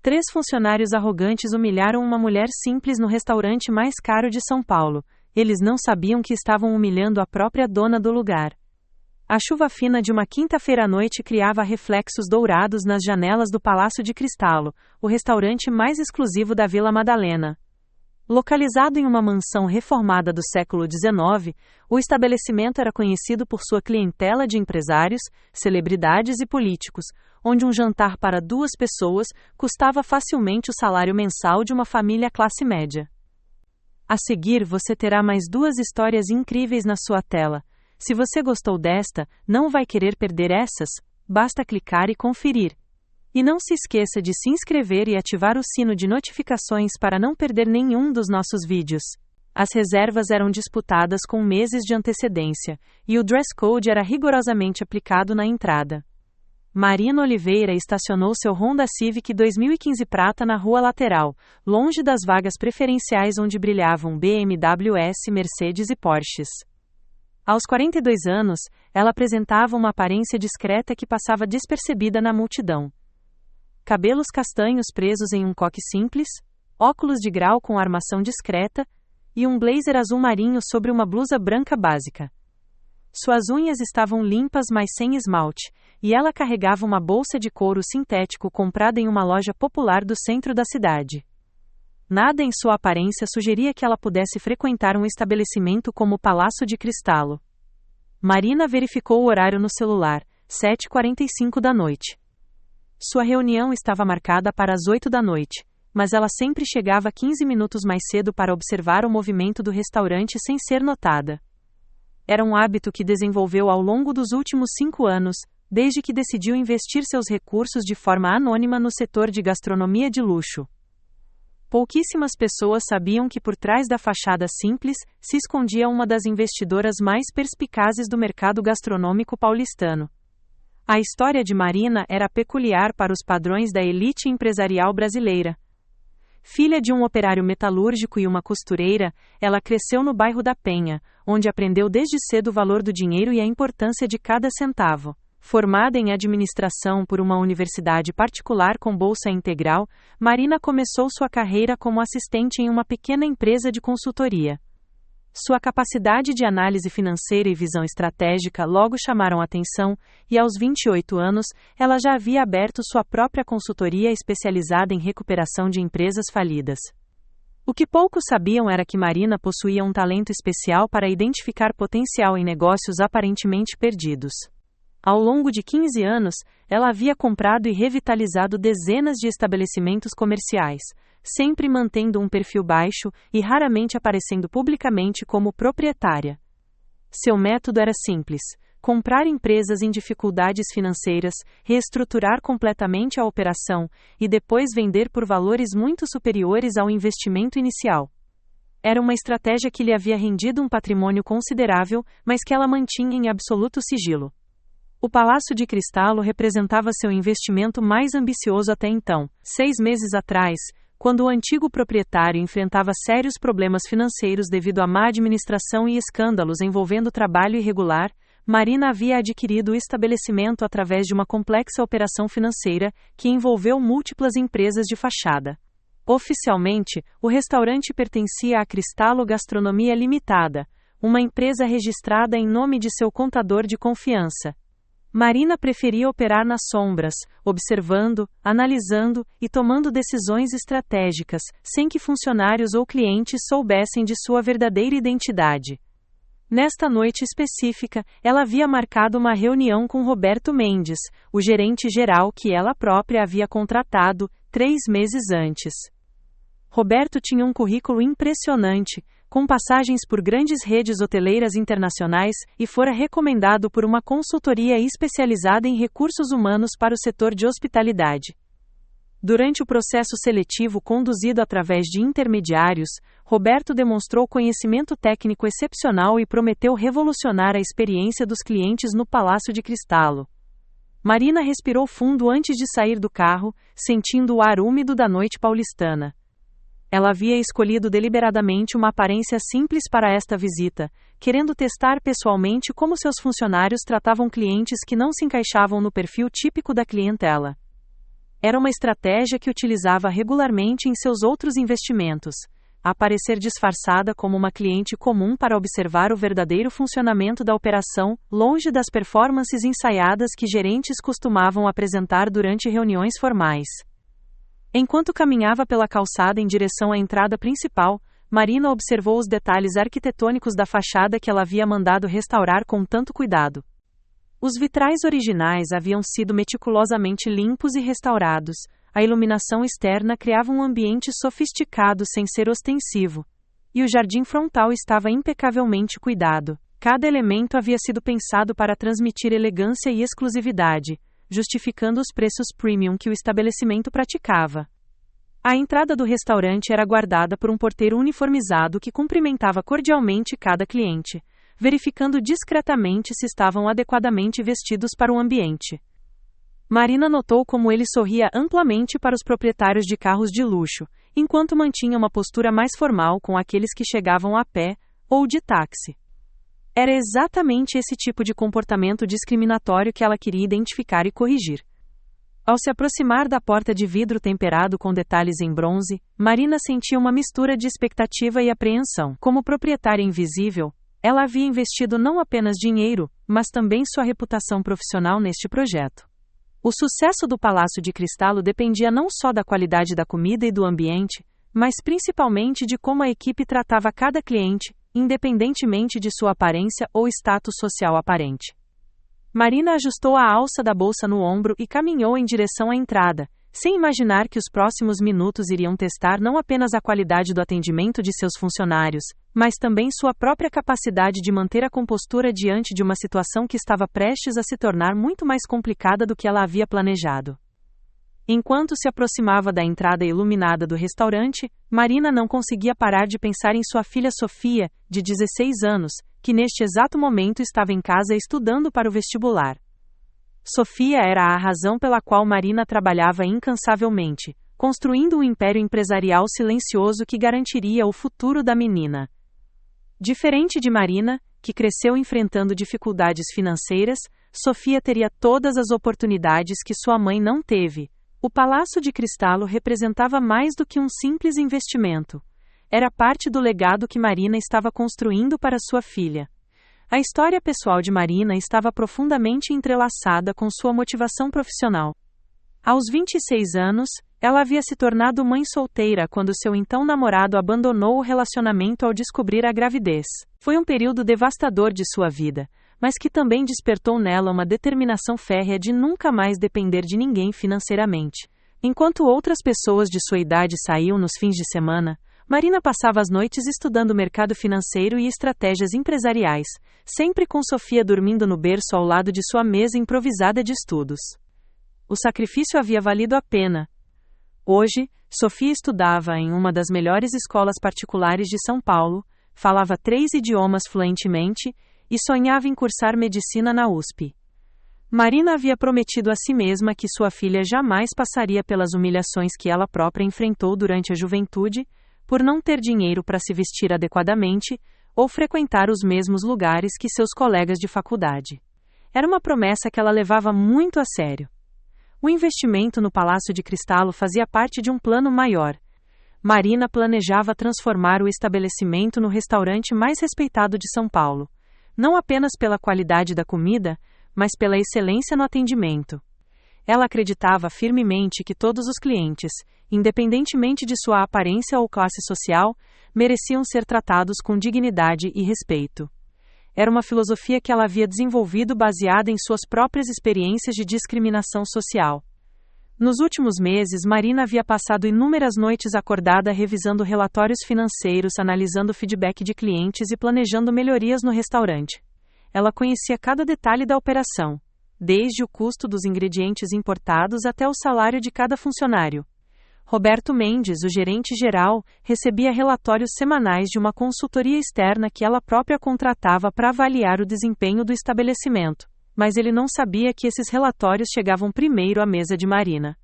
3 funcionários arrogantes humilharam uma mulher simples no restaurante mais caro de São Paulo. Eles não sabiam que estavam humilhando a própria dona do lugar. A chuva fina de uma quinta-feira à noite criava reflexos dourados nas janelas do Palácio de Cristallo, o restaurante mais exclusivo da Vila Madalena. Localizado em uma mansão reformada do século XIX, o estabelecimento era conhecido por sua clientela de empresários, celebridades e políticos, onde um jantar para 2 pessoas custava facilmente o salário mensal de uma família classe média. A seguir você terá mais 2 histórias incríveis na sua tela. Se você gostou desta, não vai querer perder essas, basta clicar e conferir. E não se esqueça de se inscrever e ativar o sino de notificações para não perder nenhum dos nossos vídeos. As reservas eram disputadas com meses de antecedência, e o dress code era rigorosamente aplicado na entrada. Marina Oliveira estacionou seu Honda Civic 2015 prata na rua lateral, longe das vagas preferenciais onde brilhavam BMWs, Mercedes e Porsches. Aos 42 anos, ela apresentava uma aparência discreta que passava despercebida na multidão. Cabelos castanhos presos em um coque simples, óculos de grau com armação discreta, e um blazer azul marinho sobre uma blusa branca básica. Suas unhas estavam limpas, mas sem esmalte, e ela carregava uma bolsa de couro sintético comprada em uma loja popular do centro da cidade. Nada em sua aparência sugeria que ela pudesse frequentar um estabelecimento como o Palácio de Cristallo. Marina verificou o horário no celular, 7h45 da noite. Sua reunião estava marcada para as 8 da noite, mas ela sempre chegava 15 minutos mais cedo para observar o movimento do restaurante sem ser notada. Era um hábito que desenvolveu ao longo dos últimos 5 anos, desde que decidiu investir seus recursos de forma anônima no setor de gastronomia de luxo. Pouquíssimas pessoas sabiam que por trás da fachada simples se escondia uma das investidoras mais perspicazes do mercado gastronômico paulistano. A história de Marina era peculiar para os padrões da elite empresarial brasileira. Filha de um operário metalúrgico e uma costureira, ela cresceu no bairro da Penha, onde aprendeu desde cedo o valor do dinheiro e a importância de cada centavo. Formada em administração por uma universidade particular com bolsa integral, Marina começou sua carreira como assistente em uma pequena empresa de consultoria. Sua capacidade de análise financeira e visão estratégica logo chamaram atenção, e aos 28 anos, ela já havia aberto sua própria consultoria especializada em recuperação de empresas falidas. O que poucos sabiam era que Marina possuía um talento especial para identificar potencial em negócios aparentemente perdidos. Ao longo de 15 anos, ela havia comprado e revitalizado dezenas de estabelecimentos comerciais, sempre mantendo um perfil baixo e raramente aparecendo publicamente como proprietária. Seu método era simples: comprar empresas em dificuldades financeiras, reestruturar completamente a operação e depois vender por valores muito superiores ao investimento inicial. Era uma estratégia que lhe havia rendido um patrimônio considerável, mas que ela mantinha em absoluto sigilo. O Palácio de Cristallo representava seu investimento mais ambicioso até então. 6 meses atrás, quando o antigo proprietário enfrentava sérios problemas financeiros devido à má administração e escândalos envolvendo trabalho irregular, Marina havia adquirido o estabelecimento através de uma complexa operação financeira que envolveu múltiplas empresas de fachada. Oficialmente, o restaurante pertencia à Cristallo Gastronomia Limitada, uma empresa registrada em nome de seu contador de confiança. Marina preferia operar nas sombras, observando, analisando e tomando decisões estratégicas, sem que funcionários ou clientes soubessem de sua verdadeira identidade. Nesta noite específica, ela havia marcado uma reunião com Roberto Mendes, o gerente-geral que ela própria havia contratado 3 meses antes. Roberto tinha um currículo impressionante, com passagens por grandes redes hoteleiras internacionais, e fora recomendado por uma consultoria especializada em recursos humanos para o setor de hospitalidade. Durante o processo seletivo conduzido através de intermediários, Roberto demonstrou conhecimento técnico excepcional e prometeu revolucionar a experiência dos clientes no Palácio de Cristallo. Marina respirou fundo antes de sair do carro, sentindo o ar úmido da noite paulistana. Ela havia escolhido deliberadamente uma aparência simples para esta visita, querendo testar pessoalmente como seus funcionários tratavam clientes que não se encaixavam no perfil típico da clientela. Era uma estratégia que utilizava regularmente em seus outros investimentos. Aparecer disfarçada como uma cliente comum para observar o verdadeiro funcionamento da operação, longe das performances ensaiadas que gerentes costumavam apresentar durante reuniões formais. Enquanto caminhava pela calçada em direção à entrada principal, Marina observou os detalhes arquitetônicos da fachada que ela havia mandado restaurar com tanto cuidado. Os vitrais originais haviam sido meticulosamente limpos e restaurados. A iluminação externa criava um ambiente sofisticado sem ser ostensivo. E o jardim frontal estava impecavelmente cuidado. Cada elemento havia sido pensado para transmitir elegância e exclusividade, justificando os preços premium que o estabelecimento praticava. A entrada do restaurante era guardada por um porteiro uniformizado que cumprimentava cordialmente cada cliente, verificando discretamente se estavam adequadamente vestidos para o ambiente. Marina notou como ele sorria amplamente para os proprietários de carros de luxo, enquanto mantinha uma postura mais formal com aqueles que chegavam a pé ou de táxi. Era exatamente esse tipo de comportamento discriminatório que ela queria identificar e corrigir. Ao se aproximar da porta de vidro temperado com detalhes em bronze, Marina sentia uma mistura de expectativa e apreensão. Como proprietária invisível, ela havia investido não apenas dinheiro, mas também sua reputação profissional neste projeto. O sucesso do Palácio de Cristal dependia não só da qualidade da comida e do ambiente, mas principalmente de como a equipe tratava cada cliente, independentemente de sua aparência ou status social aparente. Marina ajustou a alça da bolsa no ombro e caminhou em direção à entrada, sem imaginar que os próximos minutos iriam testar não apenas a qualidade do atendimento de seus funcionários, mas também sua própria capacidade de manter a compostura diante de uma situação que estava prestes a se tornar muito mais complicada do que ela havia planejado. Enquanto se aproximava da entrada iluminada do restaurante, Marina não conseguia parar de pensar em sua filha Sofia, de 16 anos, que neste exato momento estava em casa estudando para o vestibular. Sofia era a razão pela qual Marina trabalhava incansavelmente, construindo um império empresarial silencioso que garantiria o futuro da menina. Diferente de Marina, que cresceu enfrentando dificuldades financeiras, Sofia teria todas as oportunidades que sua mãe não teve. O Palácio de Cristal representava mais do que um simples investimento. Era parte do legado que Marina estava construindo para sua filha. A história pessoal de Marina estava profundamente entrelaçada com sua motivação profissional. Aos 26 anos, ela havia se tornado mãe solteira quando seu então namorado abandonou o relacionamento ao descobrir a gravidez. Foi um período devastador de sua vida, mas que também despertou nela uma determinação férrea de nunca mais depender de ninguém financeiramente. Enquanto outras pessoas de sua idade saíam nos fins de semana, Marina passava as noites estudando o mercado financeiro e estratégias empresariais, sempre com Sofia dormindo no berço ao lado de sua mesa improvisada de estudos. O sacrifício havia valido a pena. Hoje, Sofia estudava em uma das melhores escolas particulares de São Paulo, falava 3 idiomas fluentemente e sonhava em cursar medicina na USP. Marina havia prometido a si mesma que sua filha jamais passaria pelas humilhações que ela própria enfrentou durante a juventude, por não ter dinheiro para se vestir adequadamente ou frequentar os mesmos lugares que seus colegas de faculdade. Era uma promessa que ela levava muito a sério. O investimento no Palácio de Cristal fazia parte de um plano maior. Marina planejava transformar o estabelecimento no restaurante mais respeitado de São Paulo, não apenas pela qualidade da comida, mas pela excelência no atendimento. Ela acreditava firmemente que todos os clientes, independentemente de sua aparência ou classe social, mereciam ser tratados com dignidade e respeito. Era uma filosofia que ela havia desenvolvido baseada em suas próprias experiências de discriminação social. Nos últimos meses, Marina havia passado inúmeras noites acordada revisando relatórios financeiros, analisando o feedback de clientes e planejando melhorias no restaurante. Ela conhecia cada detalhe da operação, desde o custo dos ingredientes importados até o salário de cada funcionário. Roberto Mendes, o gerente-geral, recebia relatórios semanais de uma consultoria externa que ela própria contratava para avaliar o desempenho do estabelecimento, mas ele não sabia que esses relatórios chegavam primeiro à mesa de Marina.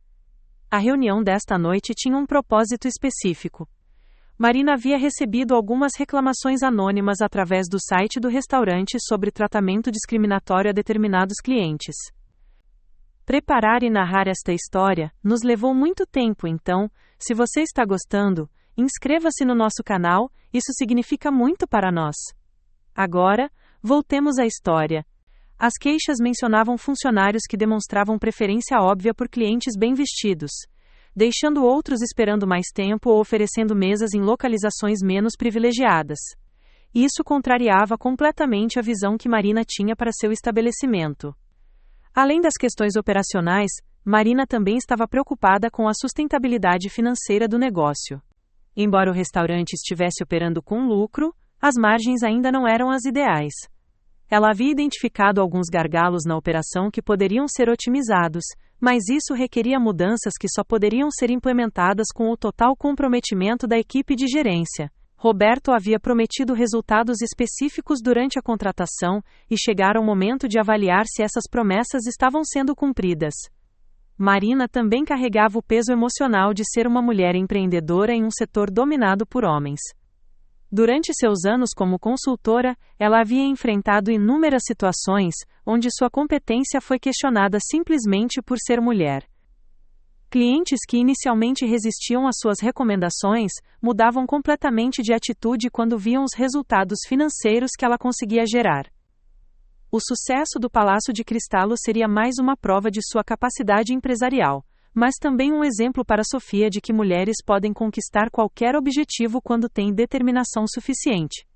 A reunião desta noite tinha um propósito específico. Marina havia recebido algumas reclamações anônimas através do site do restaurante sobre tratamento discriminatório a determinados clientes. Preparar e narrar esta história nos levou muito tempo, então, se você está gostando, inscreva-se no nosso canal, isso significa muito para nós. Agora, voltemos à história. As queixas mencionavam funcionários que demonstravam preferência óbvia por clientes bem vestidos, deixando outros esperando mais tempo ou oferecendo mesas em localizações menos privilegiadas. Isso contrariava completamente a visão que Marina tinha para seu estabelecimento. Além das questões operacionais, Marina também estava preocupada com a sustentabilidade financeira do negócio. Embora o restaurante estivesse operando com lucro, as margens ainda não eram as ideais. Ela havia identificado alguns gargalos na operação que poderiam ser otimizados, mas isso requeria mudanças que só poderiam ser implementadas com o total comprometimento da equipe de gerência. Roberto havia prometido resultados específicos durante a contratação e chegara o momento de avaliar se essas promessas estavam sendo cumpridas. Marina também carregava o peso emocional de ser uma mulher empreendedora em um setor dominado por homens. Durante seus anos como consultora, ela havia enfrentado inúmeras situações onde sua competência foi questionada simplesmente por ser mulher. Clientes que inicialmente resistiam às suas recomendações mudavam completamente de atitude quando viam os resultados financeiros que ela conseguia gerar. O sucesso do Palácio de Cristallo seria mais uma prova de sua capacidade empresarial, mas também um exemplo para Sofia de que mulheres podem conquistar qualquer objetivo quando têm determinação suficiente.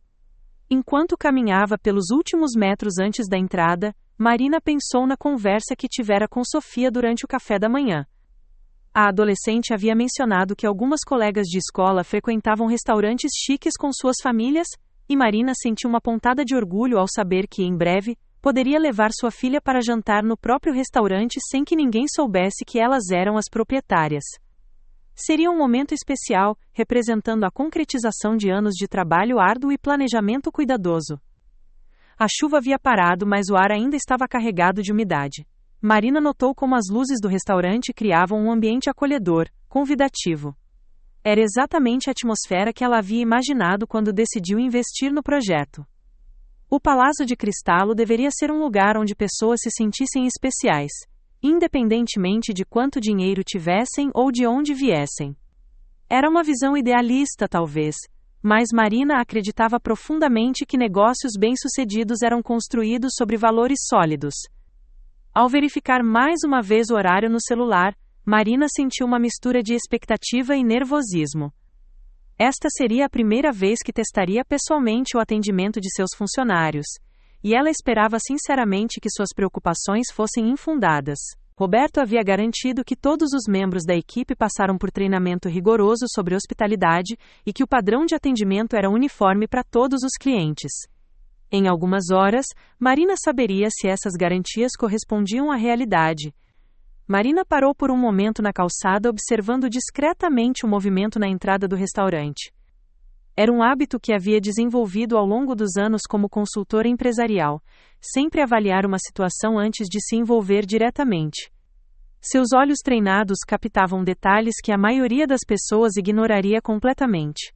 Enquanto caminhava pelos últimos metros antes da entrada, Marina pensou na conversa que tivera com Sofia durante o café da manhã. A adolescente havia mencionado que algumas colegas de escola frequentavam restaurantes chiques com suas famílias, e Marina sentiu uma pontada de orgulho ao saber que, em breve, poderia levar sua filha para jantar no próprio restaurante sem que ninguém soubesse que elas eram as proprietárias. Seria um momento especial, representando a concretização de anos de trabalho árduo e planejamento cuidadoso. A chuva havia parado, mas o ar ainda estava carregado de umidade. Marina notou como as luzes do restaurante criavam um ambiente acolhedor, convidativo. Era exatamente a atmosfera que ela havia imaginado quando decidiu investir no projeto. O Palácio de Cristallo deveria ser um lugar onde pessoas se sentissem especiais, independentemente de quanto dinheiro tivessem ou de onde viessem. Era uma visão idealista, talvez, mas Marina acreditava profundamente que negócios bem-sucedidos eram construídos sobre valores sólidos. Ao verificar mais uma vez o horário no celular, Marina sentiu uma mistura de expectativa e nervosismo. Esta seria a primeira vez que testaria pessoalmente o atendimento de seus funcionários, e ela esperava sinceramente que suas preocupações fossem infundadas. Roberto havia garantido que todos os membros da equipe passaram por treinamento rigoroso sobre hospitalidade e que o padrão de atendimento era uniforme para todos os clientes. Em algumas horas, Marina saberia se essas garantias correspondiam à realidade. Marina parou por um momento na calçada observando discretamente o movimento na entrada do restaurante. Era um hábito que havia desenvolvido ao longo dos anos como consultora empresarial, sempre avaliar uma situação antes de se envolver diretamente. Seus olhos treinados captavam detalhes que a maioria das pessoas ignoraria completamente.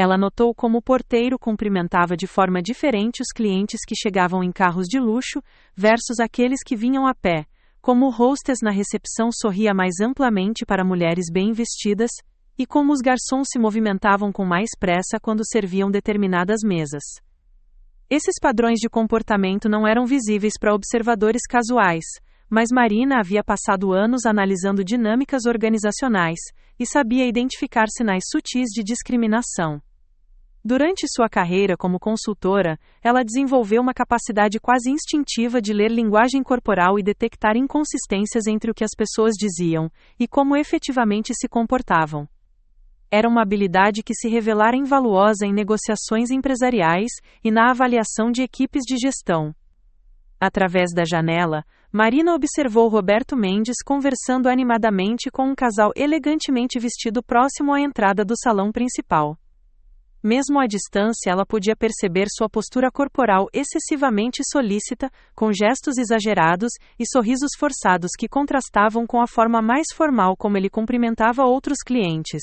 Ela notou como o porteiro cumprimentava de forma diferente os clientes que chegavam em carros de luxo versus aqueles que vinham a pé, como o hostess na recepção sorria mais amplamente para mulheres bem vestidas, e como os garçons se movimentavam com mais pressa quando serviam determinadas mesas. Esses padrões de comportamento não eram visíveis para observadores casuais, mas Marina havia passado anos analisando dinâmicas organizacionais e sabia identificar sinais sutis de discriminação. Durante sua carreira como consultora, ela desenvolveu uma capacidade quase instintiva de ler linguagem corporal e detectar inconsistências entre o que as pessoas diziam e como efetivamente se comportavam. Era uma habilidade que se revelara invaluosa em negociações empresariais e na avaliação de equipes de gestão. Através da janela, Marina observou Roberto Mendes conversando animadamente com um casal elegantemente vestido próximo à entrada do salão principal. Mesmo à distância, ela podia perceber sua postura corporal excessivamente solícita, com gestos exagerados e sorrisos forçados que contrastavam com a forma mais formal como ele cumprimentava outros clientes.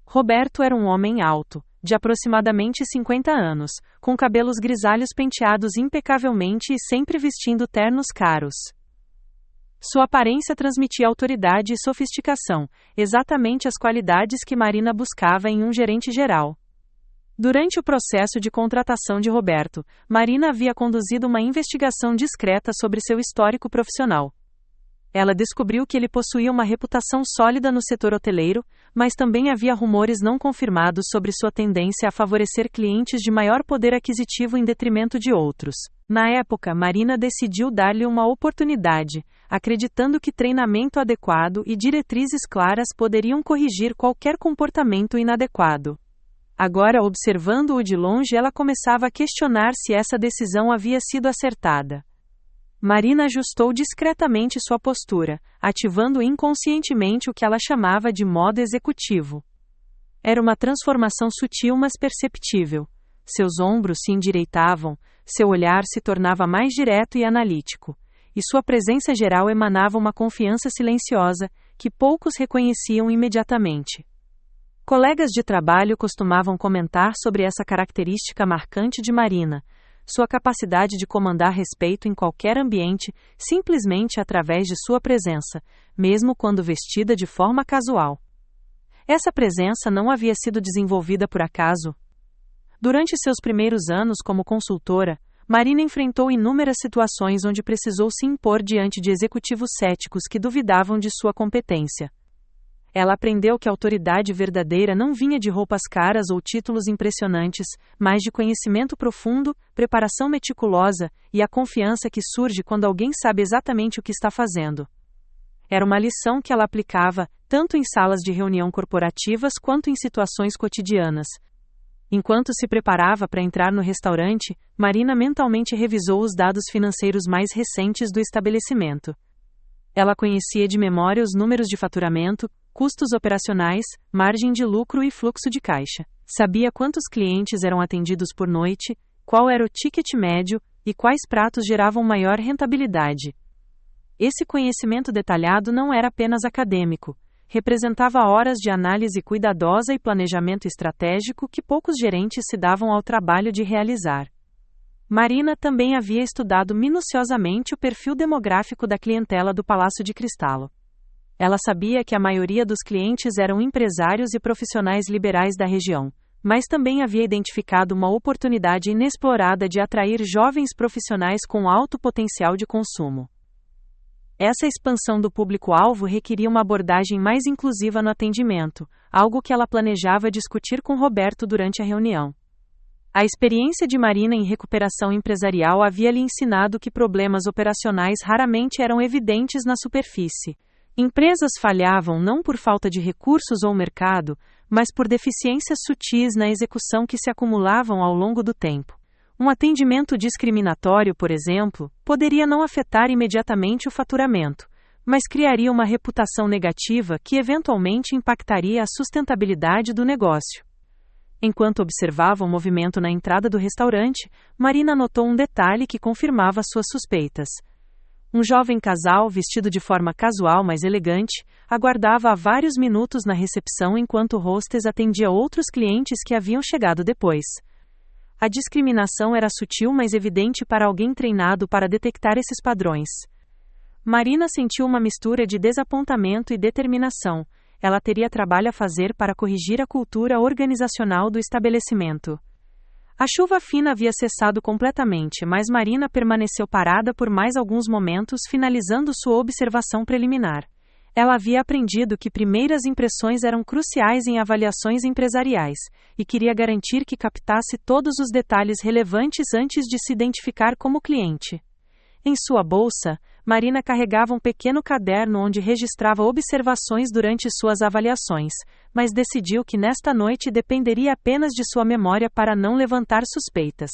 Roberto era um homem alto, de aproximadamente 50 anos, com cabelos grisalhos penteados impecavelmente e sempre vestindo ternos caros. Sua aparência transmitia autoridade e sofisticação, exatamente as qualidades que Marina buscava em um gerente geral. Durante o processo de contratação de Roberto, Marina havia conduzido uma investigação discreta sobre seu histórico profissional. Ela descobriu que ele possuía uma reputação sólida no setor hoteleiro, mas também havia rumores não confirmados sobre sua tendência a favorecer clientes de maior poder aquisitivo em detrimento de outros. Na época, Marina decidiu dar-lhe uma oportunidade, acreditando que treinamento adequado e diretrizes claras poderiam corrigir qualquer comportamento inadequado. Agora, observando-o de longe, ela começava a questionar se essa decisão havia sido acertada. Marina ajustou discretamente sua postura, ativando inconscientemente o que ela chamava de modo executivo. Era uma transformação sutil, mas perceptível. Seus ombros se endireitavam, seu olhar se tornava mais direto e analítico, e sua presença geral emanava uma confiança silenciosa, que poucos reconheciam imediatamente. Colegas de trabalho costumavam comentar sobre essa característica marcante de Marina, sua capacidade de comandar respeito em qualquer ambiente, simplesmente através de sua presença, mesmo quando vestida de forma casual. Essa presença não havia sido desenvolvida por acaso. Durante seus primeiros anos como consultora, Marina enfrentou inúmeras situações onde precisou se impor diante de executivos céticos que duvidavam de sua competência. Ela aprendeu que a autoridade verdadeira não vinha de roupas caras ou títulos impressionantes, mas de conhecimento profundo, preparação meticulosa e a confiança que surge quando alguém sabe exatamente o que está fazendo. Era uma lição que ela aplicava, tanto em salas de reunião corporativas quanto em situações cotidianas. Enquanto se preparava para entrar no restaurante, Marina mentalmente revisou os dados financeiros mais recentes do estabelecimento. Ela conhecia de memória os números de faturamento, custos operacionais, margem de lucro e fluxo de caixa. Sabia quantos clientes eram atendidos por noite, qual era o ticket médio e quais pratos geravam maior rentabilidade. Esse conhecimento detalhado não era apenas acadêmico, representava horas de análise cuidadosa e planejamento estratégico que poucos gerentes se davam ao trabalho de realizar. Marina também havia estudado minuciosamente o perfil demográfico da clientela do Palácio de Cristallo. Ela sabia que a maioria dos clientes eram empresários e profissionais liberais da região, mas também havia identificado uma oportunidade inexplorada de atrair jovens profissionais com alto potencial de consumo. Essa expansão do público-alvo requeria uma abordagem mais inclusiva no atendimento, algo que ela planejava discutir com Roberto durante a reunião. A experiência de Marina em recuperação empresarial havia lhe ensinado que problemas operacionais raramente eram evidentes na superfície. Empresas falhavam não por falta de recursos ou mercado, mas por deficiências sutis na execução que se acumulavam ao longo do tempo. Um atendimento discriminatório, por exemplo, poderia não afetar imediatamente o faturamento, mas criaria uma reputação negativa que eventualmente impactaria a sustentabilidade do negócio. Enquanto observava o movimento na entrada do restaurante, Marina notou um detalhe que confirmava suas suspeitas. Um jovem casal, vestido de forma casual mas elegante, aguardava há vários minutos na recepção enquanto o hostess atendia outros clientes que haviam chegado depois. A discriminação era sutil mas evidente para alguém treinado para detectar esses padrões. Marina sentiu uma mistura de desapontamento e determinação. Ela teria trabalho a fazer para corrigir a cultura organizacional do estabelecimento. A chuva fina havia cessado completamente, mas Marina permaneceu parada por mais alguns momentos, finalizando sua observação preliminar. Ela havia aprendido que primeiras impressões eram cruciais em avaliações empresariais, e queria garantir que captasse todos os detalhes relevantes antes de se identificar como cliente. Em sua bolsa, Marina carregava um pequeno caderno onde registrava observações durante suas avaliações, mas decidiu que nesta noite dependeria apenas de sua memória para não levantar suspeitas.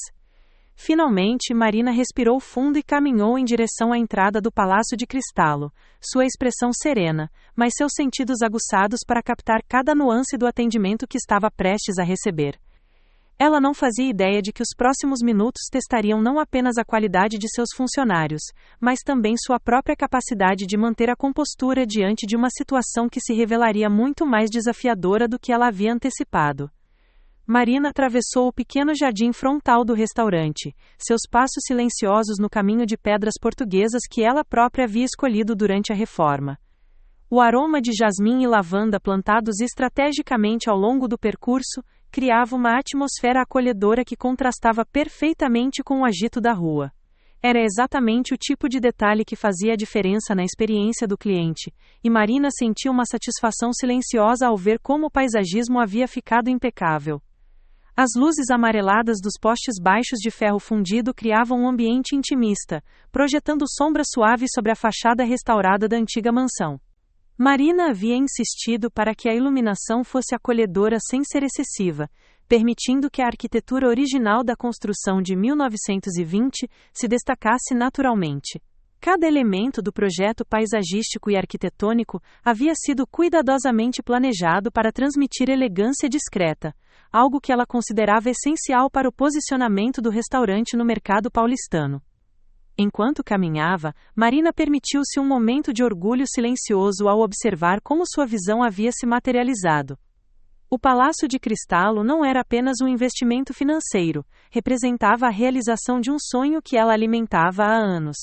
Finalmente, Marina respirou fundo e caminhou em direção à entrada do Palácio de Cristallo, sua expressão serena, mas seus sentidos aguçados para captar cada nuance do atendimento que estava prestes a receber. Ela não fazia ideia de que os próximos minutos testariam não apenas a qualidade de seus funcionários, mas também sua própria capacidade de manter a compostura diante de uma situação que se revelaria muito mais desafiadora do que ela havia antecipado. Marina atravessou o pequeno jardim frontal do restaurante, seus passos silenciosos no caminho de pedras portuguesas que ela própria havia escolhido durante a reforma. O aroma de jasmim e lavanda plantados estrategicamente ao longo do percurso criava uma atmosfera acolhedora que contrastava perfeitamente com o agito da rua. Era exatamente o tipo de detalhe que fazia a diferença na experiência do cliente, e Marina sentiu uma satisfação silenciosa ao ver como o paisagismo havia ficado impecável. As luzes amareladas dos postes baixos de ferro fundido criavam um ambiente intimista, projetando sombras suaves sobre a fachada restaurada da antiga mansão. Marina havia insistido para que a iluminação fosse acolhedora sem ser excessiva, permitindo que a arquitetura original da construção de 1920 se destacasse naturalmente. Cada elemento do projeto paisagístico e arquitetônico havia sido cuidadosamente planejado para transmitir elegância discreta, algo que ela considerava essencial para o posicionamento do restaurante no mercado paulistano. Enquanto caminhava, Marina permitiu-se um momento de orgulho silencioso ao observar como sua visão havia se materializado. O Palácio de Cristal não era apenas um investimento financeiro, representava a realização de um sonho que ela alimentava há anos.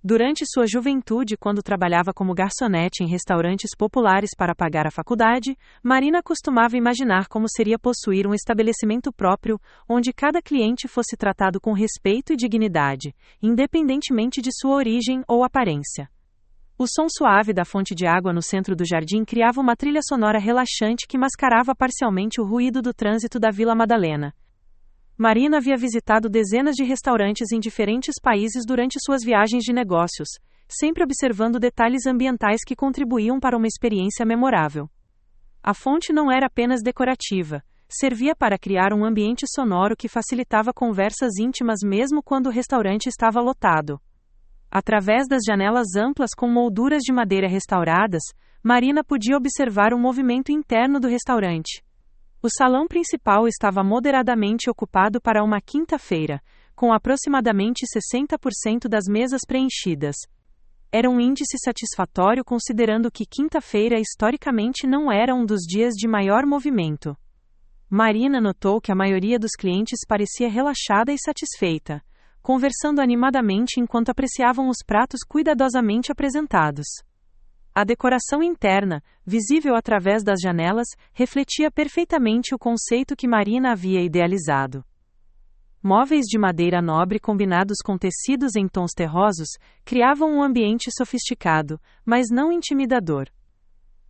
Durante sua juventude, quando trabalhava como garçonete em restaurantes populares para pagar a faculdade, Marina costumava imaginar como seria possuir um estabelecimento próprio, onde cada cliente fosse tratado com respeito e dignidade, independentemente de sua origem ou aparência. O som suave da fonte de água no centro do jardim criava uma trilha sonora relaxante que mascarava parcialmente o ruído do trânsito da Vila Madalena. Marina havia visitado dezenas de restaurantes em diferentes países durante suas viagens de negócios, sempre observando detalhes ambientais que contribuíam para uma experiência memorável. A fonte não era apenas decorativa, servia para criar um ambiente sonoro que facilitava conversas íntimas mesmo quando o restaurante estava lotado. Através das janelas amplas com molduras de madeira restauradas, Marina podia observar o movimento interno do restaurante. O salão principal estava moderadamente ocupado para uma quinta-feira, com aproximadamente 60% das mesas preenchidas. Era um índice satisfatório considerando que quinta-feira historicamente não era um dos dias de maior movimento. Marina notou que a maioria dos clientes parecia relaxada e satisfeita, conversando animadamente enquanto apreciavam os pratos cuidadosamente apresentados. A decoração interna, visível através das janelas, refletia perfeitamente o conceito que Marina havia idealizado. Móveis de madeira nobre combinados com tecidos em tons terrosos criavam um ambiente sofisticado, mas não intimidador.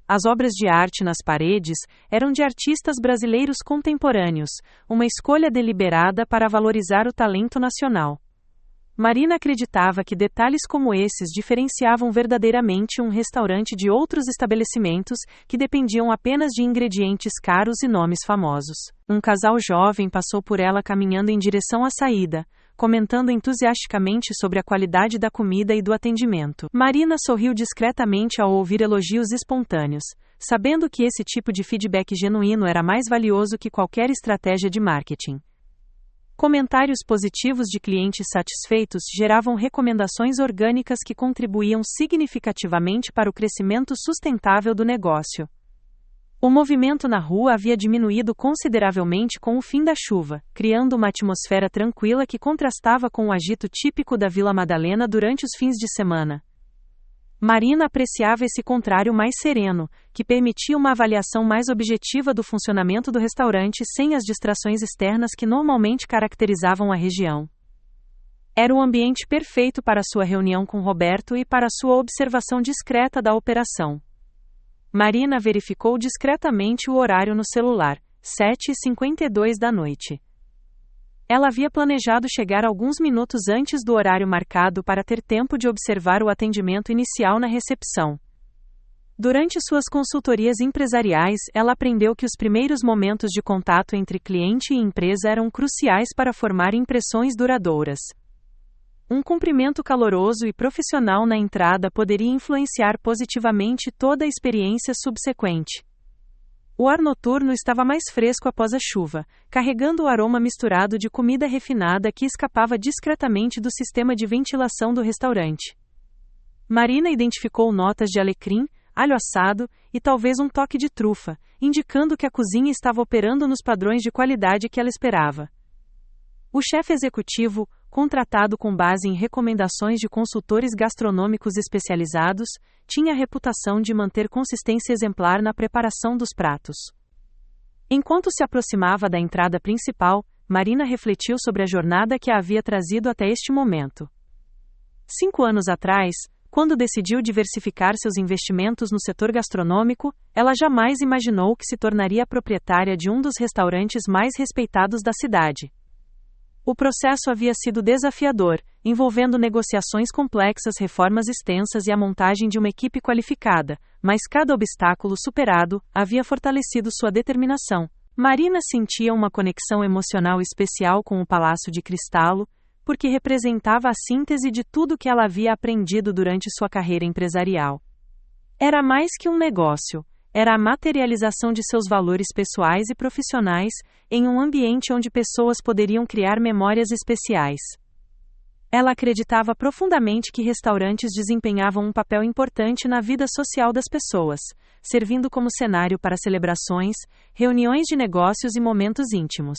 As obras de arte nas paredes eram de artistas brasileiros contemporâneos, uma escolha deliberada para valorizar o talento nacional. Marina acreditava que detalhes como esses diferenciavam verdadeiramente um restaurante de outros estabelecimentos que dependiam apenas de ingredientes caros e nomes famosos. Um casal jovem passou por ela caminhando em direção à saída, comentando entusiasticamente sobre a qualidade da comida e do atendimento. Marina sorriu discretamente ao ouvir elogios espontâneos, sabendo que esse tipo de feedback genuíno era mais valioso que qualquer estratégia de marketing. Comentários positivos de clientes satisfeitos geravam recomendações orgânicas que contribuíam significativamente para o crescimento sustentável do negócio. O movimento na rua havia diminuído consideravelmente com o fim da chuva, criando uma atmosfera tranquila que contrastava com o agito típico da Vila Madalena durante os fins de semana. Marina apreciava esse contrário mais sereno, que permitia uma avaliação mais objetiva do funcionamento do restaurante sem as distrações externas que normalmente caracterizavam a região. Era o ambiente perfeito para sua reunião com Roberto e para sua observação discreta da operação. Marina verificou discretamente o horário no celular, 7h52 da noite. Ela havia planejado chegar alguns minutos antes do horário marcado para ter tempo de observar o atendimento inicial na recepção. Durante suas consultorias empresariais, ela aprendeu que os primeiros momentos de contato entre cliente e empresa eram cruciais para formar impressões duradouras. Um cumprimento caloroso e profissional na entrada poderia influenciar positivamente toda a experiência subsequente. O ar noturno estava mais fresco após a chuva, carregando o aroma misturado de comida refinada que escapava discretamente do sistema de ventilação do restaurante. Marina identificou notas de alecrim, alho assado e talvez um toque de trufa, indicando que a cozinha estava operando nos padrões de qualidade que ela esperava. O chefe executivo, contratado com base em recomendações de consultores gastronômicos especializados, tinha a reputação de manter consistência exemplar na preparação dos pratos. Enquanto se aproximava da entrada principal, Marina refletiu sobre a jornada que a havia trazido até este momento. 5 anos atrás, quando decidiu diversificar seus investimentos no setor gastronômico, ela jamais imaginou que se tornaria proprietária de um dos restaurantes mais respeitados da cidade. O processo havia sido desafiador, envolvendo negociações complexas, reformas extensas e a montagem de uma equipe qualificada, mas cada obstáculo superado havia fortalecido sua determinação. Marina sentia uma conexão emocional especial com o Palácio de Cristallo, porque representava a síntese de tudo que ela havia aprendido durante sua carreira empresarial. Era mais que um negócio, era a materialização de seus valores pessoais e profissionais, em um ambiente onde pessoas poderiam criar memórias especiais. Ela acreditava profundamente que restaurantes desempenhavam um papel importante na vida social das pessoas, servindo como cenário para celebrações, reuniões de negócios e momentos íntimos.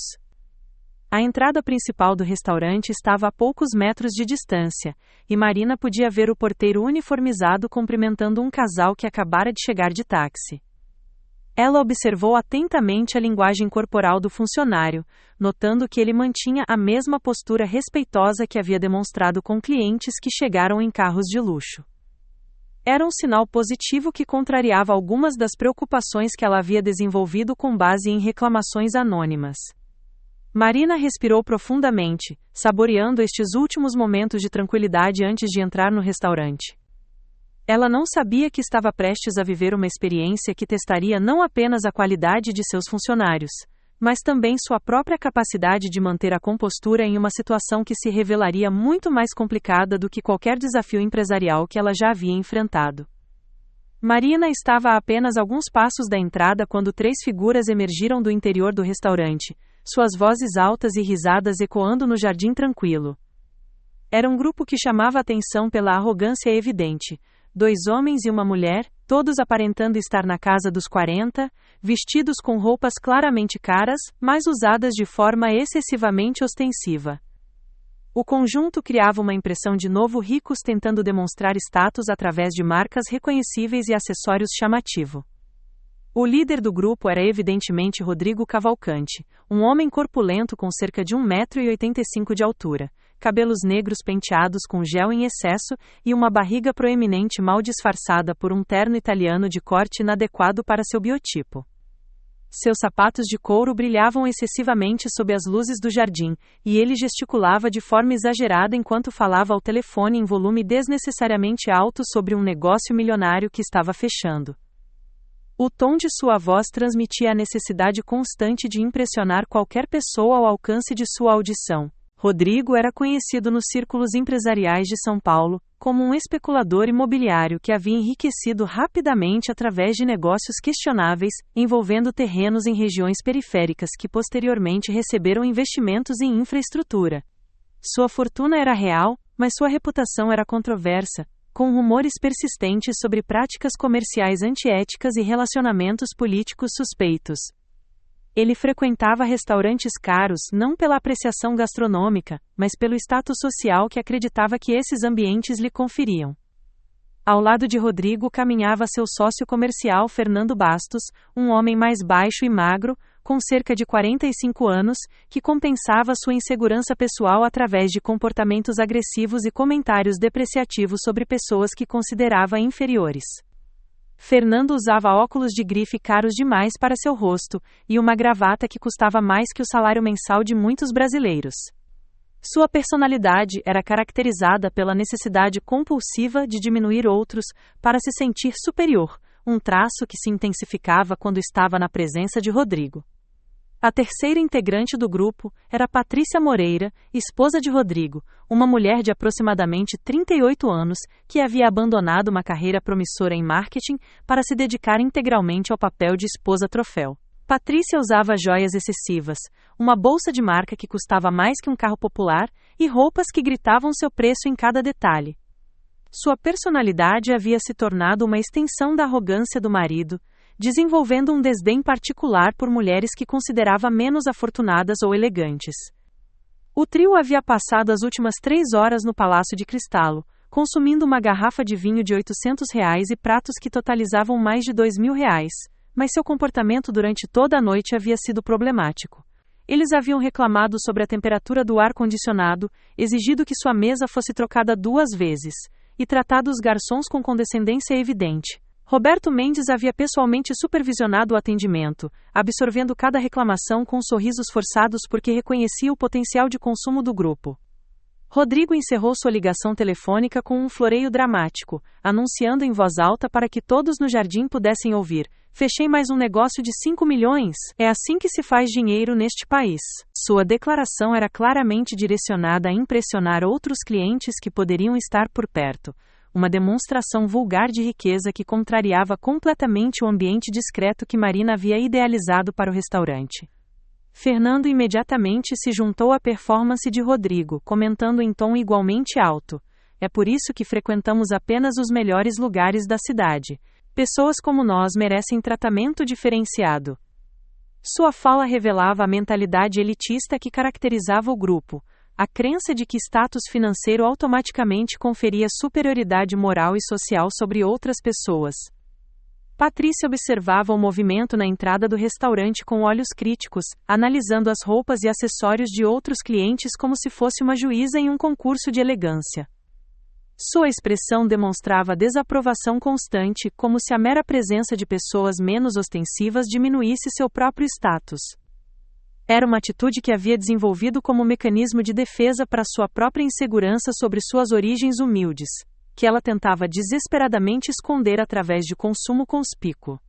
A entrada principal do restaurante estava a poucos metros de distância, e Marina podia ver o porteiro uniformizado cumprimentando um casal que acabara de chegar de táxi. Ela observou atentamente a linguagem corporal do funcionário, notando que ele mantinha a mesma postura respeitosa que havia demonstrado com clientes que chegaram em carros de luxo. Era um sinal positivo que contrariava algumas das preocupações que ela havia desenvolvido com base em reclamações anônimas. Marina respirou profundamente, saboreando estes últimos momentos de tranquilidade antes de entrar no restaurante. Ela não sabia que estava prestes a viver uma experiência que testaria não apenas a qualidade de seus funcionários, mas também sua própria capacidade de manter a compostura em uma situação que se revelaria muito mais complicada do que qualquer desafio empresarial que ela já havia enfrentado. Marina estava a apenas alguns passos da entrada quando 3 figuras emergiram do interior do restaurante, suas vozes altas e risadas ecoando no jardim tranquilo. Era um grupo que chamava a atenção pela arrogância evidente. 2 homens e uma mulher, todos aparentando estar na casa dos 40, vestidos com roupas claramente caras, mas usadas de forma excessivamente ostensiva. O conjunto criava uma impressão de novo ricos tentando demonstrar status através de marcas reconhecíveis e acessórios chamativos. O líder do grupo era evidentemente Rodrigo Cavalcante, um homem corpulento com cerca de 1,85 m de altura, cabelos negros penteados com gel em excesso e uma barriga proeminente mal disfarçada por um terno italiano de corte inadequado para seu biotipo. Seus sapatos de couro brilhavam excessivamente sob as luzes do jardim, e ele gesticulava de forma exagerada enquanto falava ao telefone em volume desnecessariamente alto sobre um negócio milionário que estava fechando. O tom de sua voz transmitia a necessidade constante de impressionar qualquer pessoa ao alcance de sua audição. Rodrigo era conhecido nos círculos empresariais de São Paulo como um especulador imobiliário que havia enriquecido rapidamente através de negócios questionáveis, envolvendo terrenos em regiões periféricas que posteriormente receberam investimentos em infraestrutura. Sua fortuna era real, mas sua reputação era controversa, com rumores persistentes sobre práticas comerciais antiéticas e relacionamentos políticos suspeitos. Ele frequentava restaurantes caros não pela apreciação gastronômica, mas pelo status social que acreditava que esses ambientes lhe conferiam. Ao lado de Rodrigo caminhava seu sócio comercial Fernando Bastos, um homem mais baixo e magro, com cerca de 45 anos, que compensava sua insegurança pessoal através de comportamentos agressivos e comentários depreciativos sobre pessoas que considerava inferiores. Fernando usava óculos de grife caros demais para seu rosto, e uma gravata que custava mais que o salário mensal de muitos brasileiros. Sua personalidade era caracterizada pela necessidade compulsiva de diminuir outros para se sentir superior, um traço que se intensificava quando estava na presença de Rodrigo. A terceira integrante do grupo era Patrícia Moreira, esposa de Rodrigo, uma mulher de aproximadamente 38 anos que havia abandonado uma carreira promissora em marketing para se dedicar integralmente ao papel de esposa troféu. Patrícia usava joias excessivas, uma bolsa de marca que custava mais que um carro popular e roupas que gritavam seu preço em cada detalhe. Sua personalidade havia se tornado uma extensão da arrogância do marido, desenvolvendo um desdém particular por mulheres que considerava menos afortunadas ou elegantes. O trio havia passado as últimas 3 horas no Palácio de Cristallo, consumindo uma garrafa de vinho de R$ 800 e pratos que totalizavam mais de R$ 2.000, mas seu comportamento durante toda a noite havia sido problemático. Eles haviam reclamado sobre a temperatura do ar-condicionado, exigido que sua mesa fosse trocada 2 vezes, e tratado os garçons com condescendência evidente. Roberto Mendes havia pessoalmente supervisionado o atendimento, absorvendo cada reclamação com sorrisos forçados porque reconhecia o potencial de consumo do grupo. Rodrigo encerrou sua ligação telefônica com um floreio dramático, anunciando em voz alta para que todos no jardim pudessem ouvir: "Fechei mais um negócio de 5 milhões, é assim que se faz dinheiro neste país." Sua declaração era claramente direcionada a impressionar outros clientes que poderiam estar por perto. Uma demonstração vulgar de riqueza que contrariava completamente o ambiente discreto que Marina havia idealizado para o restaurante. Fernando imediatamente se juntou à performance de Rodrigo, comentando em tom igualmente alto: "É por isso que frequentamos apenas os melhores lugares da cidade. Pessoas como nós merecem tratamento diferenciado." Sua fala revelava a mentalidade elitista que caracterizava o grupo, a crença de que status financeiro automaticamente conferia superioridade moral e social sobre outras pessoas. Patrícia observava o movimento na entrada do restaurante com olhos críticos, analisando as roupas e acessórios de outros clientes como se fosse uma juíza em um concurso de elegância. Sua expressão demonstrava desaprovação constante, como se a mera presença de pessoas menos ostensivas diminuísse seu próprio status. Era uma atitude que havia desenvolvido como mecanismo de defesa para sua própria insegurança sobre suas origens humildes, que ela tentava desesperadamente esconder através de consumo conspícuo.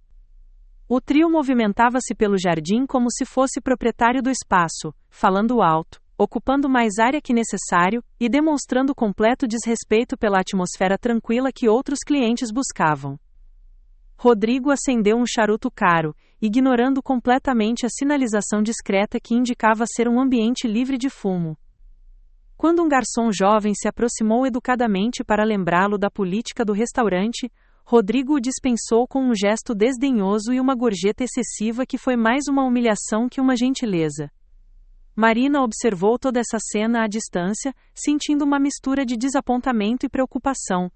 O trio movimentava-se pelo jardim como se fosse proprietário do espaço, falando alto, ocupando mais área que necessário e demonstrando completo desrespeito pela atmosfera tranquila que outros clientes buscavam. Rodrigo acendeu um charuto caro, ignorando completamente a sinalização discreta que indicava ser um ambiente livre de fumo. Quando um garçom jovem se aproximou educadamente para lembrá-lo da política do restaurante, Rodrigo o dispensou com um gesto desdenhoso e uma gorjeta excessiva que foi mais uma humilhação que uma gentileza. Marina observou toda essa cena à distância, sentindo uma mistura de desapontamento e preocupação.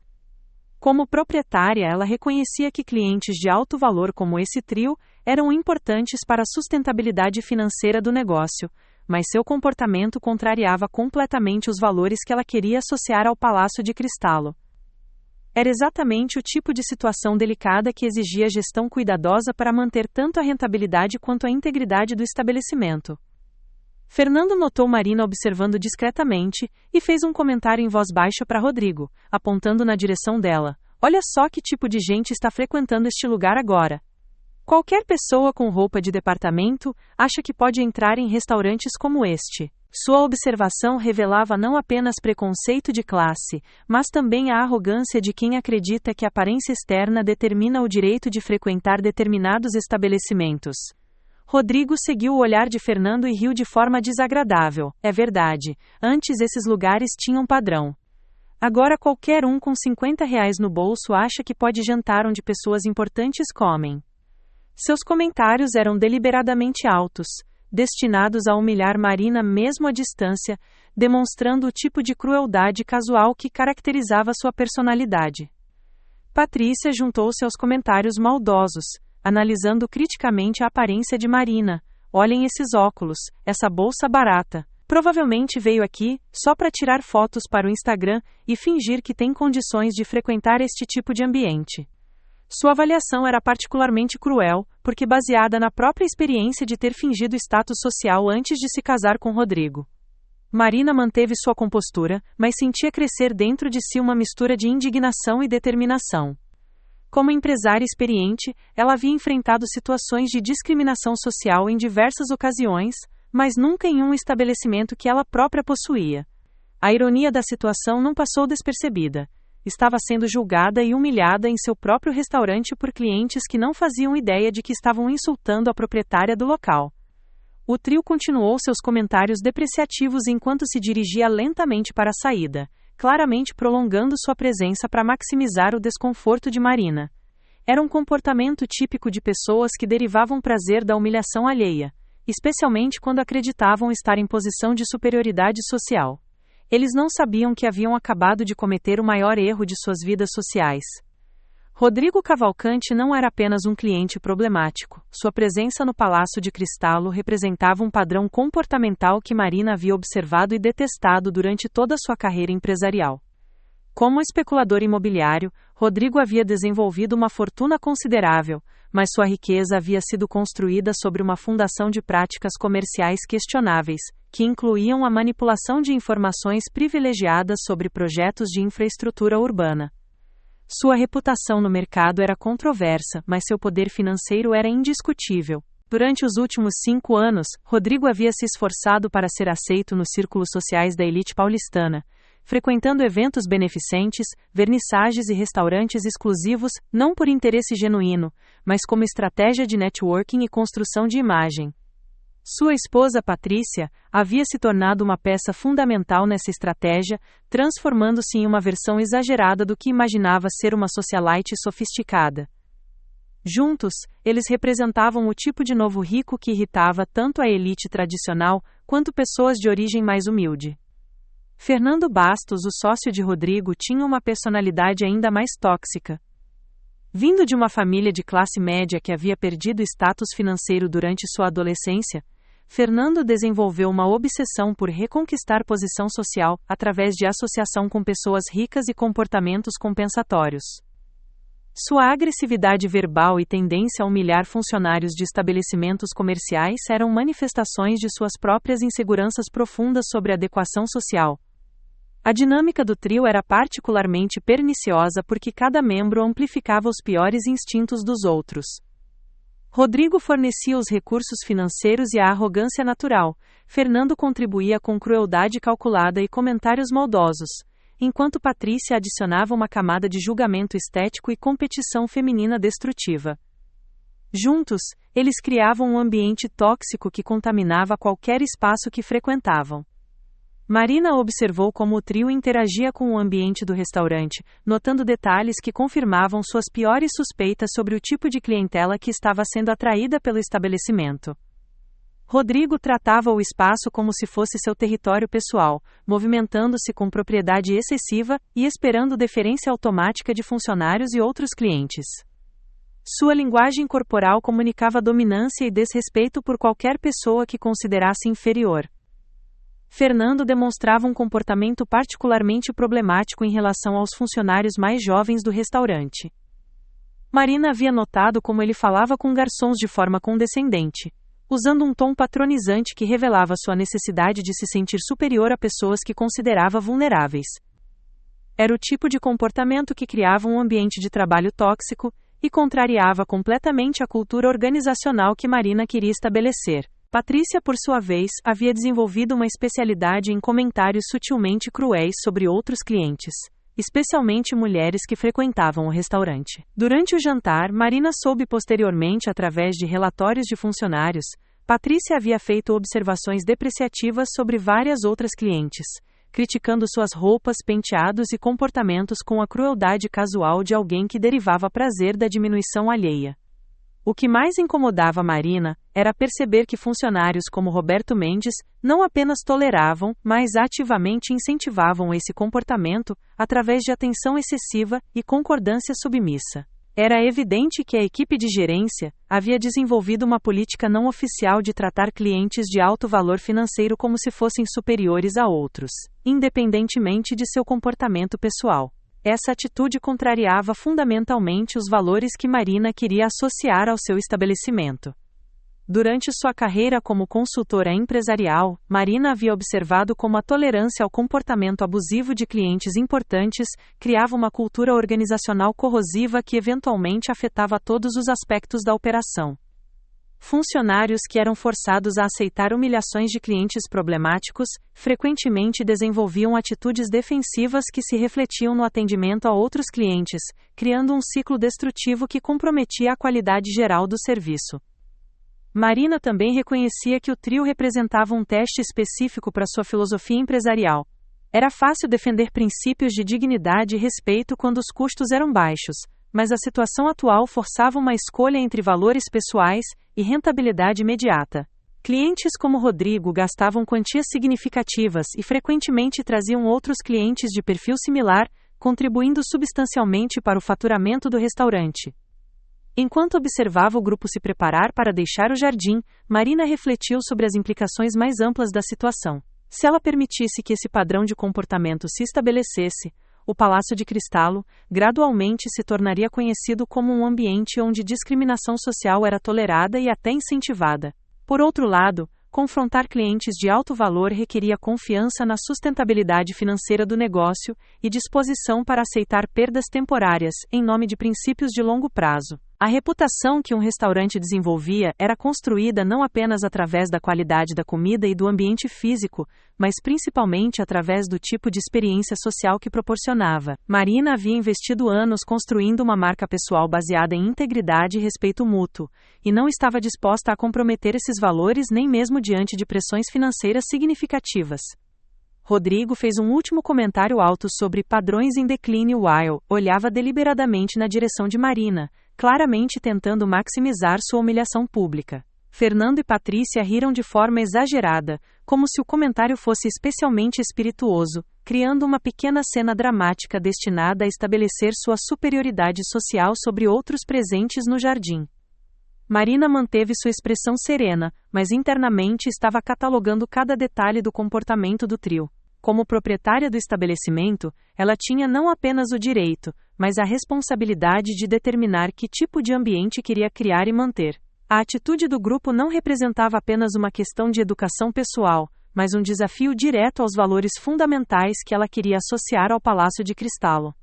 Como proprietária, ela reconhecia que clientes de alto valor como esse trio eram importantes para a sustentabilidade financeira do negócio, mas seu comportamento contrariava completamente os valores que ela queria associar ao Palácio de Cristallo. Era exatamente o tipo de situação delicada que exigia gestão cuidadosa para manter tanto a rentabilidade quanto a integridade do estabelecimento. Fernando notou Marina observando discretamente e fez um comentário em voz baixa para Rodrigo, apontando na direção dela: "Olha só que tipo de gente está frequentando este lugar agora. Qualquer pessoa com roupa de departamento acha que pode entrar em restaurantes como este." Sua observação revelava não apenas preconceito de classe, mas também a arrogância de quem acredita que a aparência externa determina o direito de frequentar determinados estabelecimentos. Rodrigo seguiu o olhar de Fernando e riu de forma desagradável. "É verdade, antes esses lugares tinham padrão. Agora qualquer um com R$ 50 no bolso acha que pode jantar onde pessoas importantes comem." Seus comentários eram deliberadamente altos, destinados a humilhar Marina mesmo à distância, demonstrando o tipo de crueldade casual que caracterizava sua personalidade. Patrícia juntou-se aos comentários maldosos, analisando criticamente a aparência de Marina. "Olhem esses óculos, essa bolsa barata. Provavelmente veio aqui só para tirar fotos para o Instagram e fingir que tem condições de frequentar este tipo de ambiente." Sua avaliação era particularmente cruel, porque baseada na própria experiência de ter fingido status social antes de se casar com Rodrigo. Marina manteve sua compostura, mas sentia crescer dentro de si uma mistura de indignação e determinação. Como empresária experiente, ela havia enfrentado situações de discriminação social em diversas ocasiões, mas nunca em um estabelecimento que ela própria possuía. A ironia da situação não passou despercebida. Estava sendo julgada e humilhada em seu próprio restaurante por clientes que não faziam ideia de que estavam insultando a proprietária do local. O trio continuou seus comentários depreciativos enquanto se dirigia lentamente para a saída, claramente prolongando sua presença para maximizar o desconforto de Marina. Era um comportamento típico de pessoas que derivavam prazer da humilhação alheia, especialmente quando acreditavam estar em posição de superioridade social. Eles não sabiam que haviam acabado de cometer o maior erro de suas vidas sociais. Rodrigo Cavalcante não era apenas um cliente problemático. Sua presença no Palácio de Cristallo representava um padrão comportamental que Marina havia observado e detestado durante toda a sua carreira empresarial. Como especulador imobiliário, Rodrigo havia desenvolvido uma fortuna considerável, mas sua riqueza havia sido construída sobre uma fundação de práticas comerciais questionáveis, que incluíam a manipulação de informações privilegiadas sobre projetos de infraestrutura urbana. Sua reputação no mercado era controversa, mas seu poder financeiro era indiscutível. Durante os últimos 5 anos, Rodrigo havia se esforçado para ser aceito nos círculos sociais da elite paulistana, frequentando eventos beneficentes, vernissagens e restaurantes exclusivos, não por interesse genuíno, mas como estratégia de networking e construção de imagem. Sua esposa Patrícia havia se tornado uma peça fundamental nessa estratégia, transformando-se em uma versão exagerada do que imaginava ser uma socialite sofisticada. Juntos, eles representavam o tipo de novo rico que irritava tanto a elite tradicional quanto pessoas de origem mais humilde. Fernando Bastos, o sócio de Rodrigo, tinha uma personalidade ainda mais tóxica. Vindo de uma família de classe média que havia perdido status financeiro durante sua adolescência, Fernando desenvolveu uma obsessão por reconquistar posição social, através de associação com pessoas ricas e comportamentos compensatórios. Sua agressividade verbal e tendência a humilhar funcionários de estabelecimentos comerciais eram manifestações de suas próprias inseguranças profundas sobre a adequação social. A dinâmica do trio era particularmente perniciosa porque cada membro amplificava os piores instintos dos outros. Rodrigo fornecia os recursos financeiros e a arrogância natural, Fernando contribuía com crueldade calculada e comentários maldosos, enquanto Patrícia adicionava uma camada de julgamento estético e competição feminina destrutiva. Juntos, eles criavam um ambiente tóxico que contaminava qualquer espaço que frequentavam. Marina observou como o trio interagia com o ambiente do restaurante, notando detalhes que confirmavam suas piores suspeitas sobre o tipo de clientela que estava sendo atraída pelo estabelecimento. Rodrigo tratava o espaço como se fosse seu território pessoal, movimentando-se com propriedade excessiva e esperando deferência automática de funcionários e outros clientes. Sua linguagem corporal comunicava dominância e desrespeito por qualquer pessoa que considerasse inferior. Fernando demonstrava um comportamento particularmente problemático em relação aos funcionários mais jovens do restaurante. Marina havia notado como ele falava com garçons de forma condescendente, usando um tom patronizante que revelava sua necessidade de se sentir superior a pessoas que considerava vulneráveis. Era o tipo de comportamento que criava um ambiente de trabalho tóxico e contrariava completamente a cultura organizacional que Marina queria estabelecer. Patrícia, por sua vez, havia desenvolvido uma especialidade em comentários sutilmente cruéis sobre outros clientes, especialmente mulheres que frequentavam o restaurante. Durante o jantar, Marina soube posteriormente, através de relatórios de funcionários, Patrícia havia feito observações depreciativas sobre várias outras clientes, criticando suas roupas, penteados e comportamentos com a crueldade casual de alguém que derivava prazer da diminuição alheia. O que mais incomodava Marina era perceber que funcionários como Roberto Mendes não apenas toleravam, mas ativamente incentivavam esse comportamento através de atenção excessiva e concordância submissa. Era evidente que a equipe de gerência havia desenvolvido uma política não oficial de tratar clientes de alto valor financeiro como se fossem superiores a outros, independentemente de seu comportamento pessoal. Essa atitude contrariava fundamentalmente os valores que Marina queria associar ao seu estabelecimento. Durante sua carreira como consultora empresarial, Marina havia observado como a tolerância ao comportamento abusivo de clientes importantes criava uma cultura organizacional corrosiva que eventualmente afetava todos os aspectos da operação. Funcionários que eram forçados a aceitar humilhações de clientes problemáticos, frequentemente desenvolviam atitudes defensivas que se refletiam no atendimento a outros clientes, criando um ciclo destrutivo que comprometia a qualidade geral do serviço. Marina também reconhecia que o trio representava um teste específico para sua filosofia empresarial. Era fácil defender princípios de dignidade e respeito quando os custos eram baixos, mas a situação atual forçava uma escolha entre valores pessoais e rentabilidade imediata. Clientes como Rodrigo gastavam quantias significativas e frequentemente traziam outros clientes de perfil similar, contribuindo substancialmente para o faturamento do restaurante. Enquanto observava o grupo se preparar para deixar o jardim, Marina refletiu sobre as implicações mais amplas da situação. Se ela permitisse que esse padrão de comportamento se estabelecesse, o Palácio de Cristallo gradualmente se tornaria conhecido como um ambiente onde discriminação social era tolerada e até incentivada. Por outro lado, confrontar clientes de alto valor requeria confiança na sustentabilidade financeira do negócio e disposição para aceitar perdas temporárias, em nome de princípios de longo prazo. A reputação que um restaurante desenvolvia era construída não apenas através da qualidade da comida e do ambiente físico, mas principalmente através do tipo de experiência social que proporcionava. Marina havia investido anos construindo uma marca pessoal baseada em integridade e respeito mútuo, e não estava disposta a comprometer esses valores nem mesmo diante de pressões financeiras significativas. Rodrigo fez um último comentário alto sobre padrões em declínio while olhava deliberadamente na direção de Marina, claramente tentando maximizar sua humilhação pública. Fernando e Patrícia riram de forma exagerada, como se o comentário fosse especialmente espirituoso, criando uma pequena cena dramática destinada a estabelecer sua superioridade social sobre outros presentes no jardim. Marina manteve sua expressão serena, mas internamente estava catalogando cada detalhe do comportamento do trio. Como proprietária do estabelecimento, ela tinha não apenas o direito, mas a responsabilidade de determinar que tipo de ambiente queria criar e manter. A atitude do grupo não representava apenas uma questão de educação pessoal, mas um desafio direto aos valores fundamentais que ela queria associar ao Palácio de Cristallo.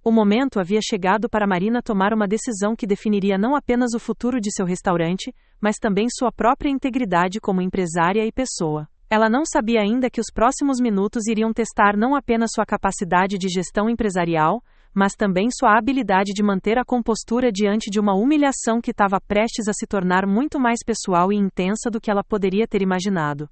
O momento havia chegado para Marina tomar uma decisão que definiria não apenas o futuro de seu restaurante, mas também sua própria integridade como empresária e pessoa. Ela não sabia ainda que os próximos minutos iriam testar não apenas sua capacidade de gestão empresarial, mas também sua habilidade de manter a compostura diante de uma humilhação que estava prestes a se tornar muito mais pessoal e intensa do que ela poderia ter imaginado.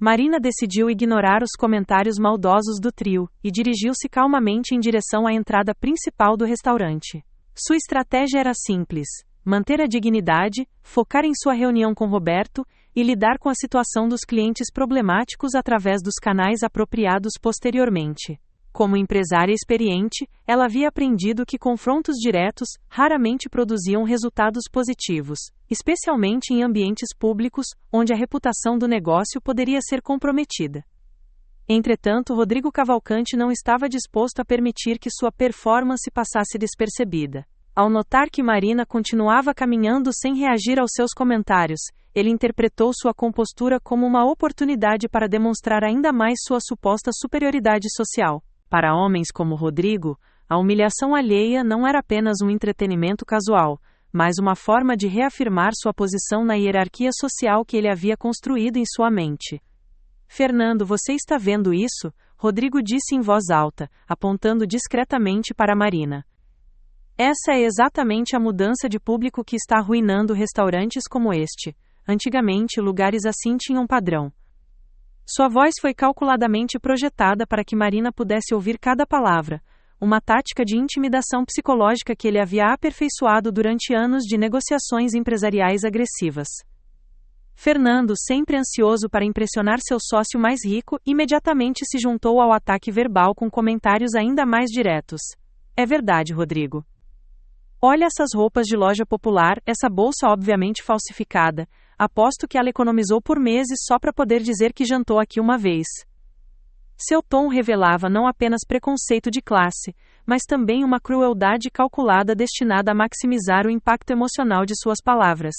Marina decidiu ignorar os comentários maldosos do trio e dirigiu-se calmamente em direção à entrada principal do restaurante. Sua estratégia era simples: manter a dignidade, focar em sua reunião com Roberto e lidar com a situação dos clientes problemáticos através dos canais apropriados posteriormente. Como empresária experiente, ela havia aprendido que confrontos diretos raramente produziam resultados positivos, especialmente em ambientes públicos, onde a reputação do negócio poderia ser comprometida. Entretanto, Rodrigo Cavalcante não estava disposto a permitir que sua performance passasse despercebida. Ao notar que Marina continuava caminhando sem reagir aos seus comentários, ele interpretou sua compostura como uma oportunidade para demonstrar ainda mais sua suposta superioridade social. Para homens como Rodrigo, a humilhação alheia não era apenas um entretenimento casual, mas uma forma de reafirmar sua posição na hierarquia social que ele havia construído em sua mente. Fernando, você está vendo isso? Rodrigo disse em voz alta, apontando discretamente para Marina. Essa é exatamente a mudança de público que está arruinando restaurantes como este. Antigamente, lugares assim tinham padrão. Sua voz foi calculadamente projetada para que Marina pudesse ouvir cada palavra, uma tática de intimidação psicológica que ele havia aperfeiçoado durante anos de negociações empresariais agressivas. Fernando, sempre ansioso para impressionar seu sócio mais rico, imediatamente se juntou ao ataque verbal com comentários ainda mais diretos. É verdade, Rodrigo. Olha essas roupas de loja popular, essa bolsa obviamente falsificada. Aposto que ela economizou por meses só para poder dizer que jantou aqui uma vez. Seu tom revelava não apenas preconceito de classe, mas também uma crueldade calculada destinada a maximizar o impacto emocional de suas palavras.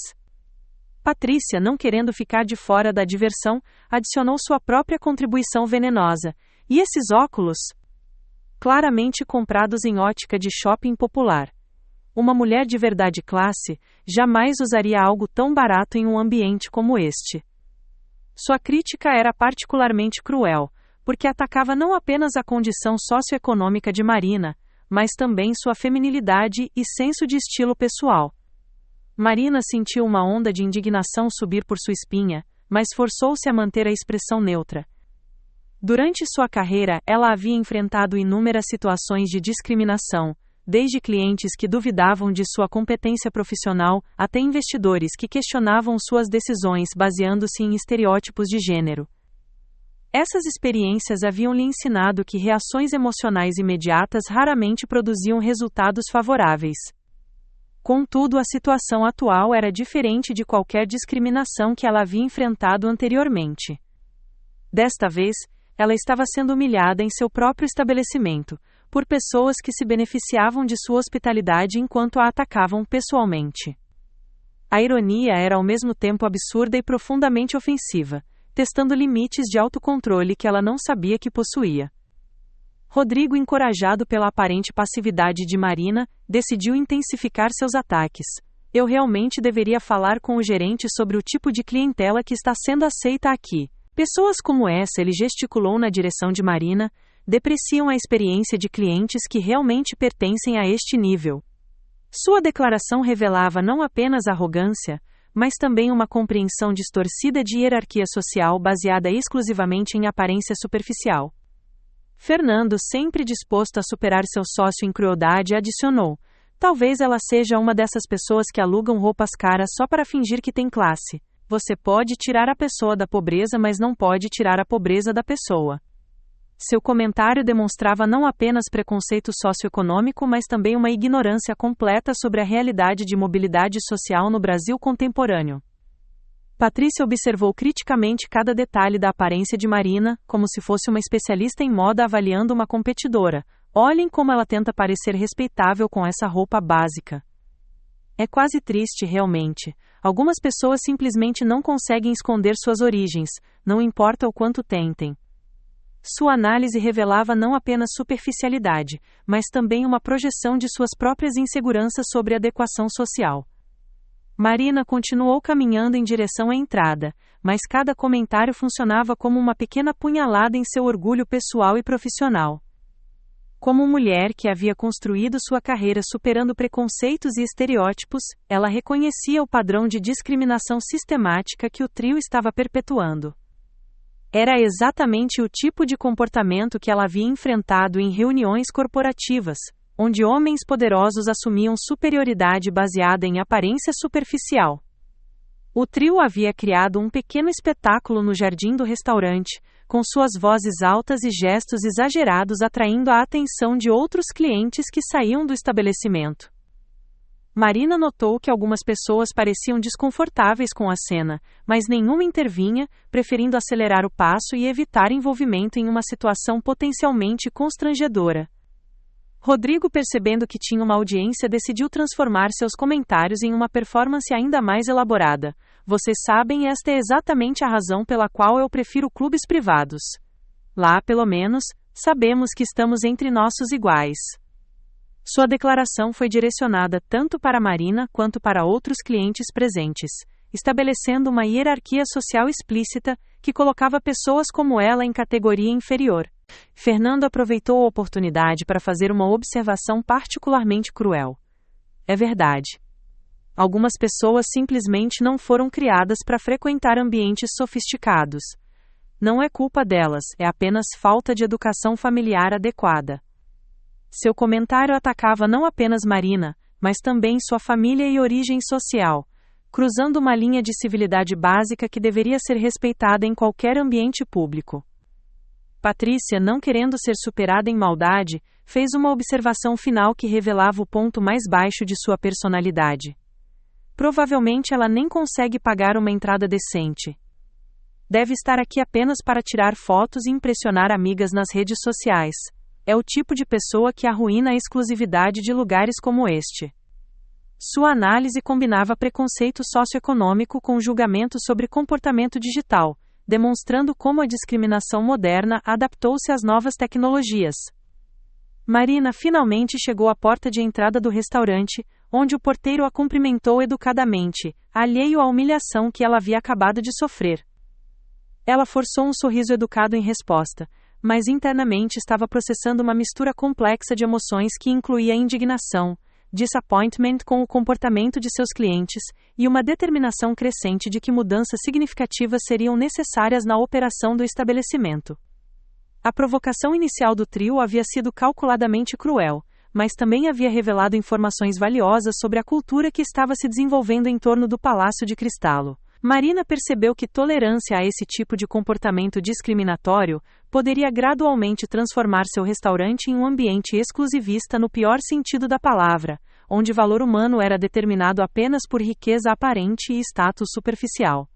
Patrícia, não querendo ficar de fora da diversão, adicionou sua própria contribuição venenosa. E esses óculos? Claramente comprados em ótica de shopping popular. Uma mulher de verdade classe jamais usaria algo tão barato em um ambiente como este. Sua crítica era particularmente cruel, porque atacava não apenas a condição socioeconômica de Marina, mas também sua feminilidade e senso de estilo pessoal. Marina sentiu uma onda de indignação subir por sua espinha, mas forçou-se a manter a expressão neutra. Durante sua carreira, ela havia enfrentado inúmeras situações de discriminação, desde clientes que duvidavam de sua competência profissional, até investidores que questionavam suas decisões baseando-se em estereótipos de gênero. Essas experiências haviam lhe ensinado que reações emocionais imediatas raramente produziam resultados favoráveis. Contudo, a situação atual era diferente de qualquer discriminação que ela havia enfrentado anteriormente. Desta vez, ela estava sendo humilhada em seu próprio estabelecimento, por pessoas que se beneficiavam de sua hospitalidade enquanto a atacavam pessoalmente. A ironia era ao mesmo tempo absurda e profundamente ofensiva, testando limites de autocontrole que ela não sabia que possuía. Rodrigo, encorajado pela aparente passividade de Marina, decidiu intensificar seus ataques. Eu realmente deveria falar com o gerente sobre o tipo de clientela que está sendo aceita aqui. Pessoas como essa, ele gesticulou na direção de Marina, depreciam a experiência de clientes que realmente pertencem a este nível. Sua declaração revelava não apenas arrogância, mas também uma compreensão distorcida de hierarquia social baseada exclusivamente em aparência superficial. Fernando, sempre disposto a superar seu sócio em crueldade, adicionou: talvez ela seja uma dessas pessoas que alugam roupas caras só para fingir que tem classe. Você pode tirar a pessoa da pobreza, mas não pode tirar a pobreza da pessoa. Seu comentário demonstrava não apenas preconceito socioeconômico, mas também uma ignorância completa sobre a realidade de mobilidade social no Brasil contemporâneo. Patrícia observou criticamente cada detalhe da aparência de Marina, como se fosse uma especialista em moda avaliando uma competidora. Olhem como ela tenta parecer respeitável com essa roupa básica. É quase triste, realmente. Algumas pessoas simplesmente não conseguem esconder suas origens, não importa o quanto tentem. Sua análise revelava não apenas superficialidade, mas também uma projeção de suas próprias inseguranças sobre adequação social. Marina continuou caminhando em direção à entrada, mas cada comentário funcionava como uma pequena punhalada em seu orgulho pessoal e profissional. Como mulher que havia construído sua carreira superando preconceitos e estereótipos, ela reconhecia o padrão de discriminação sistemática que o trio estava perpetuando. Era exatamente o tipo de comportamento que ela havia enfrentado em reuniões corporativas, onde homens poderosos assumiam superioridade baseada em aparência superficial. O trio havia criado um pequeno espetáculo no jardim do restaurante, com suas vozes altas e gestos exagerados atraindo a atenção de outros clientes que saíam do estabelecimento. Marina notou que algumas pessoas pareciam desconfortáveis com a cena, mas nenhuma intervinha, preferindo acelerar o passo e evitar envolvimento em uma situação potencialmente constrangedora. Rodrigo, percebendo que tinha uma audiência, decidiu transformar seus comentários em uma performance ainda mais elaborada. Vocês sabem, esta é exatamente a razão pela qual eu prefiro clubes privados. Lá, pelo menos, sabemos que estamos entre nossos iguais. Sua declaração foi direcionada tanto para Marina quanto para outros clientes presentes, estabelecendo uma hierarquia social explícita que colocava pessoas como ela em categoria inferior. Fernando aproveitou a oportunidade para fazer uma observação particularmente cruel. É verdade. Algumas pessoas simplesmente não foram criadas para frequentar ambientes sofisticados. Não é culpa delas, é apenas falta de educação familiar adequada. Seu comentário atacava não apenas Marina, mas também sua família e origem social, cruzando uma linha de civilidade básica que deveria ser respeitada em qualquer ambiente público. Patrícia, não querendo ser superada em maldade, fez uma observação final que revelava o ponto mais baixo de sua personalidade. Provavelmente ela nem consegue pagar uma entrada decente. Deve estar aqui apenas para tirar fotos e impressionar amigas nas redes sociais. É o tipo de pessoa que arruína a exclusividade de lugares como este. Sua análise combinava preconceito socioeconômico com julgamento sobre comportamento digital, demonstrando como a discriminação moderna adaptou-se às novas tecnologias. Marina finalmente chegou à porta de entrada do restaurante, onde o porteiro a cumprimentou educadamente, alheio à humilhação que ela havia acabado de sofrer. Ela forçou um sorriso educado em resposta, mas internamente estava processando uma mistura complexa de emoções que incluía indignação, disappointment com o comportamento de seus clientes, e uma determinação crescente de que mudanças significativas seriam necessárias na operação do estabelecimento. A provocação inicial do trio havia sido calculadamente cruel, mas também havia revelado informações valiosas sobre a cultura que estava se desenvolvendo em torno do Palácio de Cristallo. Marina percebeu que tolerância a esse tipo de comportamento discriminatório poderia gradualmente transformar seu restaurante em um ambiente exclusivista no pior sentido da palavra, onde valor humano era determinado apenas por riqueza aparente e status superficial.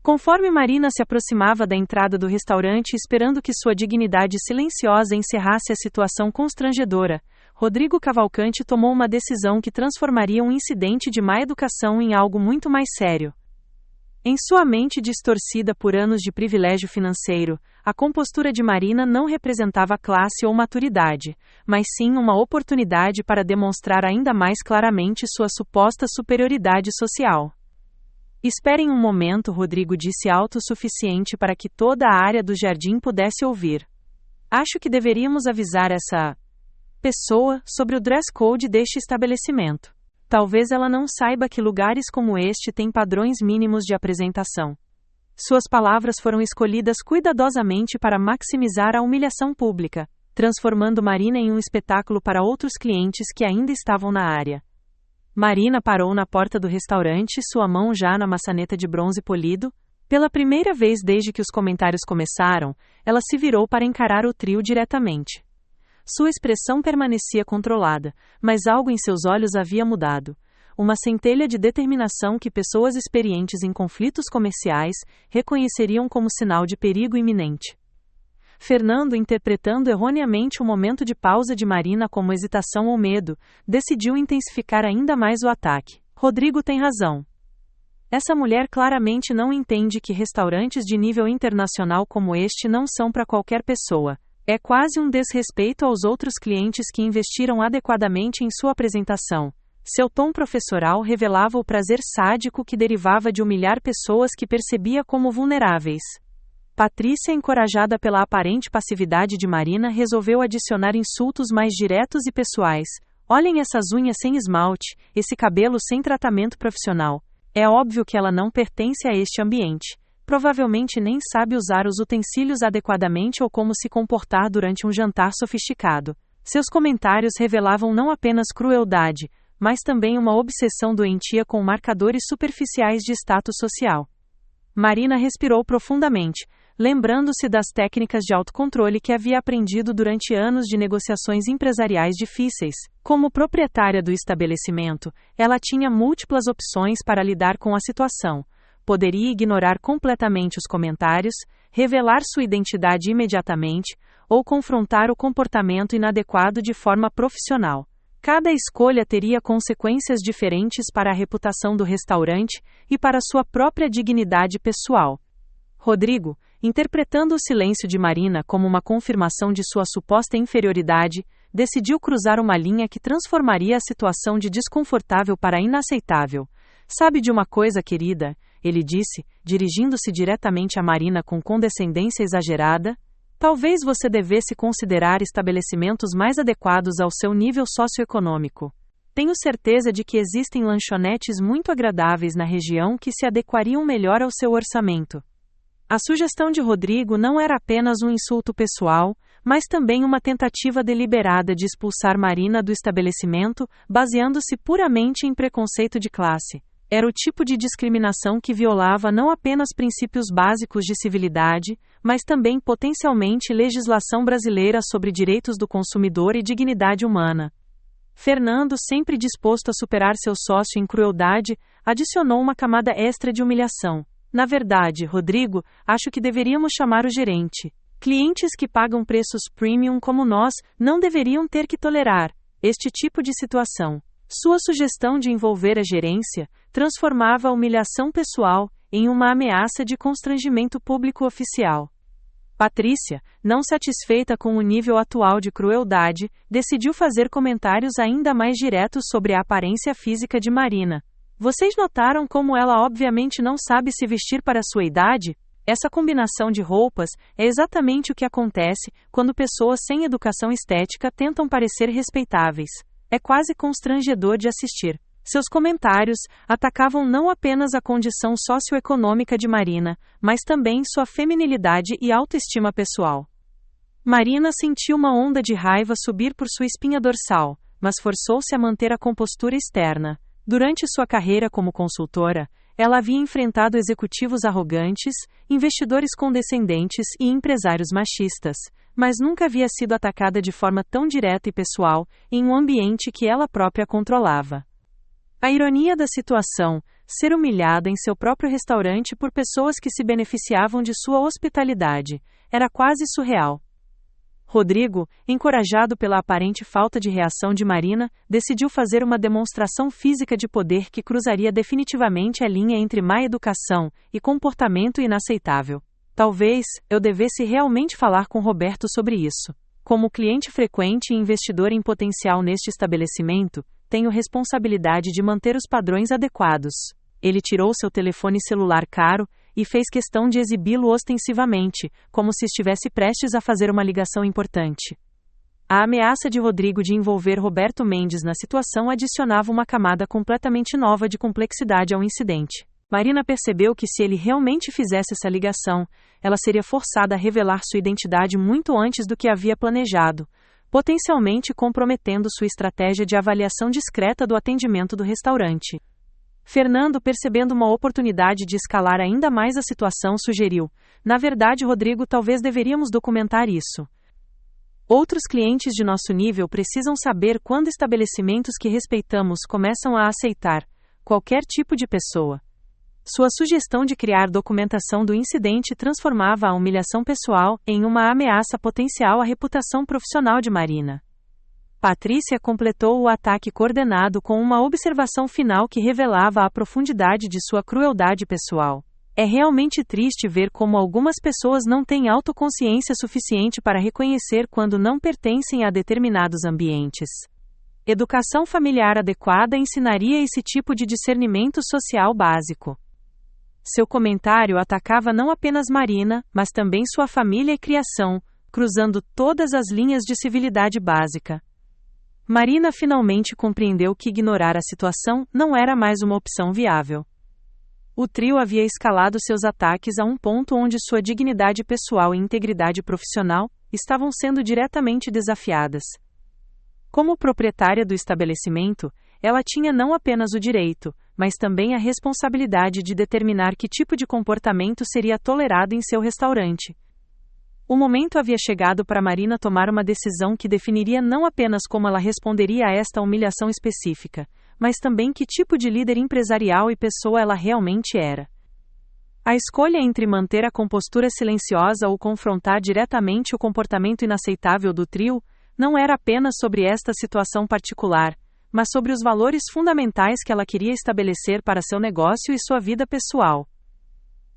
Conforme Marina se aproximava da entrada do restaurante esperando que sua dignidade silenciosa encerrasse a situação constrangedora, Rodrigo Cavalcante tomou uma decisão que transformaria um incidente de má educação em algo muito mais sério. Em sua mente distorcida por anos de privilégio financeiro, a compostura de Marina não representava classe ou maturidade, mas sim uma oportunidade para demonstrar ainda mais claramente sua suposta superioridade social. Esperem um momento, Rodrigo disse autossuficiente para que toda a área do jardim pudesse ouvir. Acho que deveríamos avisar essa pessoa sobre o dress code deste estabelecimento. Talvez ela não saiba que lugares como este têm padrões mínimos de apresentação. Suas palavras foram escolhidas cuidadosamente para maximizar a humilhação pública, transformando Marina em um espetáculo para outros clientes que ainda estavam na área. Marina parou na porta do restaurante, sua mão já na maçaneta de bronze polido. Pela primeira vez desde que os comentários começaram, ela se virou para encarar o trio diretamente. Sua expressão permanecia controlada, mas algo em seus olhos havia mudado. Uma centelha de determinação que pessoas experientes em conflitos comerciais reconheceriam como sinal de perigo iminente. Fernando, interpretando erroneamente o momento de pausa de Marina como hesitação ou medo, decidiu intensificar ainda mais o ataque. Rodrigo tem razão. Essa mulher claramente não entende que restaurantes de nível internacional como este não são para qualquer pessoa. É quase um desrespeito aos outros clientes que investiram adequadamente em sua apresentação. Seu tom professoral revelava o prazer sádico que derivava de humilhar pessoas que percebia como vulneráveis. Patrícia, encorajada pela aparente passividade de Marina, resolveu adicionar insultos mais diretos e pessoais. Olhem essas unhas sem esmalte, esse cabelo sem tratamento profissional. É óbvio que ela não pertence a este ambiente. Provavelmente nem sabe usar os utensílios adequadamente ou como se comportar durante um jantar sofisticado. Seus comentários revelavam não apenas crueldade, mas também uma obsessão doentia com marcadores superficiais de status social. Marina respirou profundamente, lembrando-se das técnicas de autocontrole que havia aprendido durante anos de negociações empresariais difíceis. Como proprietária do estabelecimento, ela tinha múltiplas opções para lidar com a situação. Poderia ignorar completamente os comentários, revelar sua identidade imediatamente, ou confrontar o comportamento inadequado de forma profissional. Cada escolha teria consequências diferentes para a reputação do restaurante e para sua própria dignidade pessoal. Rodrigo, interpretando o silêncio de Marina como uma confirmação de sua suposta inferioridade, decidiu cruzar uma linha que transformaria a situação de desconfortável para inaceitável. Sabe de uma coisa, querida? Ele disse, dirigindo-se diretamente a Marina com condescendência exagerada. Talvez você devesse considerar estabelecimentos mais adequados ao seu nível socioeconômico. Tenho certeza de que existem lanchonetes muito agradáveis na região que se adequariam melhor ao seu orçamento. A sugestão de Rodrigo não era apenas um insulto pessoal, mas também uma tentativa deliberada de expulsar Marina do estabelecimento, baseando-se puramente em preconceito de classe. Era o tipo de discriminação que violava não apenas princípios básicos de civilidade, mas também potencialmente legislação brasileira sobre direitos do consumidor e dignidade humana. Fernando, sempre disposto a superar seu sócio em crueldade, adicionou uma camada extra de humilhação. Na verdade, Rodrigo, acho que deveríamos chamar o gerente. Clientes que pagam preços premium como nós não deveriam ter que tolerar este tipo de situação. Sua sugestão de envolver a gerência transformava a humilhação pessoal em uma ameaça de constrangimento público oficial. Patrícia, não satisfeita com o nível atual de crueldade, decidiu fazer comentários ainda mais diretos sobre a aparência física de Marina. Vocês notaram como ela obviamente não sabe se vestir para sua idade? Essa combinação de roupas é exatamente o que acontece quando pessoas sem educação estética tentam parecer respeitáveis. É quase constrangedor de assistir. Seus comentários atacavam não apenas a condição socioeconômica de Marina, mas também sua feminilidade e autoestima pessoal. Marina sentiu uma onda de raiva subir por sua espinha dorsal, mas forçou-se a manter a compostura externa. Durante sua carreira como consultora, ela havia enfrentado executivos arrogantes, investidores condescendentes e empresários machistas, mas nunca havia sido atacada de forma tão direta e pessoal, em um ambiente que ela própria controlava. A ironia da situação, ser humilhada em seu próprio restaurante por pessoas que se beneficiavam de sua hospitalidade, era quase surreal. Rodrigo, encorajado pela aparente falta de reação de Marina, decidiu fazer uma demonstração física de poder que cruzaria definitivamente a linha entre má educação e comportamento inaceitável. Talvez eu devesse realmente falar com Roberto sobre isso. Como cliente frequente e investidor em potencial neste estabelecimento, tenho responsabilidade de manter os padrões adequados. Ele tirou seu telefone celular caro e fez questão de exibi-lo ostensivamente, como se estivesse prestes a fazer uma ligação importante. A ameaça de Rodrigo de envolver Roberto Mendes na situação adicionava uma camada completamente nova de complexidade ao incidente. Marina percebeu que se ele realmente fizesse essa ligação, ela seria forçada a revelar sua identidade muito antes do que havia planejado, potencialmente comprometendo sua estratégia de avaliação discreta do atendimento do restaurante. Fernando, percebendo uma oportunidade de escalar ainda mais a situação, sugeriu: na verdade, Rodrigo, talvez deveríamos documentar isso. Outros clientes de nosso nível precisam saber quando estabelecimentos que respeitamos começam a aceitar qualquer tipo de pessoa. Sua sugestão de criar documentação do incidente transformava a humilhação pessoal em uma ameaça potencial à reputação profissional de Marina. Patrícia completou o ataque coordenado com uma observação final que revelava a profundidade de sua crueldade pessoal. É realmente triste ver como algumas pessoas não têm autoconsciência suficiente para reconhecer quando não pertencem a determinados ambientes. Educação familiar adequada ensinaria esse tipo de discernimento social básico. Seu comentário atacava não apenas Marina, mas também sua família e criação, cruzando todas as linhas de civilidade básica. Marina finalmente compreendeu que ignorar a situação não era mais uma opção viável. O trio havia escalado seus ataques a um ponto onde sua dignidade pessoal e integridade profissional estavam sendo diretamente desafiadas. Como proprietária do estabelecimento, ela tinha não apenas o direito, mas também a responsabilidade de determinar que tipo de comportamento seria tolerado em seu restaurante. O momento havia chegado para Marina tomar uma decisão que definiria não apenas como ela responderia a esta humilhação específica, mas também que tipo de líder empresarial e pessoa ela realmente era. A escolha entre manter a compostura silenciosa ou confrontar diretamente o comportamento inaceitável do trio não era apenas sobre esta situação particular, mas sobre os valores fundamentais que ela queria estabelecer para seu negócio e sua vida pessoal.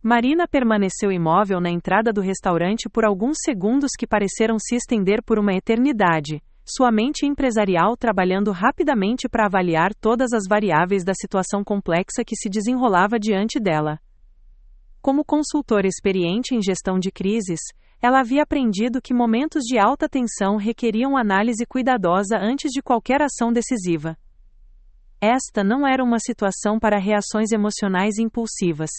Marina permaneceu imóvel na entrada do restaurante por alguns segundos que pareceram se estender por uma eternidade, sua mente empresarial trabalhando rapidamente para avaliar todas as variáveis da situação complexa que se desenrolava diante dela. Como consultora experiente em gestão de crises, ela havia aprendido que momentos de alta tensão requeriam análise cuidadosa antes de qualquer ação decisiva. Esta não era uma situação para reações emocionais impulsivas,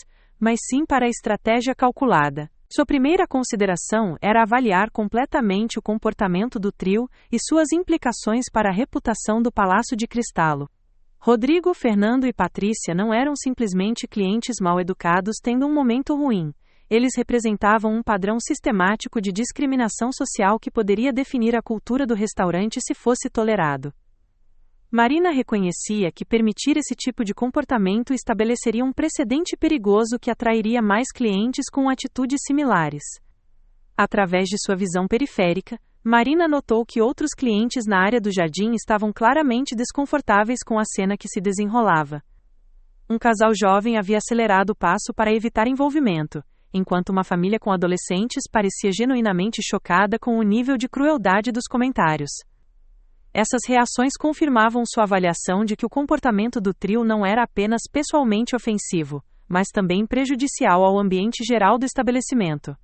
mas sim para a estratégia calculada. Sua primeira consideração era avaliar completamente o comportamento do trio e suas implicações para a reputação do Palácio de Cristallo. Rodrigo, Fernando e Patrícia não eram simplesmente clientes mal educados tendo um momento ruim. Eles representavam um padrão sistemático de discriminação social que poderia definir a cultura do restaurante se fosse tolerado. Marina reconhecia que permitir esse tipo de comportamento estabeleceria um precedente perigoso que atrairia mais clientes com atitudes similares. Através de sua visão periférica, Marina notou que outros clientes na área do jardim estavam claramente desconfortáveis com a cena que se desenrolava. Um casal jovem havia acelerado o passo para evitar envolvimento, enquanto uma família com adolescentes parecia genuinamente chocada com o nível de crueldade dos comentários. Essas reações confirmavam sua avaliação de que o comportamento do trio não era apenas pessoalmente ofensivo, mas também prejudicial ao ambiente geral do estabelecimento.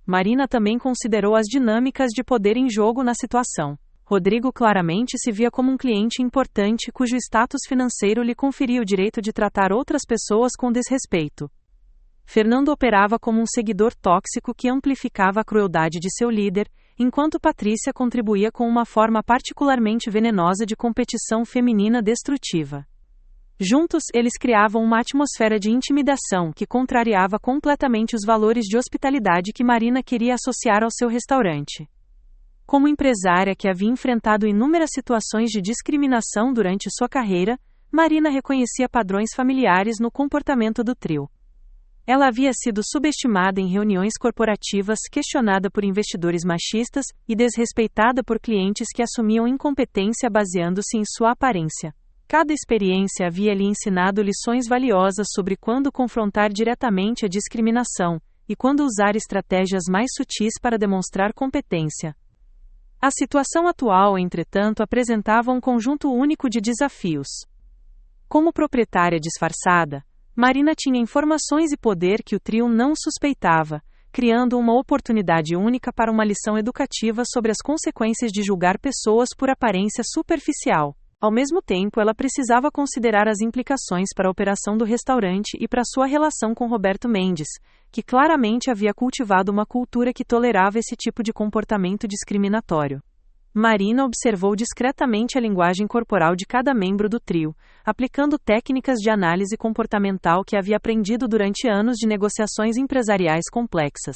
Marina também considerou as dinâmicas de poder em jogo na situação. Rodrigo claramente se via como um cliente importante cujo status financeiro lhe conferia o direito de tratar outras pessoas com desrespeito. Fernando operava como um seguidor tóxico que amplificava a crueldade de seu líder, enquanto Patrícia contribuía com uma forma particularmente venenosa de competição feminina destrutiva. Juntos, eles criavam uma atmosfera de intimidação que contrariava completamente os valores de hospitalidade que Marina queria associar ao seu restaurante. Como empresária que havia enfrentado inúmeras situações de discriminação durante sua carreira, Marina reconhecia padrões familiares no comportamento do trio. Ela havia sido subestimada em reuniões corporativas, questionada por investidores machistas e desrespeitada por clientes que assumiam incompetência baseando-se em sua aparência. Cada experiência havia lhe ensinado lições valiosas sobre quando confrontar diretamente a discriminação e quando usar estratégias mais sutis para demonstrar competência. A situação atual, entretanto, apresentava um conjunto único de desafios. Como proprietária disfarçada, Marina tinha informações e poder que o trio não suspeitava, criando uma oportunidade única para uma lição educativa sobre as consequências de julgar pessoas por aparência superficial. Ao mesmo tempo, ela precisava considerar as implicações para a operação do restaurante e para sua relação com Roberto Mendes, que claramente havia cultivado uma cultura que tolerava esse tipo de comportamento discriminatório. Marina observou discretamente a linguagem corporal de cada membro do trio, aplicando técnicas de análise comportamental que havia aprendido durante anos de negociações empresariais complexas.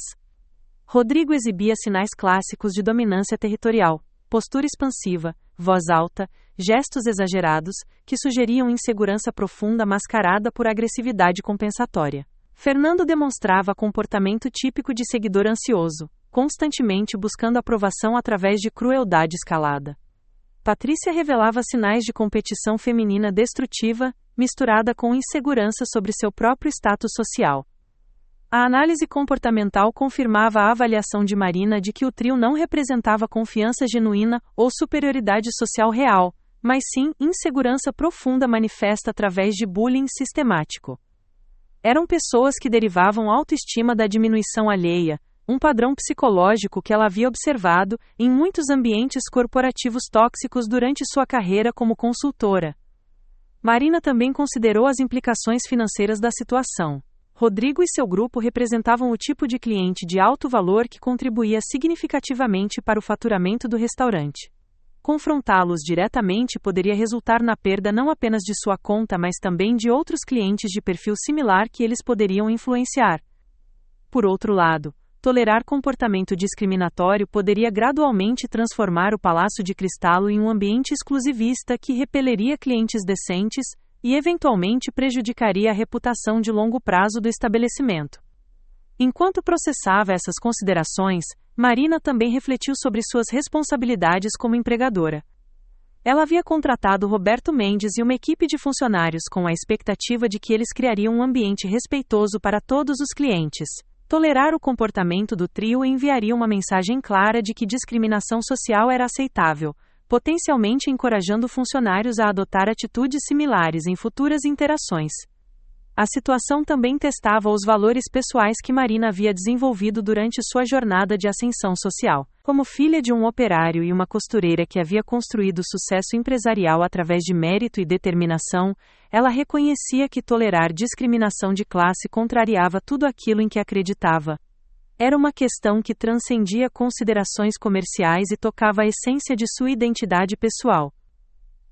Rodrigo exibia sinais clássicos de dominância territorial, postura expansiva, voz alta, gestos exagerados, que sugeriam insegurança profunda mascarada por agressividade compensatória. Fernando demonstrava comportamento típico de seguidor ansioso, constantemente buscando aprovação através de crueldade escalada. Patrícia revelava sinais de competição feminina destrutiva, misturada com insegurança sobre seu próprio status social. A análise comportamental confirmava a avaliação de Marina de que o trio não representava confiança genuína ou superioridade social real, mas sim insegurança profunda manifesta através de bullying sistemático. Eram pessoas que derivavam autoestima da diminuição alheia, um padrão psicológico que ela havia observado em muitos ambientes corporativos tóxicos durante sua carreira como consultora. Marina também considerou as implicações financeiras da situação. Rodrigo e seu grupo representavam o tipo de cliente de alto valor que contribuía significativamente para o faturamento do restaurante. Confrontá-los diretamente poderia resultar na perda não apenas de sua conta, mas também de outros clientes de perfil similar que eles poderiam influenciar. Por outro lado, tolerar comportamento discriminatório poderia gradualmente transformar o Palácio de Cristallo em um ambiente exclusivista que repeleria clientes decentes e eventualmente prejudicaria a reputação de longo prazo do estabelecimento. Enquanto processava essas considerações, Marina também refletiu sobre suas responsabilidades como empregadora. Ela havia contratado Roberto Mendes e uma equipe de funcionários com a expectativa de que eles criariam um ambiente respeitoso para todos os clientes. Tolerar o comportamento do trio enviaria uma mensagem clara de que discriminação social era aceitável, potencialmente encorajando funcionários a adotar atitudes similares em futuras interações. A situação também testava os valores pessoais que Marina havia desenvolvido durante sua jornada de ascensão social. Como filha de um operário e uma costureira que havia construído sucesso empresarial através de mérito e determinação, ela reconhecia que tolerar discriminação de classe contrariava tudo aquilo em que acreditava. Era uma questão que transcendia considerações comerciais e tocava a essência de sua identidade pessoal.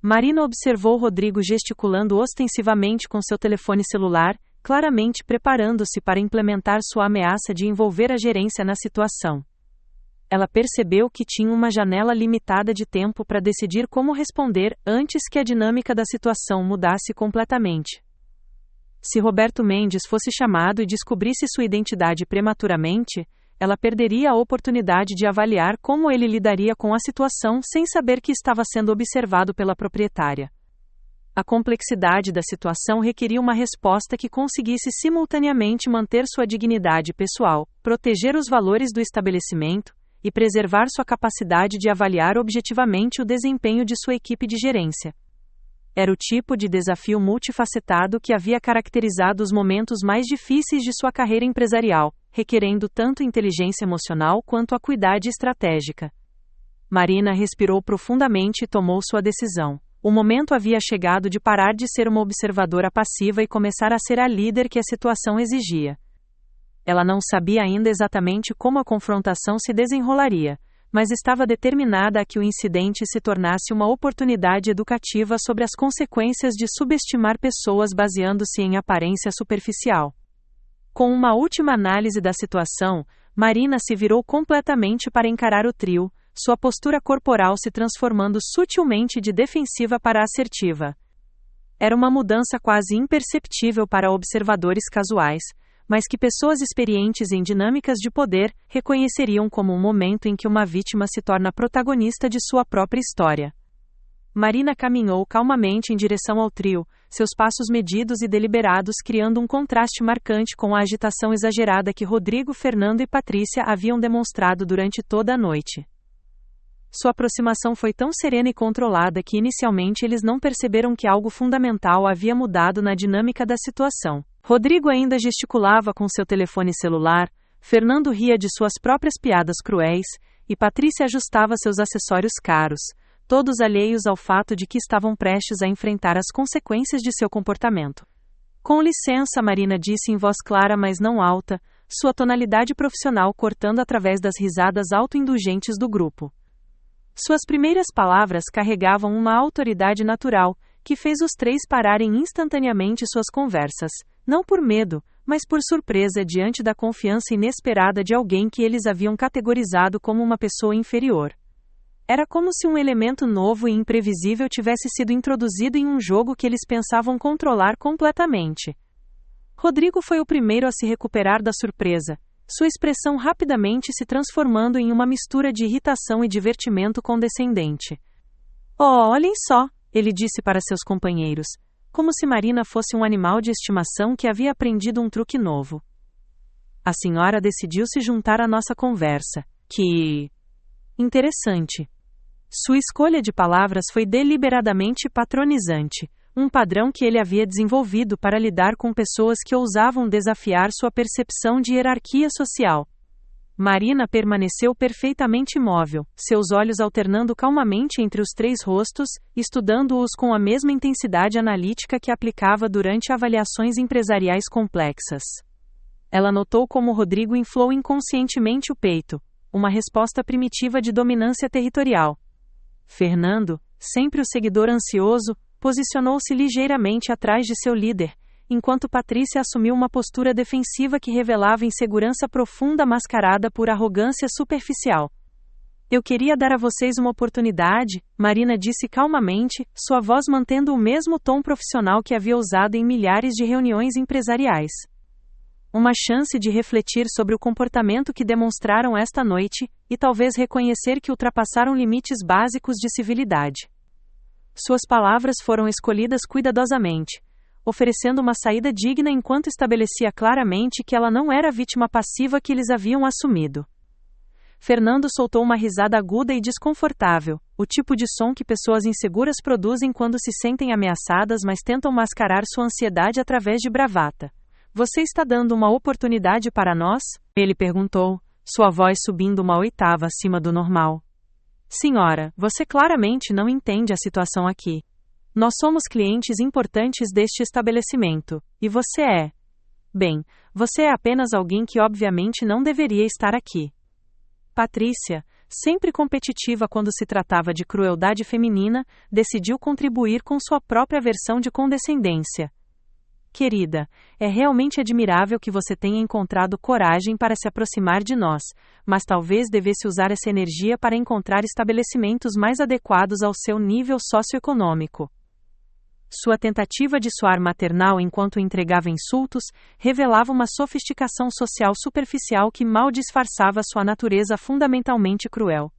Marina observou Rodrigo gesticulando ostensivamente com seu telefone celular, claramente preparando-se para implementar sua ameaça de envolver a gerência na situação. Ela percebeu que tinha uma janela limitada de tempo para decidir como responder antes que a dinâmica da situação mudasse completamente. Se Roberto Mendes fosse chamado e descobrisse sua identidade prematuramente, ela perderia a oportunidade de avaliar como ele lidaria com a situação sem saber que estava sendo observado pela proprietária. A complexidade da situação requeria uma resposta que conseguisse simultaneamente manter sua dignidade pessoal, proteger os valores do estabelecimento e preservar sua capacidade de avaliar objetivamente o desempenho de sua equipe de gerência. Era o tipo de desafio multifacetado que havia caracterizado os momentos mais difíceis de sua carreira empresarial, requerendo tanto inteligência emocional quanto acuidade estratégica. Marina respirou profundamente e tomou sua decisão. O momento havia chegado de parar de ser uma observadora passiva e começar a ser a líder que a situação exigia. Ela não sabia ainda exatamente como a confrontação se desenrolaria, mas estava determinada a que o incidente se tornasse uma oportunidade educativa sobre as consequências de subestimar pessoas baseando-se em aparência superficial. Com uma última análise da situação, Marina se virou completamente para encarar o trio, sua postura corporal se transformando sutilmente de defensiva para assertiva. Era uma mudança quase imperceptível para observadores casuais, mas que pessoas experientes em dinâmicas de poder reconheceriam como um momento em que uma vítima se torna protagonista de sua própria história. Marina caminhou calmamente em direção ao trio, seus passos medidos e deliberados criando um contraste marcante com a agitação exagerada que Rodrigo, Fernando e Patrícia haviam demonstrado durante toda a noite. Sua aproximação foi tão serena e controlada que inicialmente eles não perceberam que algo fundamental havia mudado na dinâmica da situação. Rodrigo ainda gesticulava com seu telefone celular, Fernando ria de suas próprias piadas cruéis, e Patrícia ajustava seus acessórios caros, todos alheios ao fato de que estavam prestes a enfrentar as consequências de seu comportamento. Com licença, Marina disse em voz clara mas não alta, sua tonalidade profissional cortando através das risadas autoindulgentes do grupo. Suas primeiras palavras carregavam uma autoridade natural, que fez os três pararem instantaneamente suas conversas, não por medo, mas por surpresa diante da confiança inesperada de alguém que eles haviam categorizado como uma pessoa inferior. Era como se um elemento novo e imprevisível tivesse sido introduzido em um jogo que eles pensavam controlar completamente. Rodrigo foi o primeiro a se recuperar da surpresa, sua expressão rapidamente se transformando em uma mistura de irritação e divertimento condescendente. "Oh, olhem só", ele disse para seus companheiros, como se Marina fosse um animal de estimação que havia aprendido um truque novo. "A senhora decidiu se juntar à nossa conversa. Que interessante." Sua escolha de palavras foi deliberadamente patronizante, um padrão que ele havia desenvolvido para lidar com pessoas que ousavam desafiar sua percepção de hierarquia social. Marina permaneceu perfeitamente imóvel, seus olhos alternando calmamente entre os três rostos, estudando-os com a mesma intensidade analítica que aplicava durante avaliações empresariais complexas. Ela notou como Rodrigo inflou inconscientemente o peito, uma resposta primitiva de dominância territorial. Fernando, sempre o seguidor ansioso, posicionou-se ligeiramente atrás de seu líder, enquanto Patrícia assumiu uma postura defensiva que revelava insegurança profunda mascarada por arrogância superficial. "Eu queria dar a vocês uma oportunidade", Marina disse calmamente, sua voz mantendo o mesmo tom profissional que havia usado em milhares de reuniões empresariais. "Uma chance de refletir sobre o comportamento que demonstraram esta noite, e talvez reconhecer que ultrapassaram limites básicos de civilidade." Suas palavras foram escolhidas cuidadosamente, oferecendo uma saída digna enquanto estabelecia claramente que ela não era a vítima passiva que eles haviam assumido. Fernando soltou uma risada aguda e desconfortável, o tipo de som que pessoas inseguras produzem quando se sentem ameaçadas mas tentam mascarar sua ansiedade através de bravata. "Você está dando uma oportunidade para nós?" ele perguntou, sua voz subindo uma oitava acima do normal. "Senhora, você claramente não entende a situação aqui. Nós somos clientes importantes deste estabelecimento, e você é. Bem, você é apenas alguém que obviamente não deveria estar aqui." Patrícia, sempre competitiva quando se tratava de crueldade feminina, decidiu contribuir com sua própria versão de condescendência. "Querida, é realmente admirável que você tenha encontrado coragem para se aproximar de nós, mas talvez devesse usar essa energia para encontrar estabelecimentos mais adequados ao seu nível socioeconômico." Sua tentativa de soar maternal enquanto entregava insultos revelava uma sofisticação social superficial que mal disfarçava sua natureza fundamentalmente cruel.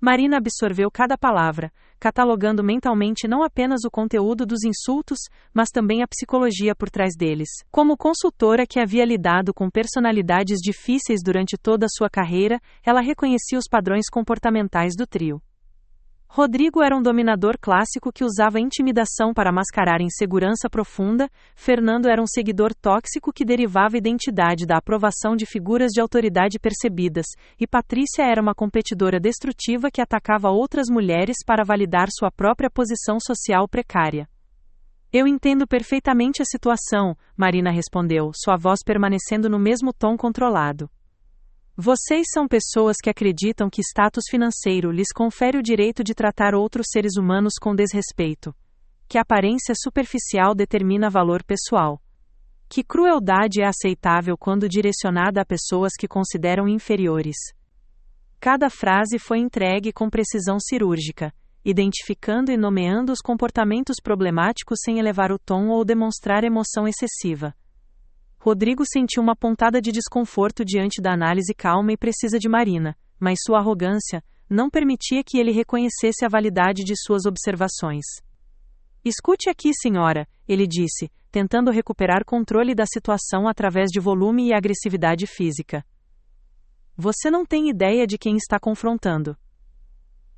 Marina absorveu cada palavra, catalogando mentalmente não apenas o conteúdo dos insultos, mas também a psicologia por trás deles. Como consultora que havia lidado com personalidades difíceis durante toda a sua carreira, ela reconhecia os padrões comportamentais do trio. Rodrigo era um dominador clássico que usava intimidação para mascarar insegurança profunda, Fernando era um seguidor tóxico que derivava identidade da aprovação de figuras de autoridade percebidas, e Patrícia era uma competidora destrutiva que atacava outras mulheres para validar sua própria posição social precária. "Eu entendo perfeitamente a situação", Marina respondeu, sua voz permanecendo no mesmo tom controlado. Vocês são pessoas que acreditam que status financeiro lhes confere o direito de tratar outros seres humanos com desrespeito, que a aparência superficial determina valor pessoal, que crueldade é aceitável quando direcionada a pessoas que consideram inferiores. Cada frase foi entregue com precisão cirúrgica, identificando e nomeando os comportamentos problemáticos sem elevar o tom ou demonstrar emoção excessiva. Rodrigo sentiu uma pontada de desconforto diante da análise calma e precisa de Marina, mas sua arrogância não permitia que ele reconhecesse a validade de suas observações. Escute aqui, senhora, ele disse, tentando recuperar controle da situação através de volume e agressividade física. Você não tem ideia de quem está confrontando.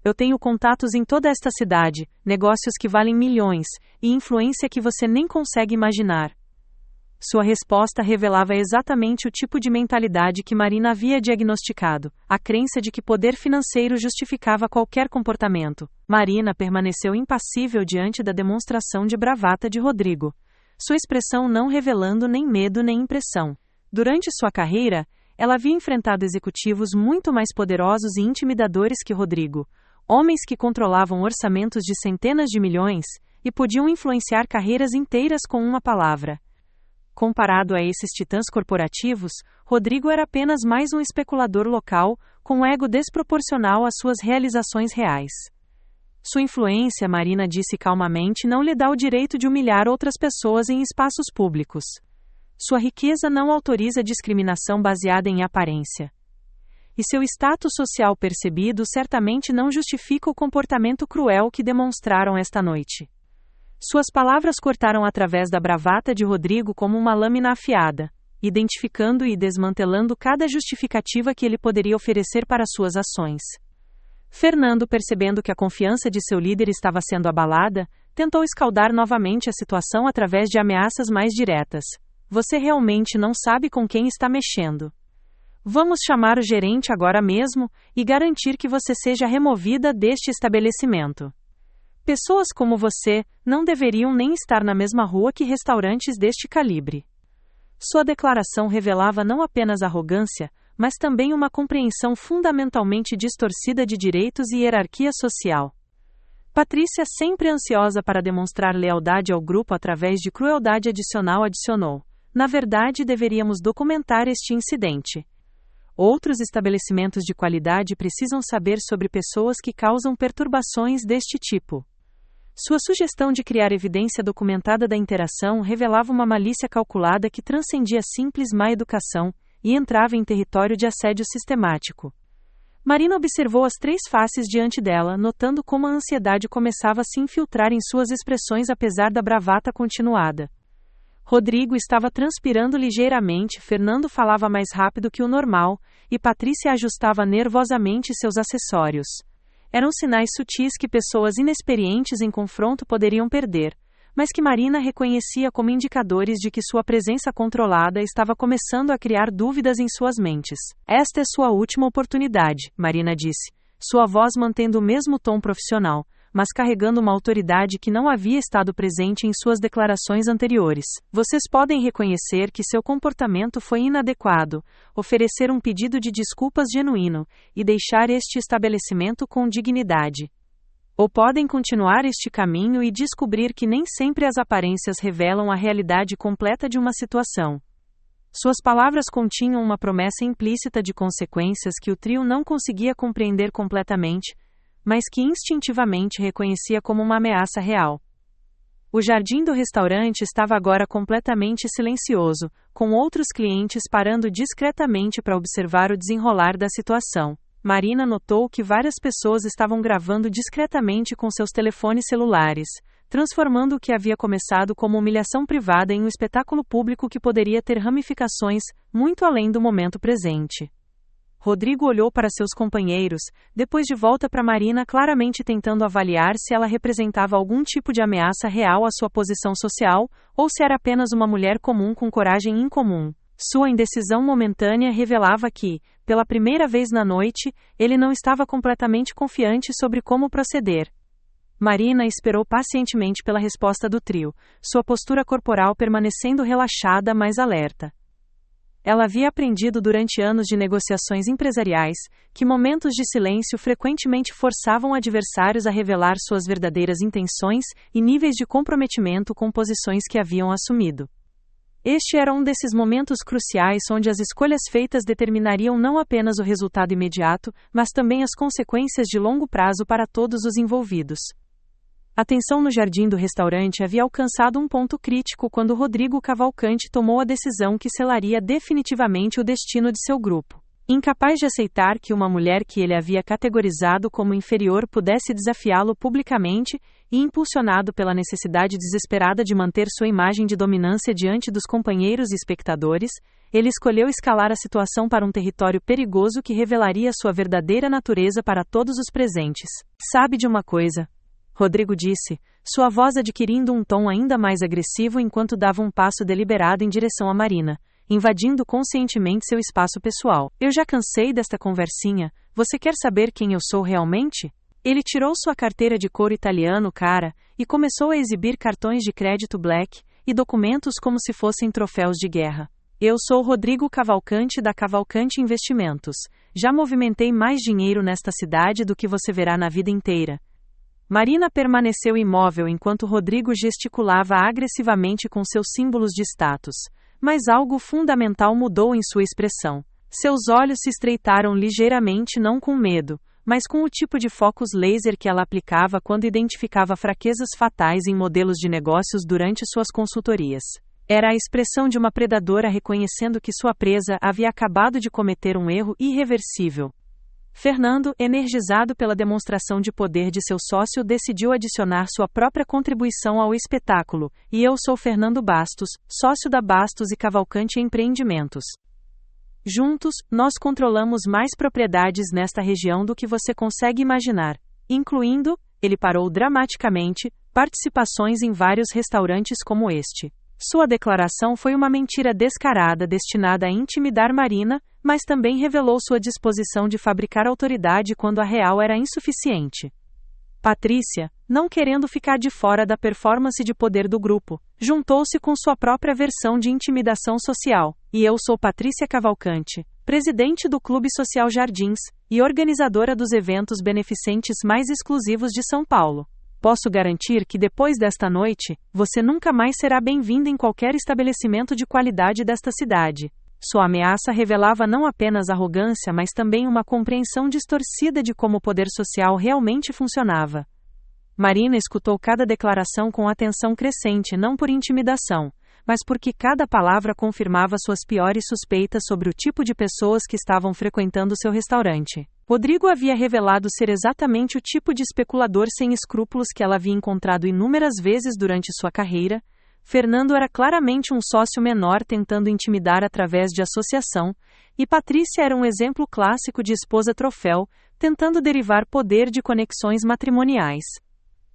Eu tenho contatos em toda esta cidade, negócios que valem milhões, e influência que você nem consegue imaginar. Sua resposta revelava exatamente o tipo de mentalidade que Marina havia diagnosticado, a crença de que poder financeiro justificava qualquer comportamento. Marina permaneceu impassível diante da demonstração de bravata de Rodrigo, sua expressão não revelando nem medo nem impressão. Durante sua carreira, ela havia enfrentado executivos muito mais poderosos e intimidadores que Rodrigo, homens que controlavam orçamentos de centenas de milhões e podiam influenciar carreiras inteiras com uma palavra. Comparado a esses titãs corporativos, Rodrigo era apenas mais um especulador local, com ego desproporcional às suas realizações reais. Sua influência, Marina disse calmamente, não lhe dá o direito de humilhar outras pessoas em espaços públicos. Sua riqueza não autoriza discriminação baseada em aparência. E seu status social percebido certamente não justifica o comportamento cruel que demonstraram esta noite. Suas palavras cortaram através da bravata de Rodrigo como uma lâmina afiada, identificando e desmantelando cada justificativa que ele poderia oferecer para suas ações. Fernando, percebendo que a confiança de seu líder estava sendo abalada, tentou escaldar novamente a situação através de ameaças mais diretas. Você realmente não sabe com quem está mexendo. Vamos chamar o gerente agora mesmo e garantir que você seja removida deste estabelecimento. Pessoas como você não deveriam nem estar na mesma rua que restaurantes deste calibre. Sua declaração revelava não apenas arrogância, mas também uma compreensão fundamentalmente distorcida de direitos e hierarquia social. Patrícia, sempre ansiosa para demonstrar lealdade ao grupo através de crueldade adicional, adicionou: na verdade, deveríamos documentar este incidente. Outros estabelecimentos de qualidade precisam saber sobre pessoas que causam perturbações deste tipo. Sua sugestão de criar evidência documentada da interação revelava uma malícia calculada que transcendia simples má educação e entrava em território de assédio sistemático. Marina observou as três faces diante dela, notando como a ansiedade começava a se infiltrar em suas expressões apesar da bravata continuada. Rodrigo estava transpirando ligeiramente, Fernando falava mais rápido que o normal, e Patrícia ajustava nervosamente seus acessórios. Eram sinais sutis que pessoas inexperientes em confronto poderiam perder, mas que Marina reconhecia como indicadores de que sua presença controlada estava começando a criar dúvidas em suas mentes. Esta é sua última oportunidade, Marina disse, sua voz mantendo o mesmo tom profissional, mas carregando uma autoridade que não havia estado presente em suas declarações anteriores. Vocês podem reconhecer que seu comportamento foi inadequado, oferecer um pedido de desculpas genuíno, e deixar este estabelecimento com dignidade. Ou podem continuar este caminho e descobrir que nem sempre as aparências revelam a realidade completa de uma situação. Suas palavras continham uma promessa implícita de consequências que o trio não conseguia compreender completamente, mas que instintivamente reconhecia como uma ameaça real. O jardim do restaurante estava agora completamente silencioso, com outros clientes parando discretamente para observar o desenrolar da situação. Marina notou que várias pessoas estavam gravando discretamente com seus telefones celulares, transformando o que havia começado como humilhação privada em um espetáculo público que poderia ter ramificações muito além do momento presente. Rodrigo olhou para seus companheiros, depois de volta para Marina, claramente tentando avaliar se ela representava algum tipo de ameaça real à sua posição social, ou se era apenas uma mulher comum com coragem incomum. Sua indecisão momentânea revelava que, pela primeira vez na noite, ele não estava completamente confiante sobre como proceder. Marina esperou pacientemente pela resposta do trio, sua postura corporal permanecendo relaxada mas alerta. Ela havia aprendido durante anos de negociações empresariais que momentos de silêncio frequentemente forçavam adversários a revelar suas verdadeiras intenções e níveis de comprometimento com posições que haviam assumido. Este era um desses momentos cruciais onde as escolhas feitas determinariam não apenas o resultado imediato, mas também as consequências de longo prazo para todos os envolvidos. A tensão no jardim do restaurante havia alcançado um ponto crítico quando Rodrigo Cavalcante tomou a decisão que selaria definitivamente o destino de seu grupo. Incapaz de aceitar que uma mulher que ele havia categorizado como inferior pudesse desafiá-lo publicamente, e impulsionado pela necessidade desesperada de manter sua imagem de dominância diante dos companheiros e espectadores, ele escolheu escalar a situação para um território perigoso que revelaria sua verdadeira natureza para todos os presentes. "Sabe de uma coisa?", Rodrigo disse, sua voz adquirindo um tom ainda mais agressivo enquanto dava um passo deliberado em direção a Marina, invadindo conscientemente seu espaço pessoal. "Eu já cansei desta conversinha, você quer saber quem eu sou realmente?" Ele tirou sua carteira de couro italiano cara e começou a exibir cartões de crédito Black e documentos como se fossem troféus de guerra. "Eu sou Rodrigo Cavalcante da Cavalcante Investimentos. Já movimentei mais dinheiro nesta cidade do que você verá na vida inteira." Marina permaneceu imóvel enquanto Rodrigo gesticulava agressivamente com seus símbolos de status, mas algo fundamental mudou em sua expressão. Seus olhos se estreitaram ligeiramente, não com medo, mas com o tipo de focos laser que ela aplicava quando identificava fraquezas fatais em modelos de negócios durante suas consultorias. Era a expressão de uma predadora reconhecendo que sua presa havia acabado de cometer um erro irreversível. Fernando, energizado pela demonstração de poder de seu sócio, decidiu adicionar sua própria contribuição ao espetáculo. "E eu sou Fernando Bastos, sócio da Bastos e Cavalcante Empreendimentos. Juntos, nós controlamos mais propriedades nesta região do que você consegue imaginar, incluindo", ele parou dramaticamente, "participações em vários restaurantes como este." Sua declaração foi uma mentira descarada destinada a intimidar Marina, mas também revelou sua disposição de fabricar autoridade quando a real era insuficiente. Patrícia, não querendo ficar de fora da performance de poder do grupo, juntou-se com sua própria versão de intimidação social. "E eu sou Patrícia Cavalcante, presidente do Clube Social Jardins, e organizadora dos eventos beneficentes mais exclusivos de São Paulo. Posso garantir que depois desta noite, você nunca mais será bem-vindo em qualquer estabelecimento de qualidade desta cidade." Sua ameaça revelava não apenas arrogância, mas também uma compreensão distorcida de como o poder social realmente funcionava. Marina escutou cada declaração com atenção crescente, não por intimidação, mas porque cada palavra confirmava suas piores suspeitas sobre o tipo de pessoas que estavam frequentando seu restaurante. Rodrigo havia revelado ser exatamente o tipo de especulador sem escrúpulos que ela havia encontrado inúmeras vezes durante sua carreira. Fernando era claramente um sócio menor tentando intimidar através de associação, e Patrícia era um exemplo clássico de esposa troféu, tentando derivar poder de conexões matrimoniais.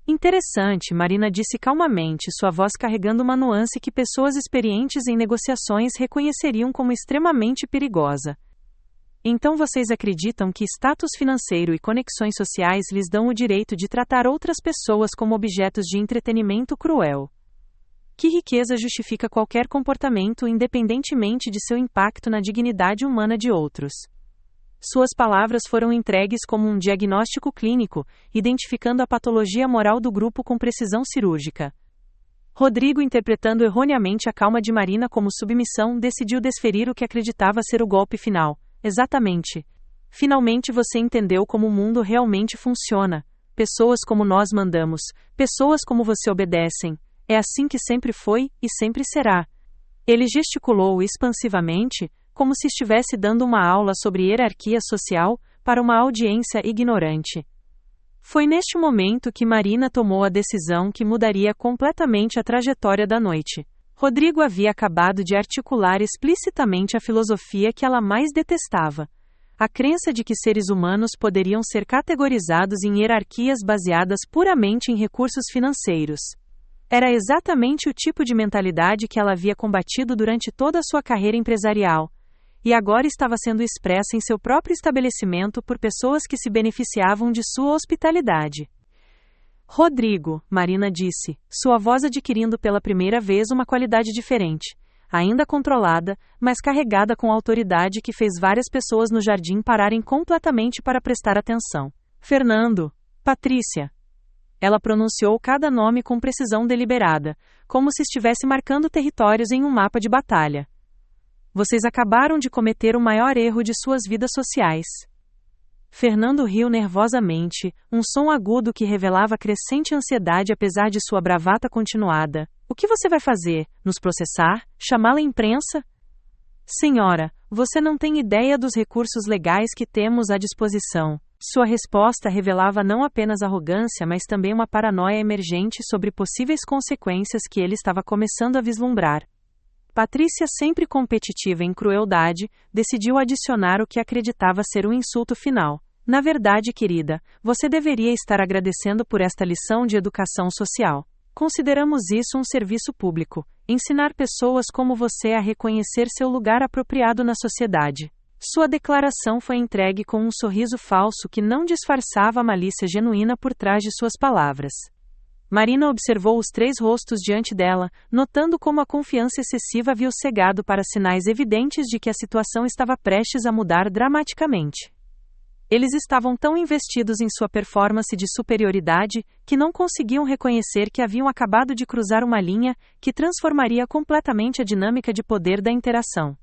"Interessante", Marina disse calmamente, sua voz carregando uma nuance que pessoas experientes em negociações reconheceriam como extremamente perigosa. "Então vocês acreditam que status financeiro e conexões sociais lhes dão o direito de tratar outras pessoas como objetos de entretenimento cruel? Que riqueza justifica qualquer comportamento independentemente de seu impacto na dignidade humana de outros?" Suas palavras foram entregues como um diagnóstico clínico, identificando a patologia moral do grupo com precisão cirúrgica. Rodrigo, interpretando erroneamente a calma de Marina como submissão, decidiu desferir o que acreditava ser o golpe final. "Exatamente. Finalmente você entendeu como o mundo realmente funciona. Pessoas como nós mandamos, pessoas como você obedecem. É assim que sempre foi, e sempre será." Ele gesticulou expansivamente, como se estivesse dando uma aula sobre hierarquia social, para uma audiência ignorante. Foi neste momento que Marina tomou a decisão que mudaria completamente a trajetória da noite. Rodrigo havia acabado de articular explicitamente a filosofia que ela mais detestava: a crença de que seres humanos poderiam ser categorizados em hierarquias baseadas puramente em recursos financeiros. Era exatamente o tipo de mentalidade que ela havia combatido durante toda a sua carreira empresarial, e agora estava sendo expressa em seu próprio estabelecimento por pessoas que se beneficiavam de sua hospitalidade. "Rodrigo", Marina disse, sua voz adquirindo pela primeira vez uma qualidade diferente, ainda controlada, mas carregada com autoridade que fez várias pessoas no jardim pararem completamente para prestar atenção. Fernando. Patrícia. Ela pronunciou cada nome com precisão deliberada, como se estivesse marcando territórios em um mapa de batalha. Vocês acabaram de cometer o maior erro de suas vidas sociais. Fernando riu nervosamente, um som agudo que revelava crescente ansiedade apesar de sua bravata continuada. O que você vai fazer? Nos processar? Chamá-la à imprensa? Senhora, você não tem ideia dos recursos legais que temos à disposição. Sua resposta revelava não apenas arrogância, mas também uma paranoia emergente sobre possíveis consequências que ele estava começando a vislumbrar. Patrícia, sempre competitiva em crueldade, decidiu adicionar o que acreditava ser um insulto final. Na verdade, querida, você deveria estar agradecendo por esta lição de educação social. Consideramos isso um serviço público, ensinar pessoas como você a reconhecer seu lugar apropriado na sociedade. Sua declaração foi entregue com um sorriso falso que não disfarçava a malícia genuína por trás de suas palavras. Marina observou os 3 rostos diante dela, notando como a confiança excessiva havia o cegado para sinais evidentes de que a situação estava prestes a mudar dramaticamente. Eles estavam tão investidos em sua performance de superioridade, que não conseguiam reconhecer que haviam acabado de cruzar uma linha que transformaria completamente a dinâmica de poder da interação.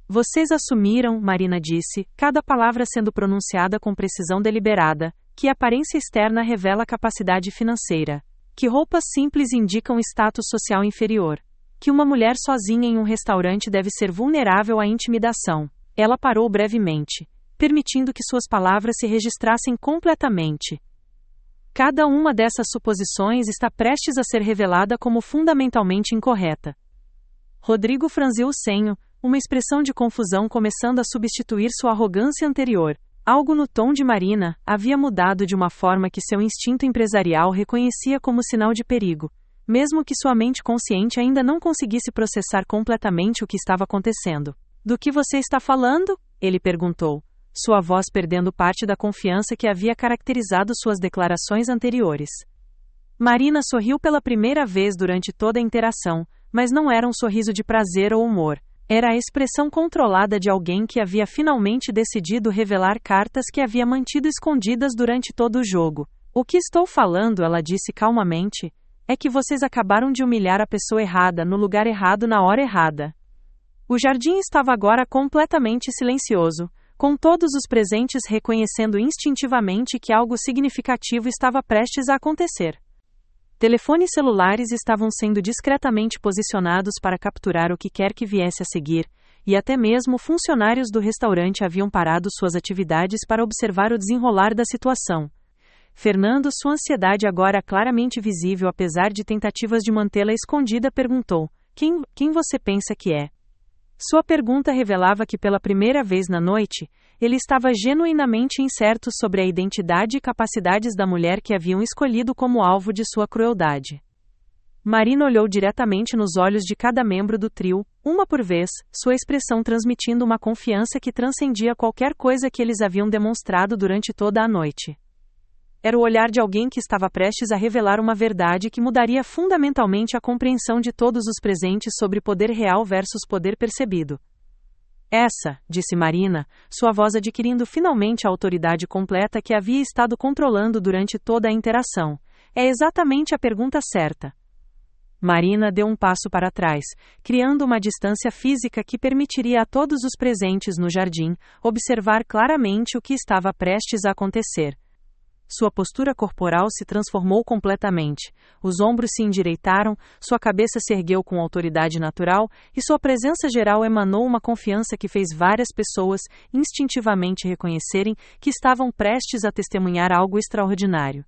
Vocês assumiram, Marina disse, cada palavra sendo pronunciada com precisão deliberada, que a aparência externa revela capacidade financeira, que roupas simples indicam status social inferior, que uma mulher sozinha em um restaurante deve ser vulnerável à intimidação. Ela parou brevemente, permitindo que suas palavras se registrassem completamente. Cada uma dessas suposições está prestes a ser revelada como fundamentalmente incorreta. Rodrigo franziu o senho, uma expressão de confusão começando a substituir sua arrogância anterior. Algo no tom de Marina havia mudado de uma forma que seu instinto empresarial reconhecia como sinal de perigo, mesmo que sua mente consciente ainda não conseguisse processar completamente o que estava acontecendo. Do que você está falando? Ele perguntou, sua voz perdendo parte da confiança que havia caracterizado suas declarações anteriores. Marina sorriu pela primeira vez durante toda a interação, mas não era um sorriso de prazer ou humor. Era a expressão controlada de alguém que havia finalmente decidido revelar cartas que havia mantido escondidas durante todo o jogo. O que estou falando, ela disse calmamente, é que vocês acabaram de humilhar a pessoa errada no lugar errado na hora errada. O jardim estava agora completamente silencioso, com todos os presentes reconhecendo instintivamente que algo significativo estava prestes a acontecer. Telefones celulares estavam sendo discretamente posicionados para capturar o que quer que viesse a seguir, e até mesmo funcionários do restaurante haviam parado suas atividades para observar o desenrolar da situação. Fernando, sua ansiedade agora claramente visível apesar de tentativas de mantê-la escondida, perguntou: Quem você pensa que é? Sua pergunta revelava que pela primeira vez na noite, ele estava genuinamente incerto sobre a identidade e capacidades da mulher que haviam escolhido como alvo de sua crueldade. Marina olhou diretamente nos olhos de cada membro do trio, uma por vez, sua expressão transmitindo uma confiança que transcendia qualquer coisa que eles haviam demonstrado durante toda a noite. Era o olhar de alguém que estava prestes a revelar uma verdade que mudaria fundamentalmente a compreensão de todos os presentes sobre poder real versus poder percebido. Essa, disse Marina, sua voz adquirindo finalmente a autoridade completa que havia estado controlando durante toda a interação, é exatamente a pergunta certa. Marina deu um passo para trás, criando uma distância física que permitiria a todos os presentes no jardim observar claramente o que estava prestes a acontecer. Sua postura corporal se transformou completamente, os ombros se endireitaram, sua cabeça se ergueu com autoridade natural, e sua presença geral emanou uma confiança que fez várias pessoas instintivamente reconhecerem que estavam prestes a testemunhar algo extraordinário.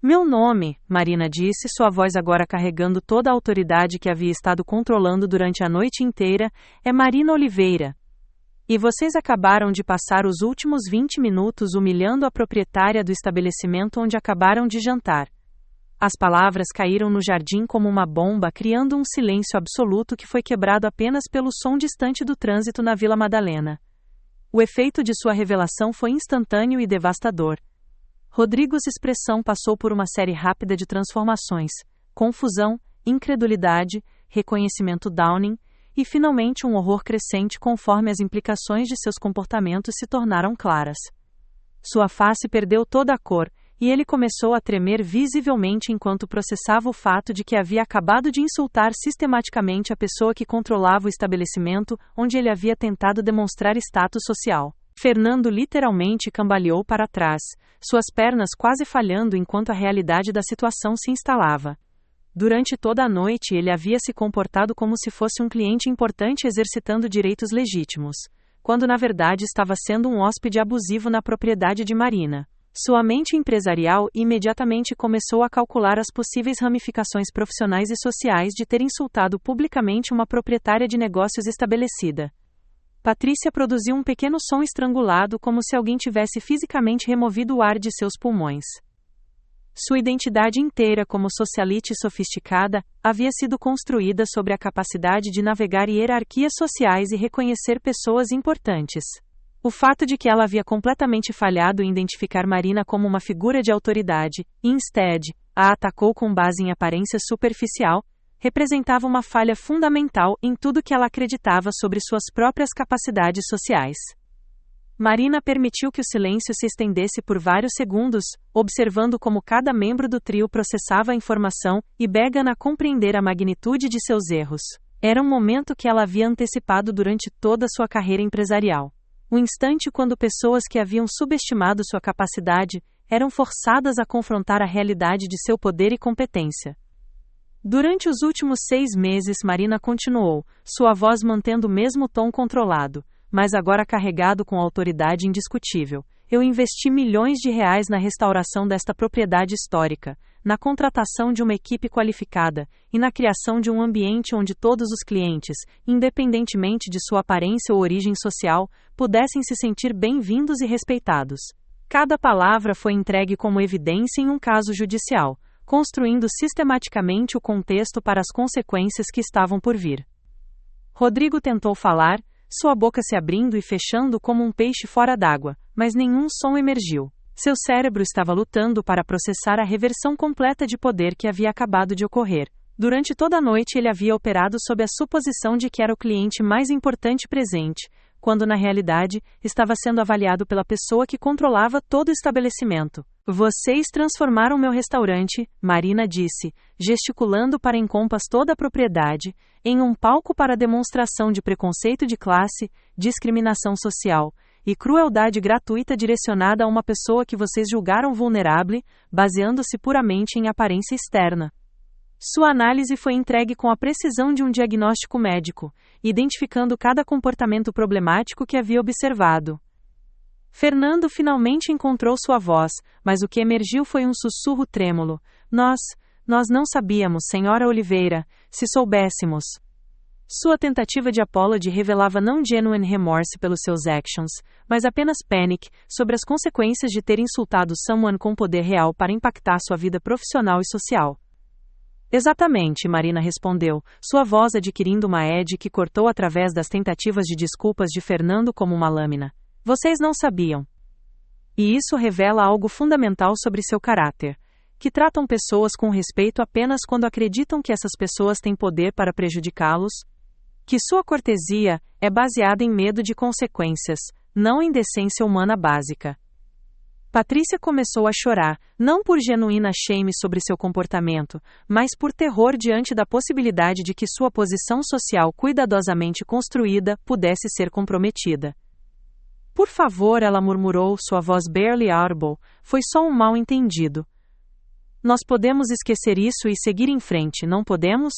Meu nome, Marina disse, sua voz agora carregando toda a autoridade que havia estado controlando durante a noite inteira, é Marina Oliveira. E vocês acabaram de passar os últimos 20 minutos humilhando a proprietária do estabelecimento onde acabaram de jantar. As palavras caíram no jardim como uma bomba, criando um silêncio absoluto que foi quebrado apenas pelo som distante do trânsito na Vila Madalena. O efeito de sua revelação foi instantâneo e devastador. Rodrigo's expressão passou por uma série rápida de transformações: confusão, incredulidade, reconhecimento Downing, e finalmente um horror crescente conforme as implicações de seus comportamentos se tornaram claras. Sua face perdeu toda a cor, e ele começou a tremer visivelmente enquanto processava o fato de que havia acabado de insultar sistematicamente a pessoa que controlava o estabelecimento onde ele havia tentado demonstrar status social. Fernando literalmente cambaleou para trás, suas pernas quase falhando enquanto a realidade da situação se instalava. Durante toda a noite ele havia se comportado como se fosse um cliente importante exercitando direitos legítimos, quando na verdade estava sendo um hóspede abusivo na propriedade de Marina. Sua mente empresarial imediatamente começou a calcular as possíveis ramificações profissionais e sociais de ter insultado publicamente uma proprietária de negócios estabelecida. Patrícia produziu um pequeno som estrangulado como se alguém tivesse fisicamente removido o ar de seus pulmões. Sua identidade inteira como socialite sofisticada havia sido construída sobre a capacidade de navegar hierarquias sociais e reconhecer pessoas importantes. O fato de que ela havia completamente falhado em identificar Marina como uma figura de autoridade, e instead, a atacou com base em aparência superficial, representava uma falha fundamental em tudo que ela acreditava sobre suas próprias capacidades sociais. Marina permitiu que o silêncio se estendesse por vários segundos, observando como cada membro do trio processava a informação e Began a compreender a magnitude de seus erros. Era um momento que ela havia antecipado durante toda sua carreira empresarial. O instante quando pessoas que haviam subestimado sua capacidade eram forçadas a confrontar a realidade de seu poder e competência. Durante os últimos 6 meses, Marina continuou, sua voz mantendo o mesmo tom controlado, mas agora carregado com autoridade indiscutível. Eu investi milhões de reais na restauração desta propriedade histórica, na contratação de uma equipe qualificada e na criação de um ambiente onde todos os clientes, independentemente de sua aparência ou origem social, pudessem se sentir bem-vindos e respeitados. Cada palavra foi entregue como evidência em um caso judicial, construindo sistematicamente o contexto para as consequências que estavam por vir. Rodrigo tentou falar, sua boca se abrindo e fechando como um peixe fora d'água, mas nenhum som emergiu. Seu cérebro estava lutando para processar a reversão completa de poder que havia acabado de ocorrer. Durante toda a noite ele havia operado sob a suposição de que era o cliente mais importante presente, quando na realidade, estava sendo avaliado pela pessoa que controlava todo o estabelecimento. Vocês transformaram meu restaurante, Marina disse, gesticulando para Encompass toda a propriedade, em um palco para demonstração de preconceito de classe, discriminação social e crueldade gratuita direcionada a uma pessoa que vocês julgaram vulnerável, baseando-se puramente em aparência externa. Sua análise foi entregue com a precisão de um diagnóstico médico, identificando cada comportamento problemático que havia observado. Fernando finalmente encontrou sua voz, mas o que emergiu foi um sussurro trêmulo. Nós não sabíamos, Senhora Oliveira, se soubéssemos. Sua tentativa de apology revelava não genuine remorse pelos seus actions, mas apenas panic sobre as consequências de ter insultado someone com poder real para impactar sua vida profissional e social. Exatamente, Marina respondeu, sua voz adquirindo uma edge que cortou através das tentativas de desculpas de Fernando como uma lâmina. Vocês não sabiam. E isso revela algo fundamental sobre seu caráter, que tratam pessoas com respeito apenas quando acreditam que essas pessoas têm poder para prejudicá-los, que sua cortesia é baseada em medo de consequências, não em decência humana básica. Patrícia começou a chorar, não por genuína shame sobre seu comportamento, mas por terror diante da possibilidade de que sua posição social cuidadosamente construída pudesse ser comprometida. Por favor, ela murmurou, sua voz barely audible, foi só um mal-entendido. Nós podemos esquecer isso e seguir em frente, não podemos?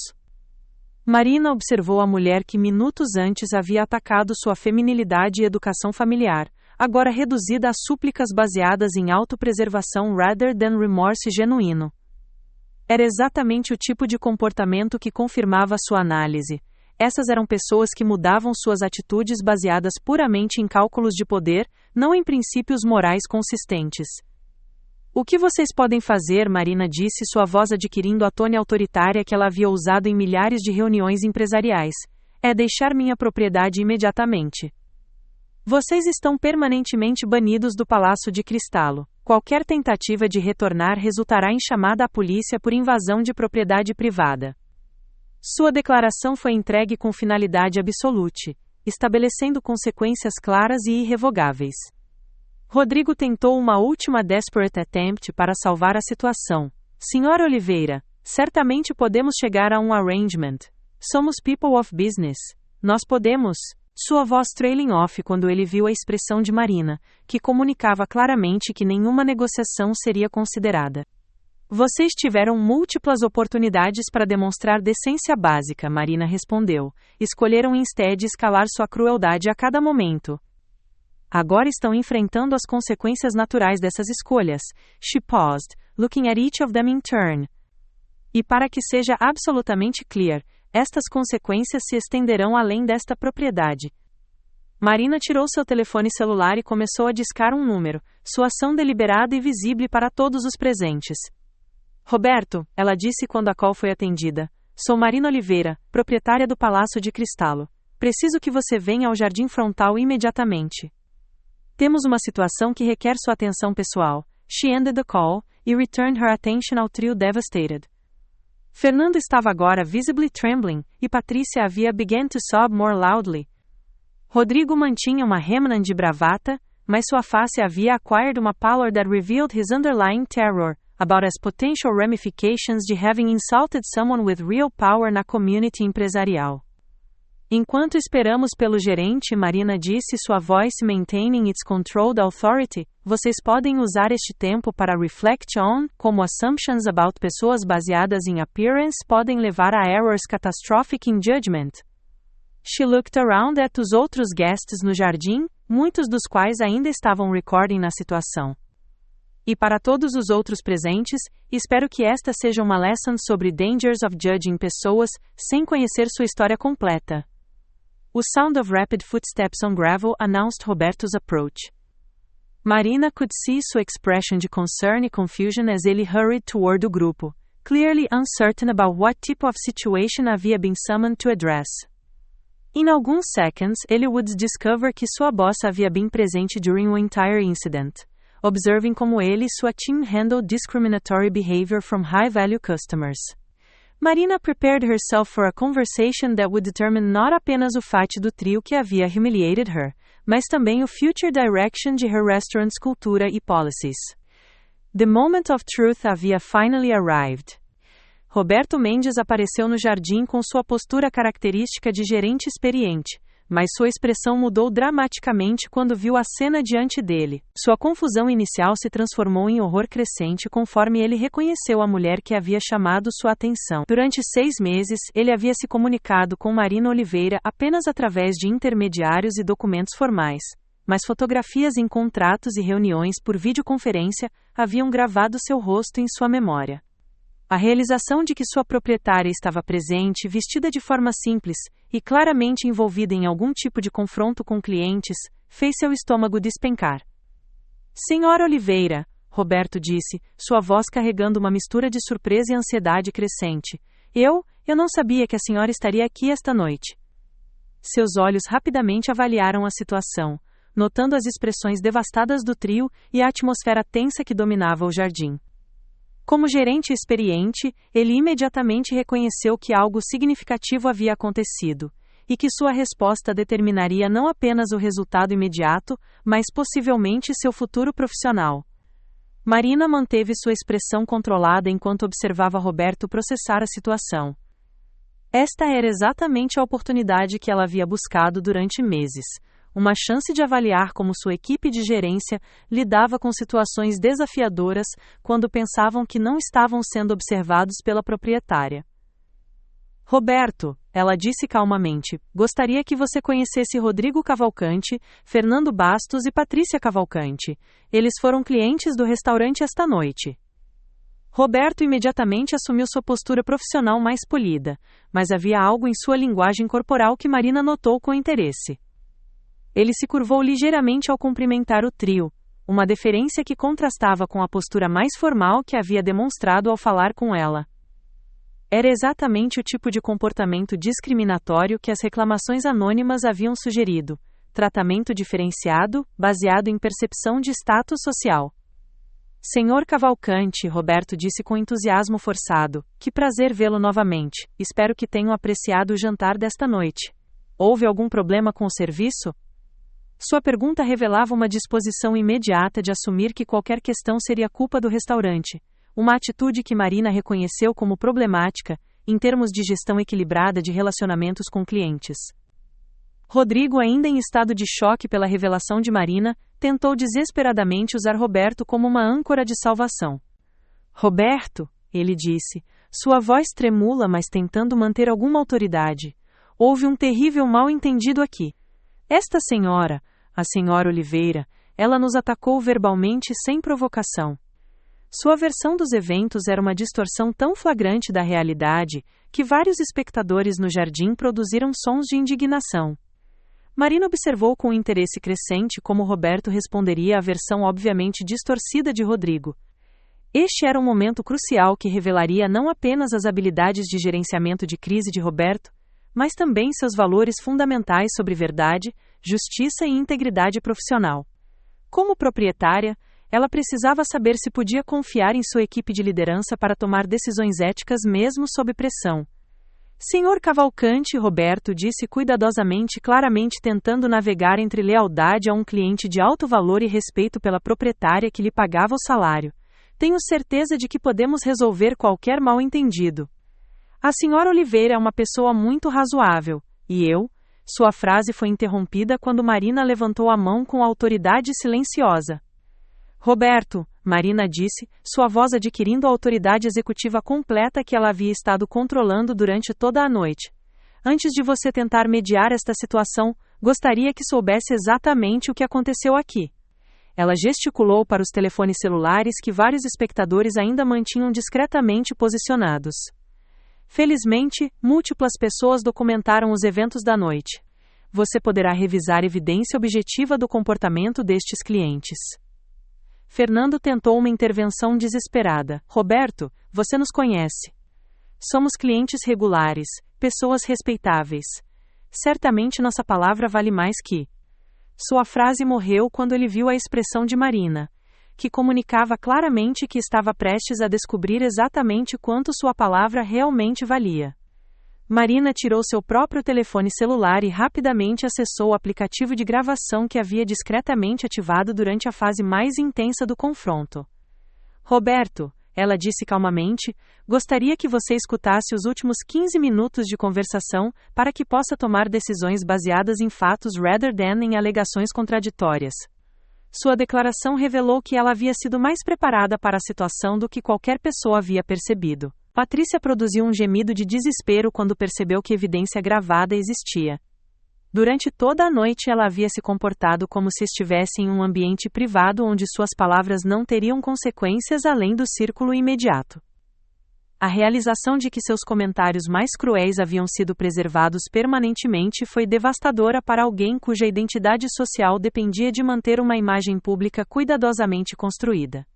Marina observou a mulher que minutos antes havia atacado sua feminilidade e educação familiar, agora reduzida a súplicas baseadas em autopreservação rather than remorse genuíno. Era exatamente o tipo de comportamento que confirmava sua análise. Essas eram pessoas que mudavam suas atitudes baseadas puramente em cálculos de poder, não em princípios morais consistentes. O que vocês podem fazer, Marina disse, sua voz adquirindo a tônia autoritária que ela havia usado em milhares de reuniões empresariais, é deixar minha propriedade imediatamente. Vocês estão permanentemente banidos do Palácio de Cristalo. Qualquer tentativa de retornar resultará em chamada à polícia por invasão de propriedade privada. Sua declaração foi entregue com finalidade absolute, estabelecendo consequências claras e irrevogáveis. Rodrigo tentou uma última desperate attempt para salvar a situação. Sr. Oliveira, certamente podemos chegar a um arrangement. Somos people of business. Nós podemos. Sua voz trailing off quando ele viu a expressão de Marina, que comunicava claramente que nenhuma negociação seria considerada. Vocês tiveram múltiplas oportunidades para demonstrar decência básica, Marina respondeu. Escolheram instead escalar sua crueldade a cada momento. Agora estão enfrentando as consequências naturais dessas escolhas. She paused, looking at each of them in turn. E para que seja absolutamente clear, estas consequências se estenderão além desta propriedade. Marina tirou seu telefone celular e começou a discar um número, sua ação deliberada e visível para todos os presentes. Roberto, ela disse quando a call foi atendida. Sou Marina Oliveira, proprietária do Palácio de Cristallo. Preciso que você venha ao Jardim Frontal imediatamente. Temos uma situação que requer sua atenção pessoal. She ended the call e returned her attention ao trio devastated. Fernando estava agora visibly trembling, e Patrícia havia begun to sob more loudly. Rodrigo mantinha uma remnant de bravata, mas sua face havia acquired uma pallor that revealed his underlying terror about as potential ramifications de having insulted someone with real power na community empresarial. Enquanto esperamos pelo gerente, Marina disse, sua voice maintaining its controlled authority, vocês podem usar este tempo para reflect on, como assumptions about pessoas baseadas em appearance podem levar a errors catastrophic in judgment. She looked around at os outros guests no jardim, muitos dos quais ainda estavam recording na situação. E para todos os outros presentes, espero que esta seja uma lesson sobre dangers of judging pessoas, sem conhecer sua história completa. O sound of rapid footsteps on gravel announced Roberto's approach. Marina could see sua expression de concern e confusion as ele hurried toward o grupo, clearly uncertain about what type of situation havia been summoned to address. In alguns seconds, ele would discover que sua boss havia been presente during o entire incident, observing como ele e sua team handled discriminatory behavior from high-value customers. Marina prepared herself for a conversation that would determine not apenas o fate do trio que havia humiliated her, mas também o future direction de her restaurant's cultura e policies. The moment of truth havia finally arrived. Roberto Mendes apareceu no jardim com sua postura característica de gerente experiente, mas sua expressão mudou dramaticamente quando viu a cena diante dele. Sua confusão inicial se transformou em horror crescente conforme ele reconheceu a mulher que havia chamado sua atenção. Durante 6 meses, ele havia se comunicado com Marina Oliveira apenas através de intermediários e documentos formais, mas fotografias em contratos e reuniões por videoconferência haviam gravado seu rosto em sua memória. A realização de que sua proprietária estava presente, vestida de forma simples, e claramente envolvida em algum tipo de confronto com clientes, fez seu estômago despencar. Senhora Oliveira, Roberto disse, sua voz carregando uma mistura de surpresa e ansiedade crescente. Eu não sabia que a senhora estaria aqui esta noite. Seus olhos rapidamente avaliaram a situação, notando as expressões devastadas do trio e a atmosfera tensa que dominava o jardim. Como gerente experiente, ele imediatamente reconheceu que algo significativo havia acontecido, e que sua resposta determinaria não apenas o resultado imediato, mas possivelmente seu futuro profissional. Marina manteve sua expressão controlada enquanto observava Roberto processar a situação. Esta era exatamente a oportunidade que ela havia buscado durante meses. Uma chance de avaliar como sua equipe de gerência lidava com situações desafiadoras quando pensavam que não estavam sendo observados pela proprietária. Roberto, ela disse calmamente, gostaria que você conhecesse Rodrigo Cavalcante, Fernando Bastos e Patrícia Cavalcante. Eles foram clientes do restaurante esta noite. Roberto imediatamente assumiu sua postura profissional mais polida, mas havia algo em sua linguagem corporal que Marina notou com interesse. Ele se curvou ligeiramente ao cumprimentar o trio, uma deferência que contrastava com a postura mais formal que havia demonstrado ao falar com ela. Era exatamente o tipo de comportamento discriminatório que as reclamações anônimas haviam sugerido, tratamento diferenciado, baseado em percepção de status social. Senhor Cavalcante, Roberto disse com entusiasmo forçado, que prazer vê-lo novamente, espero que tenham apreciado o jantar desta noite. Houve algum problema com o serviço? Sua pergunta revelava uma disposição imediata de assumir que qualquer questão seria culpa do restaurante, uma atitude que Marina reconheceu como problemática, em termos de gestão equilibrada de relacionamentos com clientes. Rodrigo, ainda em estado de choque pela revelação de Marina, tentou desesperadamente usar Roberto como uma âncora de salvação. Roberto, ele disse, sua voz tremula, mas tentando manter alguma autoridade. Houve um terrível mal-entendido aqui. Esta senhora, a senhora Oliveira, ela nos atacou verbalmente sem provocação. Sua versão dos eventos era uma distorção tão flagrante da realidade, que vários espectadores no jardim produziram sons de indignação. Marina observou com interesse crescente como Roberto responderia à versão obviamente distorcida de Rodrigo. Este era um momento crucial que revelaria não apenas as habilidades de gerenciamento de crise de Roberto, mas também seus valores fundamentais sobre verdade, justiça e integridade profissional. Como proprietária, ela precisava saber se podia confiar em sua equipe de liderança para tomar decisões éticas mesmo sob pressão. Senhor Cavalcante, Roberto disse cuidadosamente, claramente tentando navegar entre lealdade a um cliente de alto valor e respeito pela proprietária que lhe pagava o salário. Tenho certeza de que podemos resolver qualquer mal-entendido. A senhora Oliveira é uma pessoa muito razoável, e eu... Sua frase foi interrompida quando Marina levantou a mão com autoridade silenciosa. Roberto, Marina disse, sua voz adquirindo a autoridade executiva completa que ela havia estado controlando durante toda a noite. Antes de você tentar mediar esta situação, gostaria que soubesse exatamente o que aconteceu aqui. Ela gesticulou para os telefones celulares que vários espectadores ainda mantinham discretamente posicionados. Felizmente, múltiplas pessoas documentaram os eventos da noite. Você poderá revisar evidência objetiva do comportamento destes clientes. Fernando tentou uma intervenção desesperada. Roberto, você nos conhece. Somos clientes regulares, pessoas respeitáveis. Certamente nossa palavra vale mais que... Sua frase morreu quando ele viu a expressão de Marina, que comunicava claramente que estava prestes a descobrir exatamente quanto sua palavra realmente valia. Marina tirou seu próprio telefone celular e rapidamente acessou o aplicativo de gravação que havia discretamente ativado durante a fase mais intensa do confronto. Roberto, ela disse calmamente, gostaria que você escutasse os últimos 15 minutos de conversação para que possa tomar decisões baseadas em fatos rather than em alegações contraditórias. Sua declaração revelou que ela havia sido mais preparada para a situação do que qualquer pessoa havia percebido. Patrícia produziu um gemido de desespero quando percebeu que evidência gravada existia. Durante toda a noite ela havia se comportado como se estivesse em um ambiente privado onde suas palavras não teriam consequências além do círculo imediato. A realização de que seus comentários mais cruéis haviam sido preservados permanentemente foi devastadora para alguém cuja identidade social dependia de manter uma imagem pública cuidadosamente construída.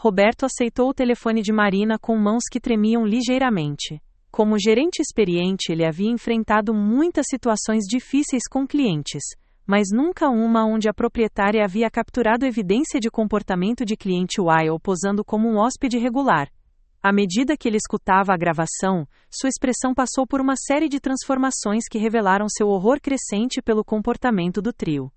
Roberto aceitou o telefone de Marina com mãos que tremiam ligeiramente. Como gerente experiente, ele havia enfrentado muitas situações difíceis com clientes, mas nunca uma onde a proprietária havia capturado evidência de comportamento de cliente while posando como um hóspede regular. À medida que ele escutava a gravação, sua expressão passou por uma série de transformações que revelaram seu horror crescente pelo comportamento do trio.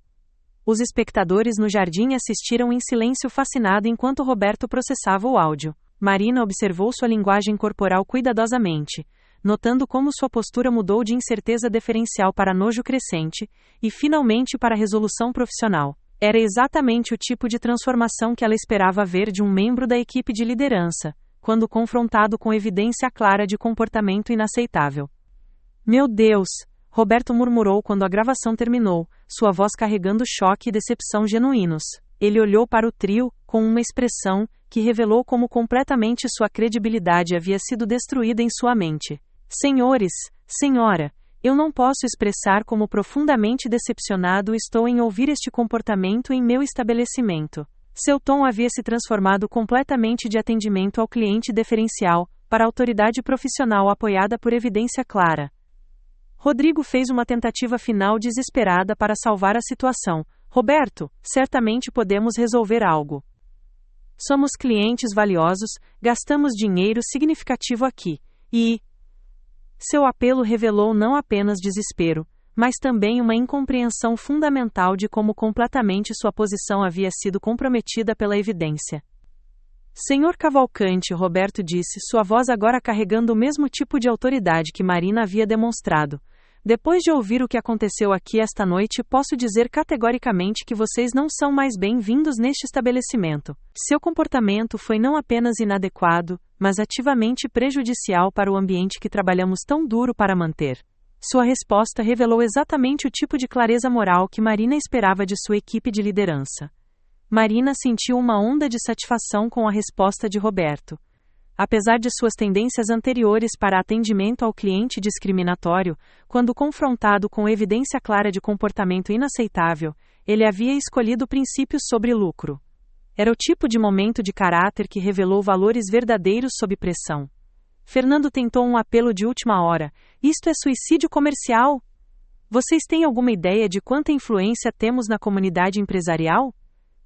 Os espectadores no jardim assistiram em silêncio fascinado enquanto Roberto processava o áudio. Marina observou sua linguagem corporal cuidadosamente, notando como sua postura mudou de incerteza deferencial para nojo crescente, e finalmente para resolução profissional. Era exatamente o tipo de transformação que ela esperava ver de um membro da equipe de liderança, quando confrontado com evidência clara de comportamento inaceitável. Meu Deus! Roberto murmurou quando a gravação terminou, sua voz carregando choque e decepção genuínos. Ele olhou para o trio, com uma expressão que revelou como completamente sua credibilidade havia sido destruída em sua mente. Senhores, senhora, eu não posso expressar como profundamente decepcionado estou em ouvir este comportamento em meu estabelecimento. Seu tom havia se transformado completamente de atendimento ao cliente deferencial, para autoridade profissional apoiada por evidência clara. Rodrigo fez uma tentativa final desesperada para salvar a situação. Roberto, certamente podemos resolver algo. Somos clientes valiosos, gastamos dinheiro significativo aqui. E seu apelo revelou não apenas desespero, mas também uma incompreensão fundamental de como completamente sua posição havia sido comprometida pela evidência. Senhor Cavalcante, Roberto disse, sua voz agora carregando o mesmo tipo de autoridade que Marina havia demonstrado. Depois de ouvir o que aconteceu aqui esta noite, posso dizer categoricamente que vocês não são mais bem-vindos neste estabelecimento. Seu comportamento foi não apenas inadequado, mas ativamente prejudicial para o ambiente que trabalhamos tão duro para manter. Sua resposta revelou exatamente o tipo de clareza moral que Marina esperava de sua equipe de liderança. Marina sentiu uma onda de satisfação com a resposta de Roberto. Apesar de suas tendências anteriores para atendimento ao cliente discriminatório, quando confrontado com evidência clara de comportamento inaceitável, ele havia escolhido princípios sobre lucro. Era o tipo de momento de caráter que revelou valores verdadeiros sob pressão. Fernando tentou um apelo de última hora. Isto é suicídio comercial? Vocês têm alguma ideia de quanta influência temos na comunidade empresarial?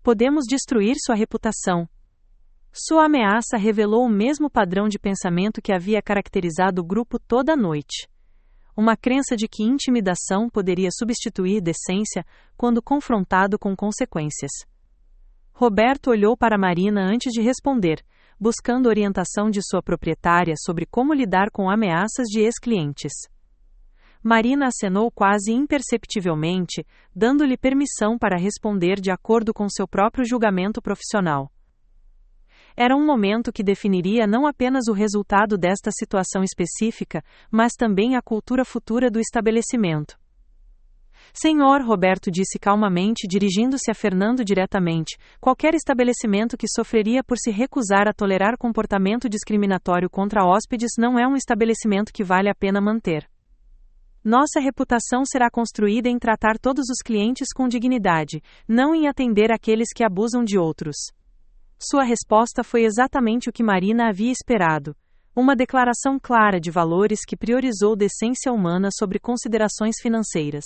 Podemos destruir sua reputação. Sua ameaça revelou o mesmo padrão de pensamento que havia caracterizado o grupo toda a noite. Uma crença de que intimidação poderia substituir decência quando confrontado com consequências. Roberto olhou para Marina antes de responder, buscando orientação de sua proprietária sobre como lidar com ameaças de ex-clientes. Marina acenou quase imperceptivelmente, dando-lhe permissão para responder de acordo com seu próprio julgamento profissional. Era um momento que definiria não apenas o resultado desta situação específica, mas também a cultura futura do estabelecimento. Senhor, Roberto disse calmamente, dirigindo-se a Fernando diretamente, qualquer estabelecimento que sofreria por se recusar a tolerar comportamento discriminatório contra hóspedes não é um estabelecimento que vale a pena manter. Nossa reputação será construída em tratar todos os clientes com dignidade, não em atender aqueles que abusam de outros. Sua resposta foi exatamente o que Marina havia esperado. Uma declaração clara de valores que priorizou decência humana sobre considerações financeiras.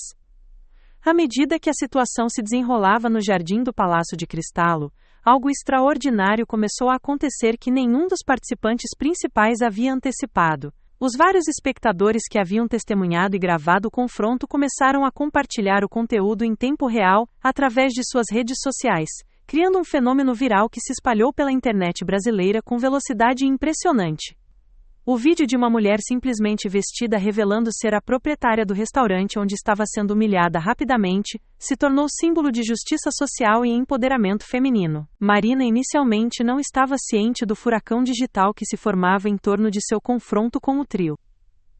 À medida que a situação se desenrolava no jardim do Palácio de Cristalo, algo extraordinário começou a acontecer que nenhum dos participantes principais havia antecipado. Os vários espectadores que haviam testemunhado e gravado o confronto começaram a compartilhar o conteúdo em tempo real, através de suas redes sociais, criando um fenômeno viral que se espalhou pela internet brasileira com velocidade impressionante. O vídeo de uma mulher simplesmente vestida revelando ser a proprietária do restaurante onde estava sendo humilhada rapidamente, se tornou símbolo de justiça social e empoderamento feminino. Marina inicialmente não estava ciente do furacão digital que se formava em torno de seu confronto com o trio.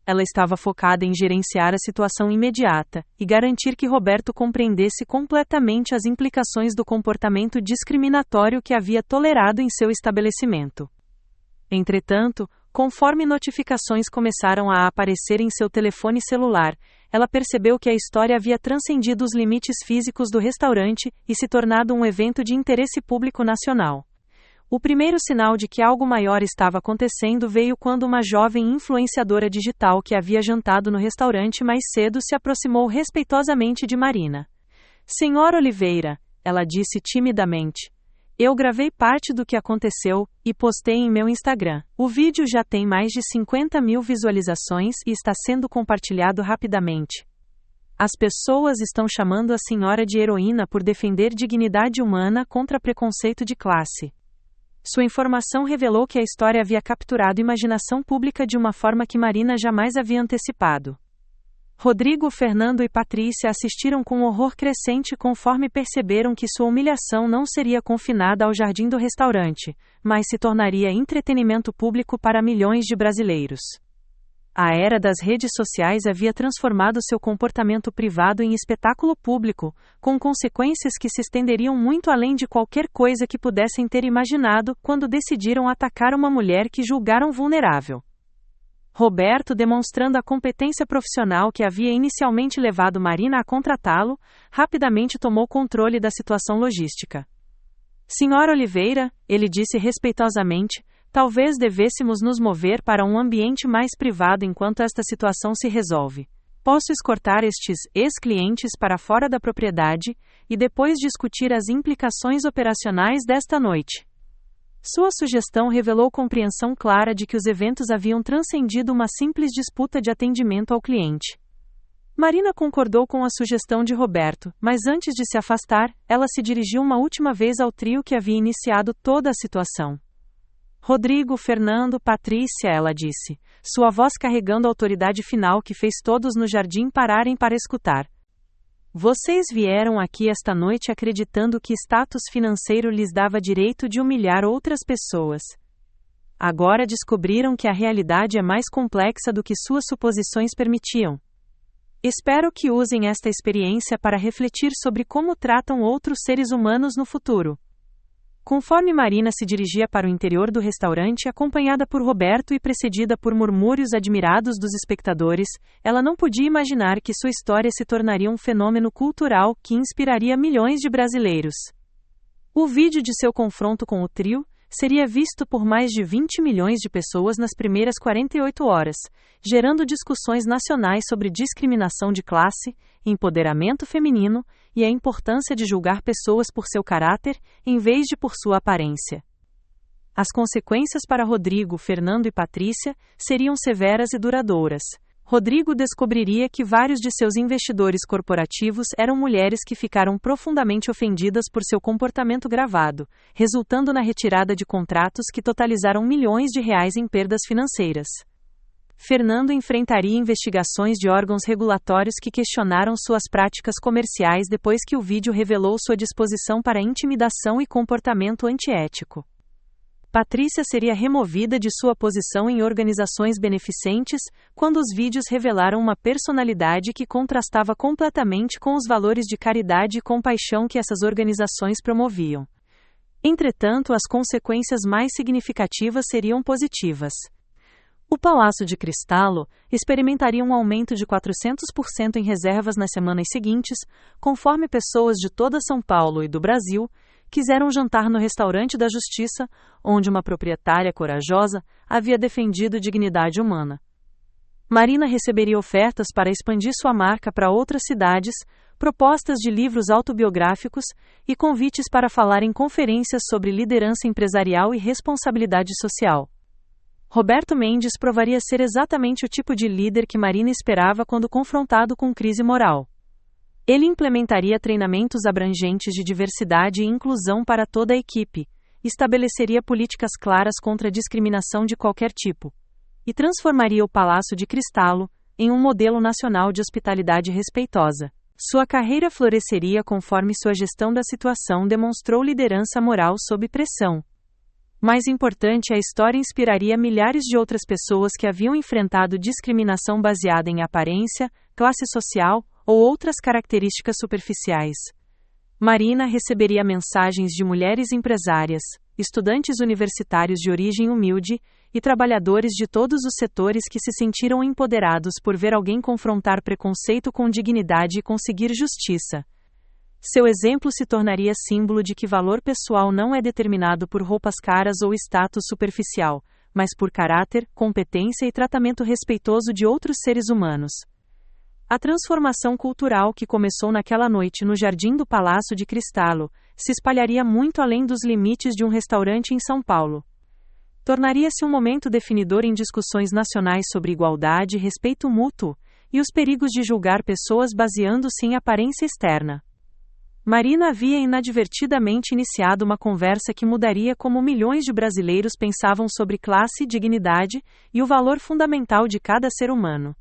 Ela estava focada em gerenciar a situação imediata e garantir que Roberto compreendesse completamente as implicações do comportamento discriminatório que havia tolerado em seu estabelecimento. Entretanto, conforme notificações começaram a aparecer em seu telefone celular, ela percebeu que a história havia transcendido os limites físicos do restaurante e se tornado um evento de interesse público nacional. O primeiro sinal de que algo maior estava acontecendo veio quando uma jovem influenciadora digital que havia jantado no restaurante mais cedo se aproximou respeitosamente de Marina. Senhora Oliveira, ela disse timidamente. Eu gravei parte do que aconteceu e postei em meu Instagram. O vídeo já tem mais de 50 mil visualizações e está sendo compartilhado rapidamente. As pessoas estão chamando a senhora de heroína por defender dignidade humana contra preconceito de classe. Sua informação revelou que a história havia capturado a imaginação pública de uma forma que Marina jamais havia antecipado. Rodrigo, Fernando e Patrícia assistiram com horror crescente conforme perceberam que sua humilhação não seria confinada ao jardim do restaurante, mas se tornaria entretenimento público para milhões de brasileiros. A era das redes sociais havia transformado seu comportamento privado em espetáculo público, com consequências que se estenderiam muito além de qualquer coisa que pudessem ter imaginado quando decidiram atacar uma mulher que julgaram vulnerável. Roberto, demonstrando a competência profissional que havia inicialmente levado Marina a contratá-lo, rapidamente tomou controle da situação logística. Senhora Oliveira, ele disse respeitosamente, talvez devêssemos nos mover para um ambiente mais privado enquanto esta situação se resolve. Posso escortar estes ex-clientes para fora da propriedade e depois discutir as implicações operacionais desta noite. Sua sugestão revelou compreensão clara de que os eventos haviam transcendido uma simples disputa de atendimento ao cliente. Marina concordou com a sugestão de Roberto, mas antes de se afastar, ela se dirigiu uma última vez ao trio que havia iniciado toda a situação. Rodrigo, Fernando, Patrícia, ela disse, sua voz carregando a autoridade final que fez todos no jardim pararem para escutar. Vocês vieram aqui esta noite acreditando que status financeiro lhes dava direito de humilhar outras pessoas. Agora descobriram que a realidade é mais complexa do que suas suposições permitiam. Espero que usem esta experiência para refletir sobre como tratam outros seres humanos no futuro. Conforme Marina se dirigia para o interior do restaurante, acompanhada por Roberto e precedida por murmúrios admirados dos espectadores, ela não podia imaginar que sua história se tornaria um fenômeno cultural que inspiraria milhões de brasileiros. O vídeo de seu confronto com o trio seria visto por mais de 20 milhões de pessoas nas primeiras 48 horas, gerando discussões nacionais sobre discriminação de classe, empoderamento feminino e a importância de julgar pessoas por seu caráter, em vez de por sua aparência. As consequências para Rodrigo, Fernando e Patrícia seriam severas e duradouras. Rodrigo descobriria que vários de seus investidores corporativos eram mulheres que ficaram profundamente ofendidas por seu comportamento gravado, resultando na retirada de contratos que totalizaram milhões de reais em perdas financeiras. Fernando enfrentaria investigações de órgãos regulatórios que questionaram suas práticas comerciais depois que o vídeo revelou sua disposição para intimidação e comportamento antiético. Patrícia seria removida de sua posição em organizações beneficentes quando os vídeos revelaram uma personalidade que contrastava completamente com os valores de caridade e compaixão que essas organizações promoviam. Entretanto, as consequências mais significativas seriam positivas. O Palácio de Cristallo experimentaria um aumento de 400% em reservas nas semanas seguintes, conforme pessoas de toda São Paulo e do Brasil quiseram jantar no restaurante da Justiça, onde uma proprietária corajosa havia defendido dignidade humana. Marina receberia ofertas para expandir sua marca para outras cidades, propostas de livros autobiográficos e convites para falar em conferências sobre liderança empresarial e responsabilidade social. Roberto Mendes provaria ser exatamente o tipo de líder que Marina esperava quando confrontado com crise moral. Ele implementaria treinamentos abrangentes de diversidade e inclusão para toda a equipe, estabeleceria políticas claras contra a discriminação de qualquer tipo, e transformaria o Palácio de Cristallo em um modelo nacional de hospitalidade respeitosa. Sua carreira floresceria conforme sua gestão da situação demonstrou liderança moral sob pressão. Mais importante, a história inspiraria milhares de outras pessoas que haviam enfrentado discriminação baseada em aparência, classe social ou outras características superficiais. Marina receberia mensagens de mulheres empresárias, estudantes universitários de origem humilde e trabalhadores de todos os setores que se sentiram empoderados por ver alguém confrontar preconceito com dignidade e conseguir justiça. Seu exemplo se tornaria símbolo de que valor pessoal não é determinado por roupas caras ou status superficial, mas por caráter, competência e tratamento respeitoso de outros seres humanos. A transformação cultural que começou naquela noite no jardim do Palácio de Cristallo se espalharia muito além dos limites de um restaurante em São Paulo. Tornaria-se um momento definidor em discussões nacionais sobre igualdade e respeito mútuo, e os perigos de julgar pessoas baseando-se em aparência externa. Marina havia inadvertidamente iniciado uma conversa que mudaria como milhões de brasileiros pensavam sobre classe, dignidade e o valor fundamental de cada ser humano.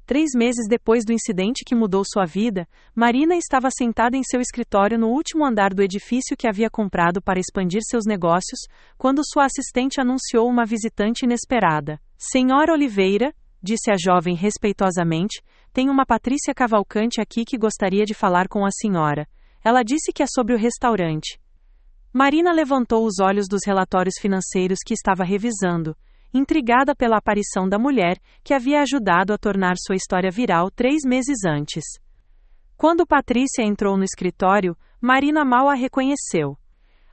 3 meses depois do incidente que mudou sua vida, Marina estava sentada em seu escritório no último andar do edifício que havia comprado para expandir seus negócios, quando sua assistente anunciou uma visitante inesperada. Senhora Oliveira, disse a jovem respeitosamente, tem uma Patrícia Cavalcante aqui que gostaria de falar com a senhora. Ela disse que é sobre o restaurante. Marina levantou os olhos dos relatórios financeiros que estava revisando, intrigada pela aparição da mulher que havia ajudado a tornar sua história viral 3 meses antes. Quando Patrícia entrou no escritório, Marina mal a reconheceu.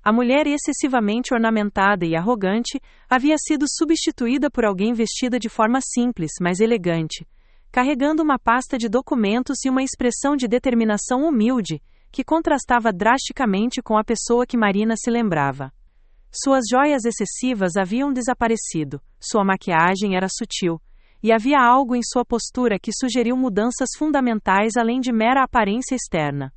A mulher excessivamente ornamentada e arrogante havia sido substituída por alguém vestida de forma simples, mas elegante, carregando uma pasta de documentos e uma expressão de determinação humilde, que contrastava drasticamente com a pessoa que Marina se lembrava. Suas joias excessivas haviam desaparecido, sua maquiagem era sutil, e havia algo em sua postura que sugeriu mudanças fundamentais além de mera aparência externa.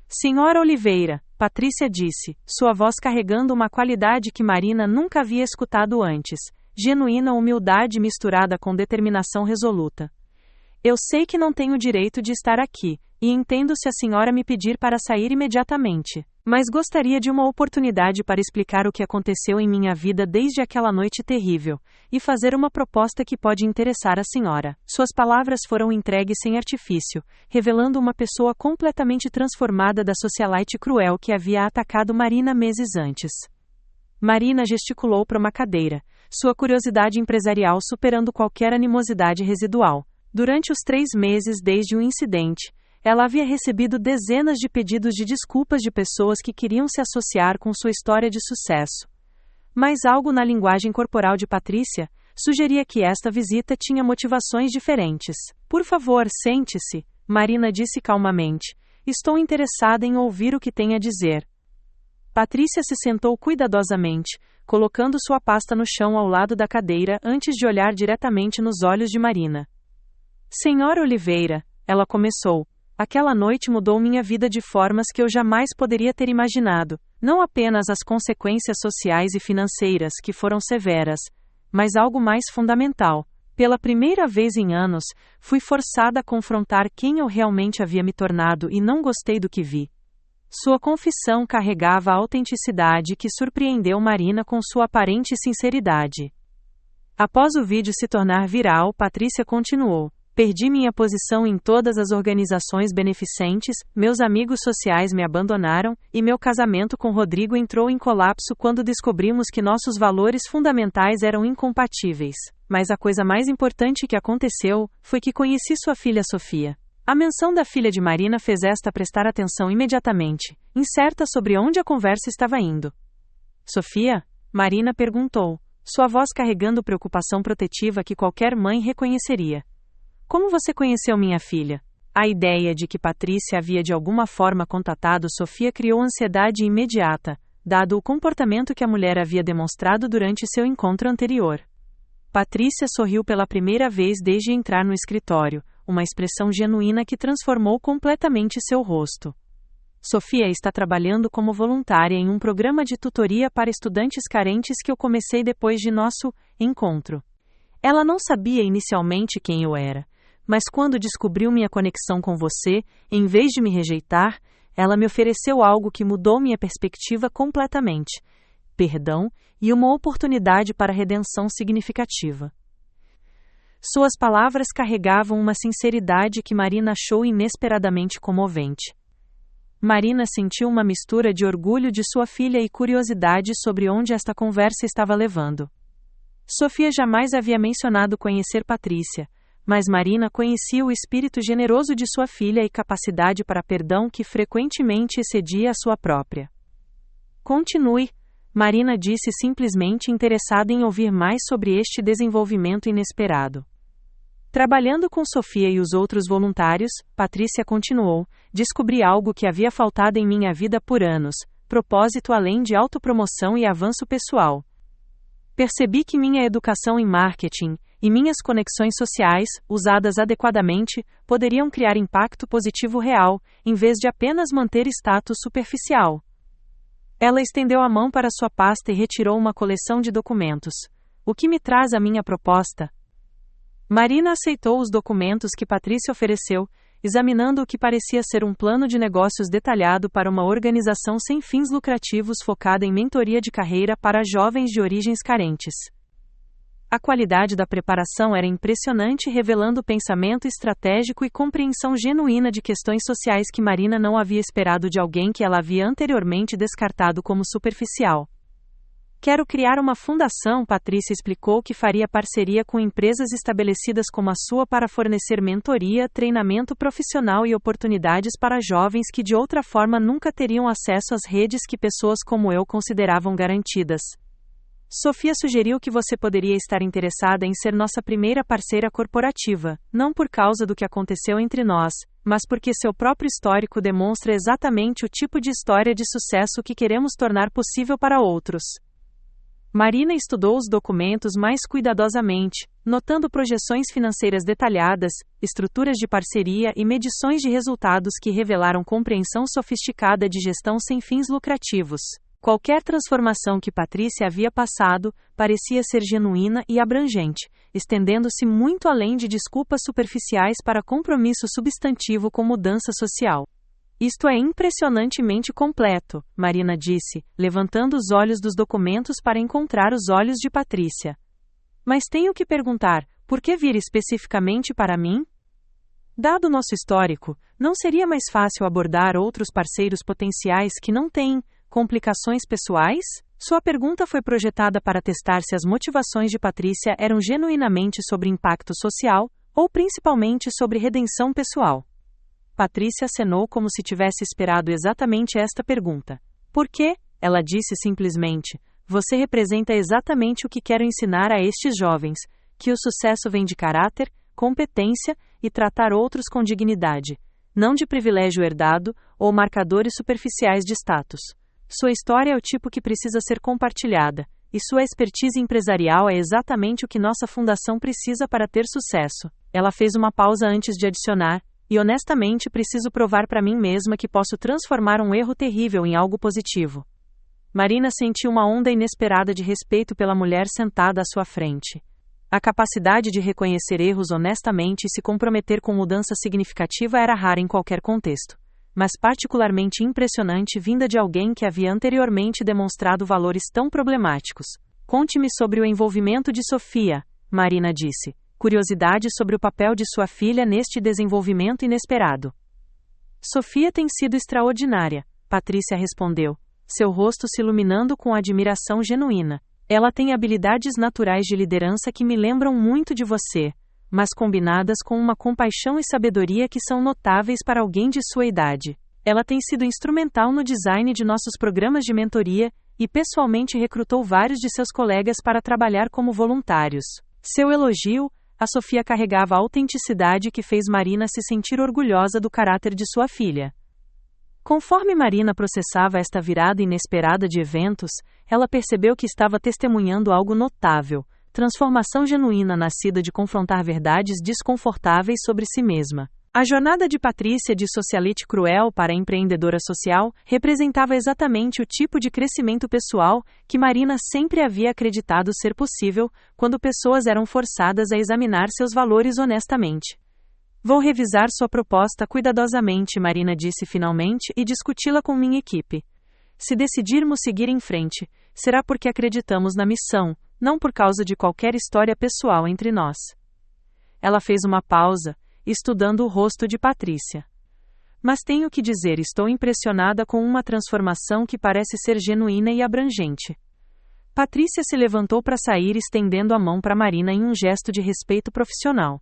Senhora Oliveira, Patrícia disse, sua voz carregando uma qualidade que Marina nunca havia escutado antes, genuína humildade misturada com determinação resoluta. Eu sei que não tenho direito de estar aqui, e entendo se a senhora me pedir para sair imediatamente. Mas gostaria de uma oportunidade para explicar o que aconteceu em minha vida desde aquela noite terrível, e fazer uma proposta que pode interessar a senhora. Suas palavras foram entregues sem artifício, revelando uma pessoa completamente transformada da socialite cruel que havia atacado Marina meses antes. Marina gesticulou para uma cadeira, sua curiosidade empresarial superando qualquer animosidade residual. Durante os 3 meses desde o incidente, ela havia recebido dezenas de pedidos de desculpas de pessoas que queriam se associar com sua história de sucesso. Mas algo na linguagem corporal de Patrícia sugeria que esta visita tinha motivações diferentes. Por favor, sente-se, Marina disse calmamente. Estou interessada em ouvir o que tem a dizer. Patrícia se sentou cuidadosamente, colocando sua pasta no chão ao lado da cadeira antes de olhar diretamente nos olhos de Marina. Senhora Oliveira, ela começou. Aquela noite mudou minha vida de formas que eu jamais poderia ter imaginado. Não apenas as consequências sociais e financeiras que foram severas, mas algo mais fundamental. Pela primeira vez em anos, fui forçada a confrontar quem eu realmente havia me tornado e não gostei do que vi. Sua confissão carregava a autenticidade que surpreendeu Marina com sua aparente sinceridade. Após o vídeo se tornar viral, Patrícia continuou. Perdi minha posição em todas as organizações beneficentes, meus amigos sociais me abandonaram, e meu casamento com Rodrigo entrou em colapso quando descobrimos que nossos valores fundamentais eram incompatíveis. Mas a coisa mais importante que aconteceu foi que conheci sua filha Sofia. A menção da filha de Marina fez esta prestar atenção imediatamente, incerta sobre onde a conversa estava indo. Sofia? Marina perguntou, sua voz carregando preocupação protetiva que qualquer mãe reconheceria. Como você conheceu minha filha? A ideia de que Patrícia havia de alguma forma contatado Sofia criou ansiedade imediata, dado o comportamento que a mulher havia demonstrado durante seu encontro anterior. Patrícia sorriu pela primeira vez desde entrar no escritório, uma expressão genuína que transformou completamente seu rosto. Sofia está trabalhando como voluntária em um programa de tutoria para estudantes carentes que eu comecei depois de nosso encontro. Ela não sabia inicialmente quem eu era. Mas quando descobriu minha conexão com você, em vez de me rejeitar, ela me ofereceu algo que mudou minha perspectiva completamente. Perdão e uma oportunidade para redenção significativa. Suas palavras carregavam uma sinceridade que Marina achou inesperadamente comovente. Marina sentiu uma mistura de orgulho de sua filha e curiosidade sobre onde esta conversa estava levando. Sofia jamais havia mencionado conhecer Patrícia, mas Marina conhecia o espírito generoso de sua filha e capacidade para perdão que frequentemente excedia a sua própria. Continue, Marina disse simplesmente interessada em ouvir mais sobre este desenvolvimento inesperado. Trabalhando com Sofia e os outros voluntários, Patrícia continuou, descobri algo que havia faltado em minha vida por anos, propósito além de autopromoção e avanço pessoal. Percebi que minha educação em marketing e minhas conexões sociais, usadas adequadamente, poderiam criar impacto positivo real, em vez de apenas manter status superficial. Ela estendeu a mão para sua pasta e retirou uma coleção de documentos. O que me traz a minha proposta? Marina aceitou os documentos que Patrícia ofereceu, examinando o que parecia ser um plano de negócios detalhado para uma organização sem fins lucrativos focada em mentoria de carreira para jovens de origens carentes. A qualidade da preparação era impressionante, revelando pensamento estratégico e compreensão genuína de questões sociais que Marina não havia esperado de alguém que ela havia anteriormente descartado como superficial. Quero criar uma fundação, Patrícia explicou que faria parceria com empresas estabelecidas como a sua para fornecer mentoria, treinamento profissional e oportunidades para jovens que de outra forma nunca teriam acesso às redes que pessoas como eu consideravam garantidas. Sofia sugeriu que você poderia estar interessada em ser nossa primeira parceira corporativa, não por causa do que aconteceu entre nós, mas porque seu próprio histórico demonstra exatamente o tipo de história de sucesso que queremos tornar possível para outros. Marina estudou os documentos mais cuidadosamente, notando projeções financeiras detalhadas, estruturas de parceria e medições de resultados que revelaram compreensão sofisticada de gestão sem fins lucrativos. Qualquer transformação que Patrícia havia passado parecia ser genuína e abrangente, estendendo-se muito além de desculpas superficiais para compromisso substantivo com mudança social. Isto é impressionantemente completo, Marina disse, levantando os olhos dos documentos para encontrar os olhos de Patrícia. Mas tenho que perguntar, por que vir especificamente para mim? Dado nosso histórico, não seria mais fácil abordar outros parceiros potenciais que não têm complicações pessoais? Sua pergunta foi projetada para testar se as motivações de Patrícia eram genuinamente sobre impacto social, ou principalmente sobre redenção pessoal. Patrícia acenou como se tivesse esperado exatamente esta pergunta. Por quê? Ela disse simplesmente. Você representa exatamente o que quero ensinar a estes jovens, que o sucesso vem de caráter, competência e tratar outros com dignidade, não de privilégio herdado ou marcadores superficiais de status. Sua história é o tipo que precisa ser compartilhada, e sua expertise empresarial é exatamente o que nossa fundação precisa para ter sucesso. Ela fez uma pausa antes de adicionar. E honestamente preciso provar para mim mesma que posso transformar um erro terrível em algo positivo. Marina sentiu uma onda inesperada de respeito pela mulher sentada à sua frente. A capacidade de reconhecer erros honestamente e se comprometer com mudança significativa era rara em qualquer contexto, mas particularmente impressionante vinda de alguém que havia anteriormente demonstrado valores tão problemáticos. Conte-me sobre o envolvimento de Sofia, Marina disse. Curiosidade sobre o papel de sua filha neste desenvolvimento inesperado. Sofia tem sido extraordinária, Patrícia respondeu, seu rosto se iluminando com admiração genuína. Ela tem habilidades naturais de liderança que me lembram muito de você, mas combinadas com uma compaixão e sabedoria que são notáveis para alguém de sua idade. Ela tem sido instrumental no design de nossos programas de mentoria e pessoalmente recrutou vários de seus colegas para trabalhar como voluntários. Seu elogio, a Sofia carregava a autenticidade que fez Marina se sentir orgulhosa do caráter de sua filha. Conforme Marina processava esta virada inesperada de eventos, ela percebeu que estava testemunhando algo notável, transformação genuína nascida de confrontar verdades desconfortáveis sobre si mesma. A jornada de Patrícia de socialite cruel para empreendedora social representava exatamente o tipo de crescimento pessoal que Marina sempre havia acreditado ser possível quando pessoas eram forçadas a examinar seus valores honestamente. Vou revisar sua proposta cuidadosamente, Marina disse finalmente, e discuti-la com minha equipe. Se decidirmos seguir em frente, será porque acreditamos na missão, não por causa de qualquer história pessoal entre nós. Ela fez uma pausa, estudando o rosto de Patrícia. Mas tenho que dizer, estou impressionada com uma transformação que parece ser genuína e abrangente. Patrícia se levantou para sair estendendo a mão para Marina em um gesto de respeito profissional.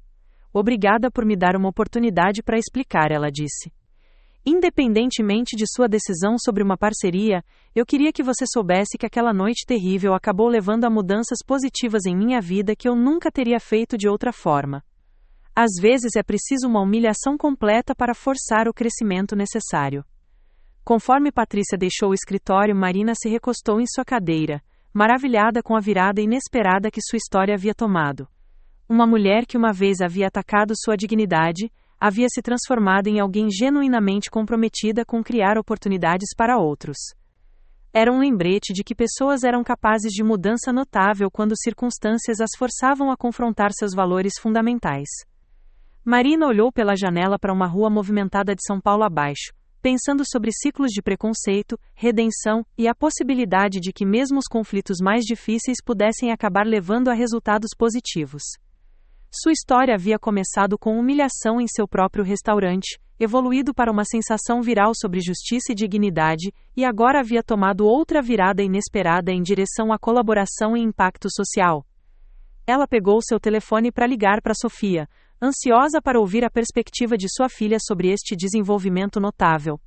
Obrigada por me dar uma oportunidade para explicar, ela disse. Independentemente de sua decisão sobre uma parceria, eu queria que você soubesse que aquela noite terrível acabou levando a mudanças positivas em minha vida que eu nunca teria feito de outra forma. Às vezes é preciso uma humilhação completa para forçar o crescimento necessário. Conforme Patrícia deixou o escritório, Marina se recostou em sua cadeira, maravilhada com a virada inesperada que sua história havia tomado. Uma mulher que uma vez havia atacado sua dignidade, havia se transformado em alguém genuinamente comprometida com criar oportunidades para outros. Era um lembrete de que pessoas eram capazes de mudança notável quando circunstâncias as forçavam a confrontar seus valores fundamentais. Marina olhou pela janela para uma rua movimentada de São Paulo abaixo, pensando sobre ciclos de preconceito, redenção e a possibilidade de que mesmo os conflitos mais difíceis pudessem acabar levando a resultados positivos. Sua história havia começado com humilhação em seu próprio restaurante, evoluído para uma sensação viral sobre justiça e dignidade, e agora havia tomado outra virada inesperada em direção à colaboração e impacto social. Ela pegou seu telefone para ligar para Sofia, ansiosa para ouvir a perspectiva de sua filha sobre este desenvolvimento notável.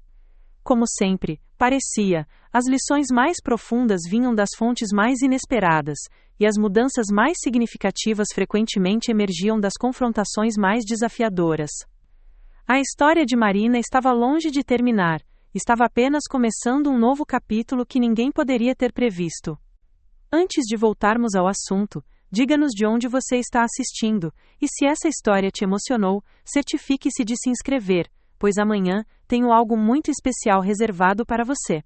Como sempre, parecia, as lições mais profundas vinham das fontes mais inesperadas, e as mudanças mais significativas frequentemente emergiam das confrontações mais desafiadoras. A história de Marina estava longe de terminar, estava apenas começando um novo capítulo que ninguém poderia ter previsto. Antes de voltarmos ao assunto, diga-nos de onde você está assistindo, e se essa história te emocionou, certifique-se de se inscrever, pois amanhã tenho algo muito especial reservado para você.